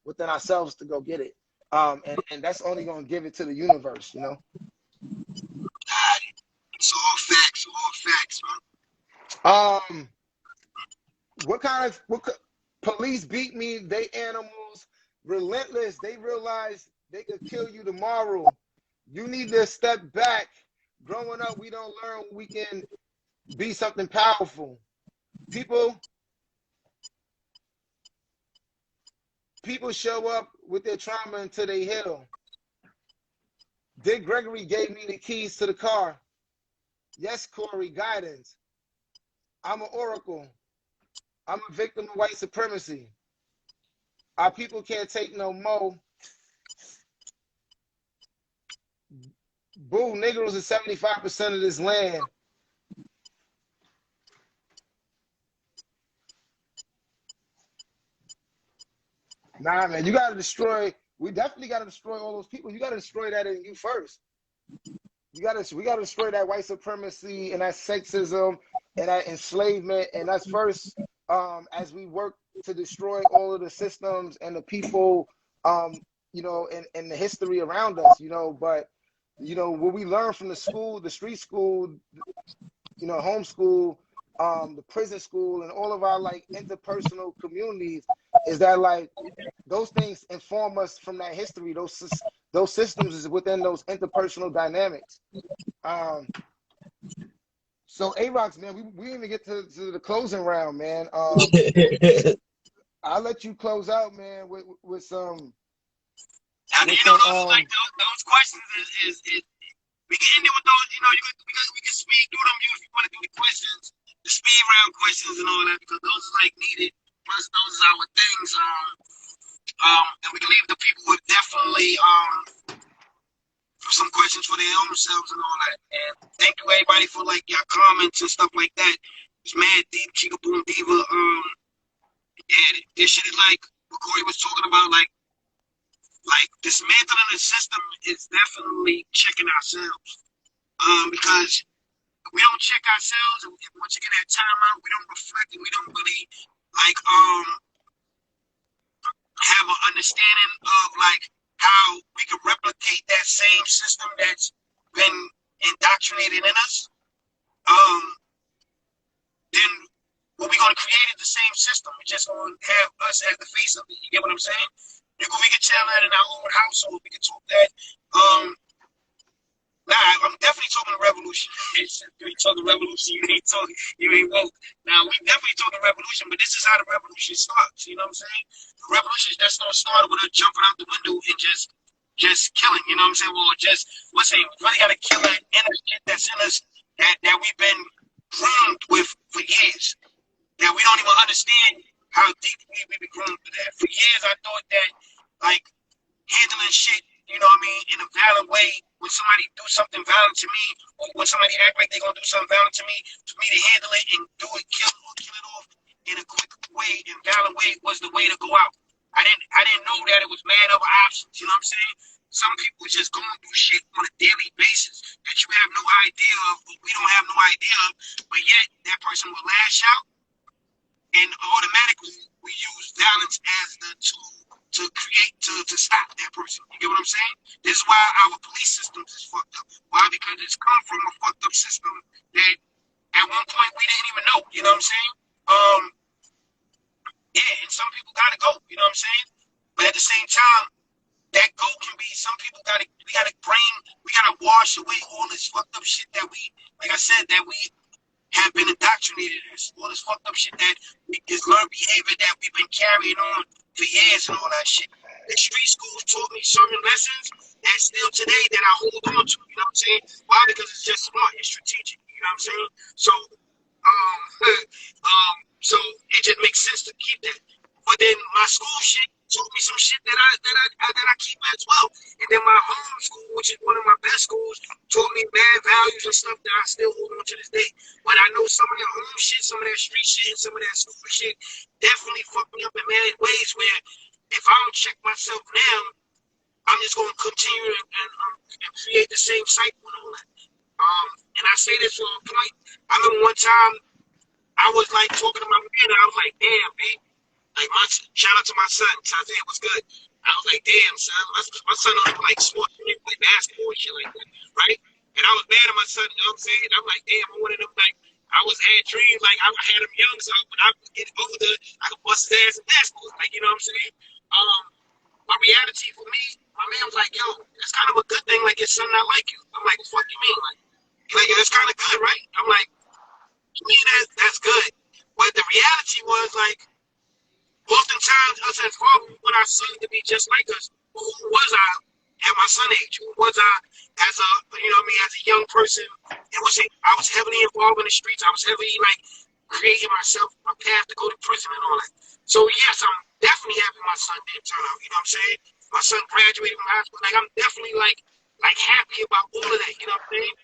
within ourselves to go get it. And that's only going to give it to the universe, you know? It's all facts, man. Police beat me, they animals, relentless, they realize they could kill you tomorrow. You need to step back. Growing up, we don't learn we can be something powerful. People show up with their trauma until they heal. Dick Gregory gave me the keys to the car. Yes, Cory, guidance. I'm an oracle. I'm a victim of white supremacy. Our people can't take no more. Boo, Negroes is 75% of this land. Nah, man, you got to destroy. We definitely got to destroy all those people. You got to destroy that in you first. We got to destroy that white supremacy and that sexism and that enslavement. And that's first as we work to destroy all of the systems and the people, you know, and the history around us, you know. But, you know, what we learn from the school, the street school, you know, homeschool, the prison school, and all of our like interpersonal communities is that like those things inform us from that history. Those systems is within those interpersonal dynamics. So Arocks, man, we didn't even get to the closing round, man. I'll let you close out, man, with some. And you know, those questions is we can end it with those. You know, we can speed through them. If you want to do the questions, the speed round questions and all that, because those are like needed. Plus, those are our things. And we can leave the people with definitely some questions for their own selves and all that. And thank you everybody for like your comments and stuff like that. It's mad deep, Chica Boom Diva. Yeah, this shit is like what Cory was talking about, like dismantling the system is definitely checking ourselves. because we don't check ourselves, and once you get that time out, we don't reflect, and we don't really like have an understanding of like how we can replicate that same system that's been indoctrinated in us. Then what we're gonna create is the same system. We're just gonna have us as the face of it. You get what I'm saying? We can tell that in our own household. We can talk that. I'm definitely talking revolution. You ain't talking revolution. You ain't woke. Now we definitely talking revolution, but this is how the revolution starts. You know what I'm saying? The revolution just don't start with us jumping out the window and just killing. You know what I'm saying? Well, just what's saying? We really gotta kill that inner shit that's in us that we've been groomed with for years. That we don't even understand how deep we've been groomed with that. For years, I thought that like handling shit, you know what I mean, in a violent way, when somebody do something violent to me, or when somebody act like they're gonna do something violent to me to handle it and do it, kill it off in a quick way, in violent way, was the way to go out. I didn't know that it was mad other options, you know what I'm saying? Some people just going through shit on a daily basis that you have no idea of, but we don't have no idea of, but yet that person will lash out, and automatically we use violence as the tool to stop that person. You get what I'm saying? This is why our police systems is fucked up. Why? Because it's come from a fucked up system that at one point we didn't even know. You know what I'm saying? And some people gotta go. You know what I'm saying? But at the same time, that go can be, some people we gotta wash away all this fucked up shit that we, like I said, that we have been indoctrinated in. All this fucked up shit that is learned behavior that we've been carrying on for years and all that shit. The street schools taught me certain lessons that still today that I hold on to. You know what I'm saying? Why? Because it's just smart. It's strategic. You know what I'm saying? So, so it just makes sense to keep that. But then my school shit taught me some shit that I keep as well. And then my home school, which is one of my best schools, taught me bad values and stuff that I still hold on to this day. But I know some of that home shit, some of that street shit, and some of that school shit definitely fucked me up in many ways where if I don't check myself now, I'm just going to continue and create the same cycle and all that. And I say this from a point. I remember one time I was like talking to my man, and I was like, damn, man. Like, shout out to my son. Isaiah was good. I was like, damn, son. My son only like sports, he play basketball and shit like that, right? And I was mad at my son, you know what I'm saying? I'm like, damn, I'm one of them, like, I had dreams, like, I had him young, so when I would get older, I could bust his ass in basketball, like, you know what I'm saying? My reality for me, my man was like, yo, that's kind of a good thing, like, your son not like you. I'm like, what the fuck you mean? Like, that's kind of good, right? I'm like, to me, that's good. But the reality was, like, oftentimes, us as fathers, we want our son to be just like us. Who was I at my son age? Who was I as a, you know what I mean, as a young person? I was heavily involved in the streets. I was heavily, like, creating myself, my path to go to prison and all that. So, yes, I'm definitely happy my son didn't turn out, you know what I'm saying? My son graduated from high school. Like, I'm definitely, like happy about all of that, you know what I'm saying?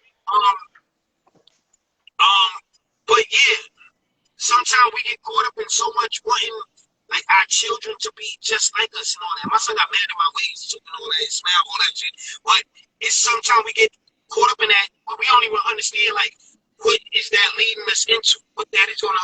But, yeah, sometimes we get caught up in so much wanting, like, our children to be just like us and all that. My son got mad at my ways too and all that, smile, all that shit. But it's sometimes we get caught up in that, but we don't even understand, like, what is that leading us into? What that is gonna,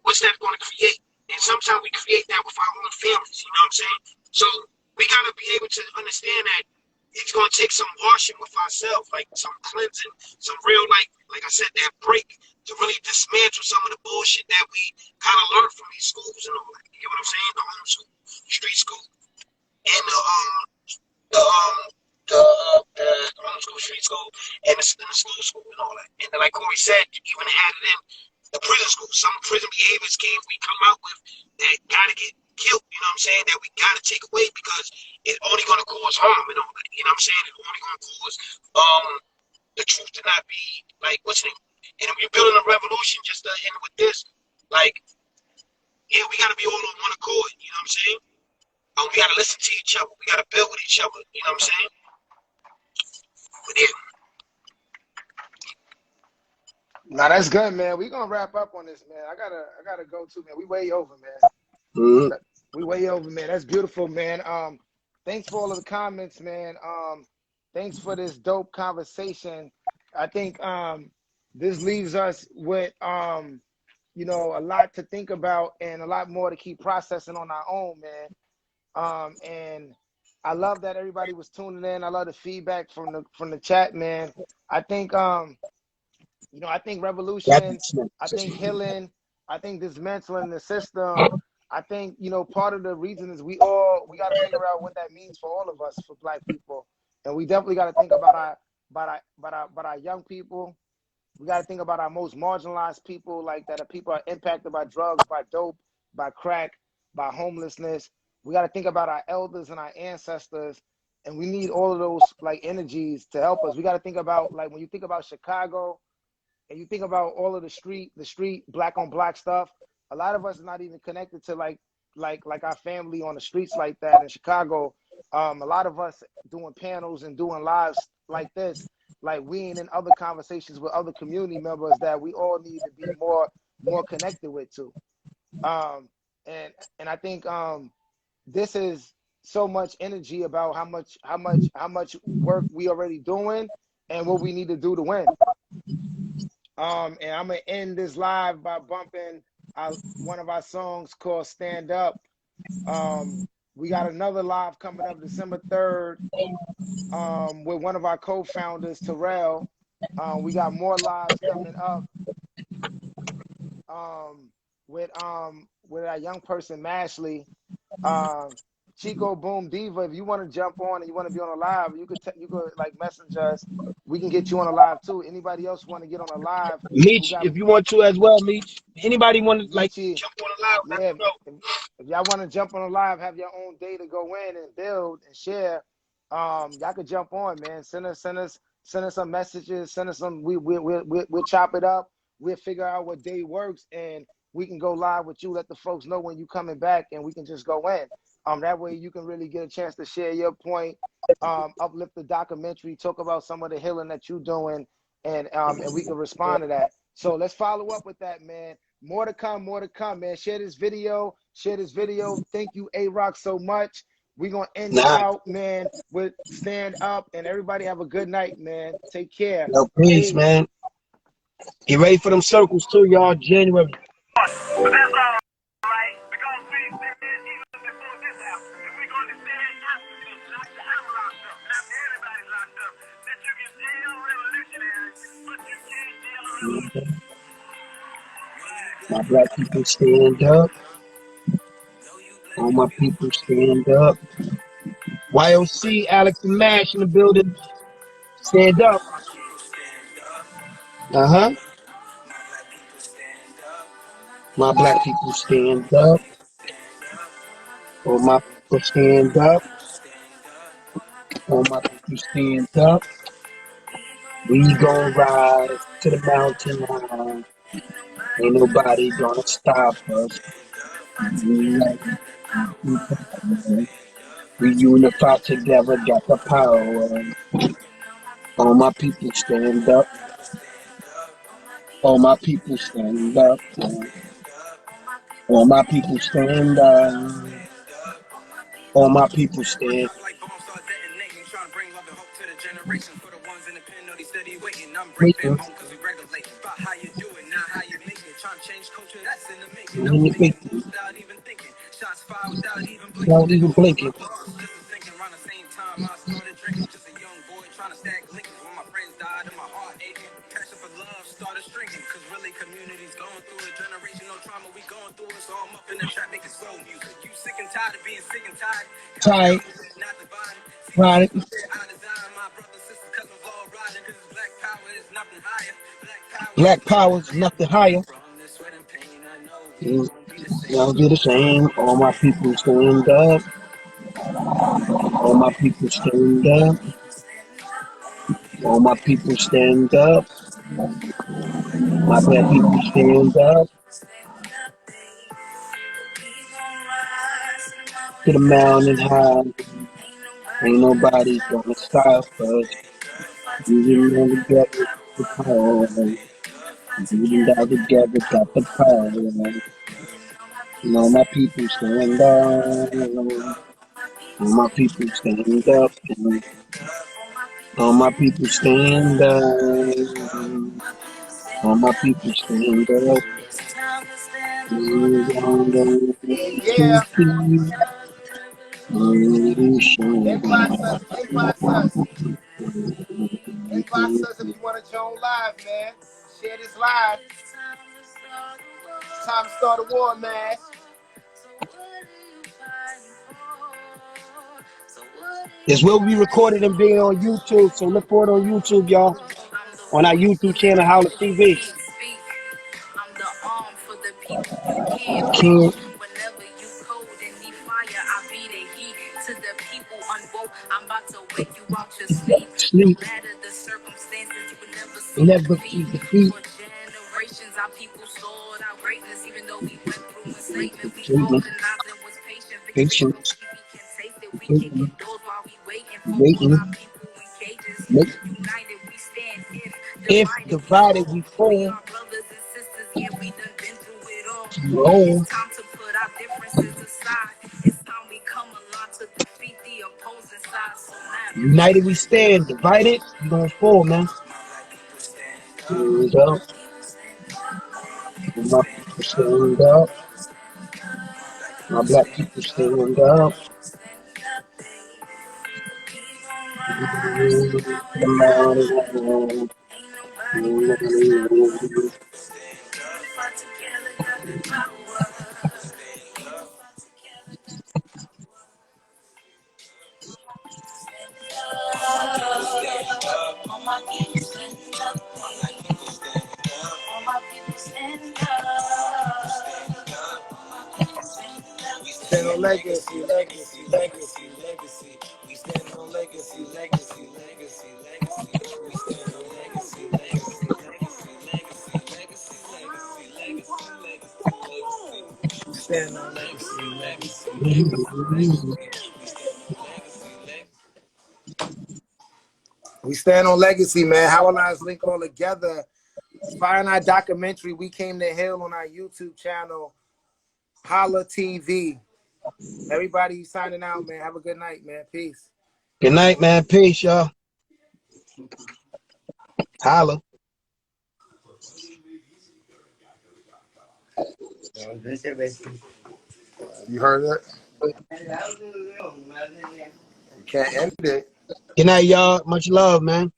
what's that gonna create? And sometimes we create that with our own families, you know what I'm saying? So we gotta be able to understand that it's gonna take some washing with ourselves, like some cleansing, some real, like I said, that break to really dismantle some of the bullshit that we kind of learned from these schools and all that. You get what I'm saying? The home school, street school, and the home school, street school, and the school and all that. And then, like Cory said, even added in the prison school. Some prison behaviors we come out with that gotta get killed, you know what I'm saying, that we gotta take away because it's only gonna cause harm and all that. You know what I'm saying? It's only gonna cause the truth to not be, like, what's it? And if you're building a revolution, just to end with this, like, yeah, we gotta be all on one accord, you know what I'm saying? We gotta listen to each other, we gotta build with each other, you know what I'm saying? But yeah. Nah, that's good, man. We gonna wrap up on this, man. I gotta go too, man. We way over, man. We way over, man. That's beautiful, man. Thanks for all of the comments, man. Thanks for this dope conversation. I think this leaves us with a lot to think about and a lot more to keep processing on our own, man. And I love that everybody was tuning in. I love the feedback from the chat, man. I think I think revolution, I think healing, I think dismantling the system. I think, part of the reason is we got to figure out what that means for all of us, for Black people. And we definitely got to think about our young people. We got to think about our most marginalized people, like that people are impacted by drugs, by dope, by crack, by homelessness. We got to think about our elders and our ancestors. And we need all of those like energies to help us. We got to think about, like, when you think about Chicago, and you think about all of the street Black on Black stuff, a lot of us are not even connected to like our family on the streets like that in Chicago. A lot of us doing panels and doing lives like this, like we ain't in other conversations with other community members that we all need to be more connected with too. And I think this is so much energy about how much work we already doing and what we need to do to win. And I'm gonna end this live by bumping one of our songs called "Stand Up." We got another live coming up December 3rd with one of our co-founders, Terrell. We got more lives coming up with our young person, Mashley. Chico Boom Diva, if you want to jump on and you want to be on a live, you could like message us. We can get you on a live too. Anybody else want to get on a live? Meech, if you want to as well, Meech. Anybody want to like jump on a live? Yeah, if y'all want to jump on a live, have your own day to go in and build and share. Y'all could jump on, man. Send us some messages. Send us some. We'll chop it up. We'll figure out what day works, and we can go live with you. Let the folks know when you coming back, and we can just go in. That way you can really get a chance to share your point, uplift the documentary, talk about some of the healing that you're doing, and we can respond to that. So let's follow up with that, man. More to come, man. Share this video. Thank you, Arocks, so much. We're going to end it out, man, with Stand Up, and everybody have a good night, man. Take care. No, peace, man. Get ready for them circles too, y'all. January. My Black people stand up. All my people stand up. YOC, Alex and Mash in the building. Stand up. My Black people stand up. All my people stand up. All my people stand up. We gon' ride to the mountain high. Ain't nobody gonna stop us. We unify together, got the power. All my people stand up. All my people stand up. All my people stand up. All my people stand. Not even blinking. Tight. Right. Black power is nothing higher. Y'all do the same. All my people stand up. All my people stand up. All my people stand up. My Black people stand up. To the mountain high. Ain't nobody gonna stop us. Using all together the power. Using all together got the power. And all my people stand up. All my people stand up. All my people stand up. All my people stand up. Yeah. Inbox us. Inbox us. Inbox us if you want to join live, man. Share this live. It's time to start a war, man. This will be recorded and be on YouTube, so look for it on YouTube, y'all. On our YouTube channel, H.O.L.L.A TV. I'm the arm for the people you can't King, reach. Whenever you cold and need fire, I be the heat. To the people unwoke, I'm about to wake you out your sleep. No sleep, matter the circumstances, you will never see never defeat. see defeat. For generations, our people soared our greatness. Even though we went through enslavement, we Waiting, organized and was patient. Victory so patience, sweet, we can taste it. We kicking waiting, doors while we waiting for all waiting. our people in cages. Make, United, we stand. If if divided, we divided, fall. we We fall. are brothers and sisters, yeah, we done been through it all. Roll. It's time to put our differences aside. It's time we come along to defeat the opposing side. So now, United we stand. Divided, we gonna fall, man. Stand up. All my people stand up. My black people stand up. all my people stand up. All my people stand up. Stand on legacy, legacy, legacy, legacy. We stand on legacy, legacy, legacy, legacy. We stand on legacy, legacy, legacy, legacy, legacy, legacy, legacy, legacy. We stand on legacy, legacy, legacy, legacy. We stand on legacy, man. H.O.L.L.A's link all together. Find our documentary, We Came to H.O.L.L, on our YouTube channel, H.O.L.L.A TV. Everybody signing out, man. Have a good night, man. Peace. Good night, man. Peace, y'all. Holla. You heard it? You can't end it. Good night, y'all. Much love, man.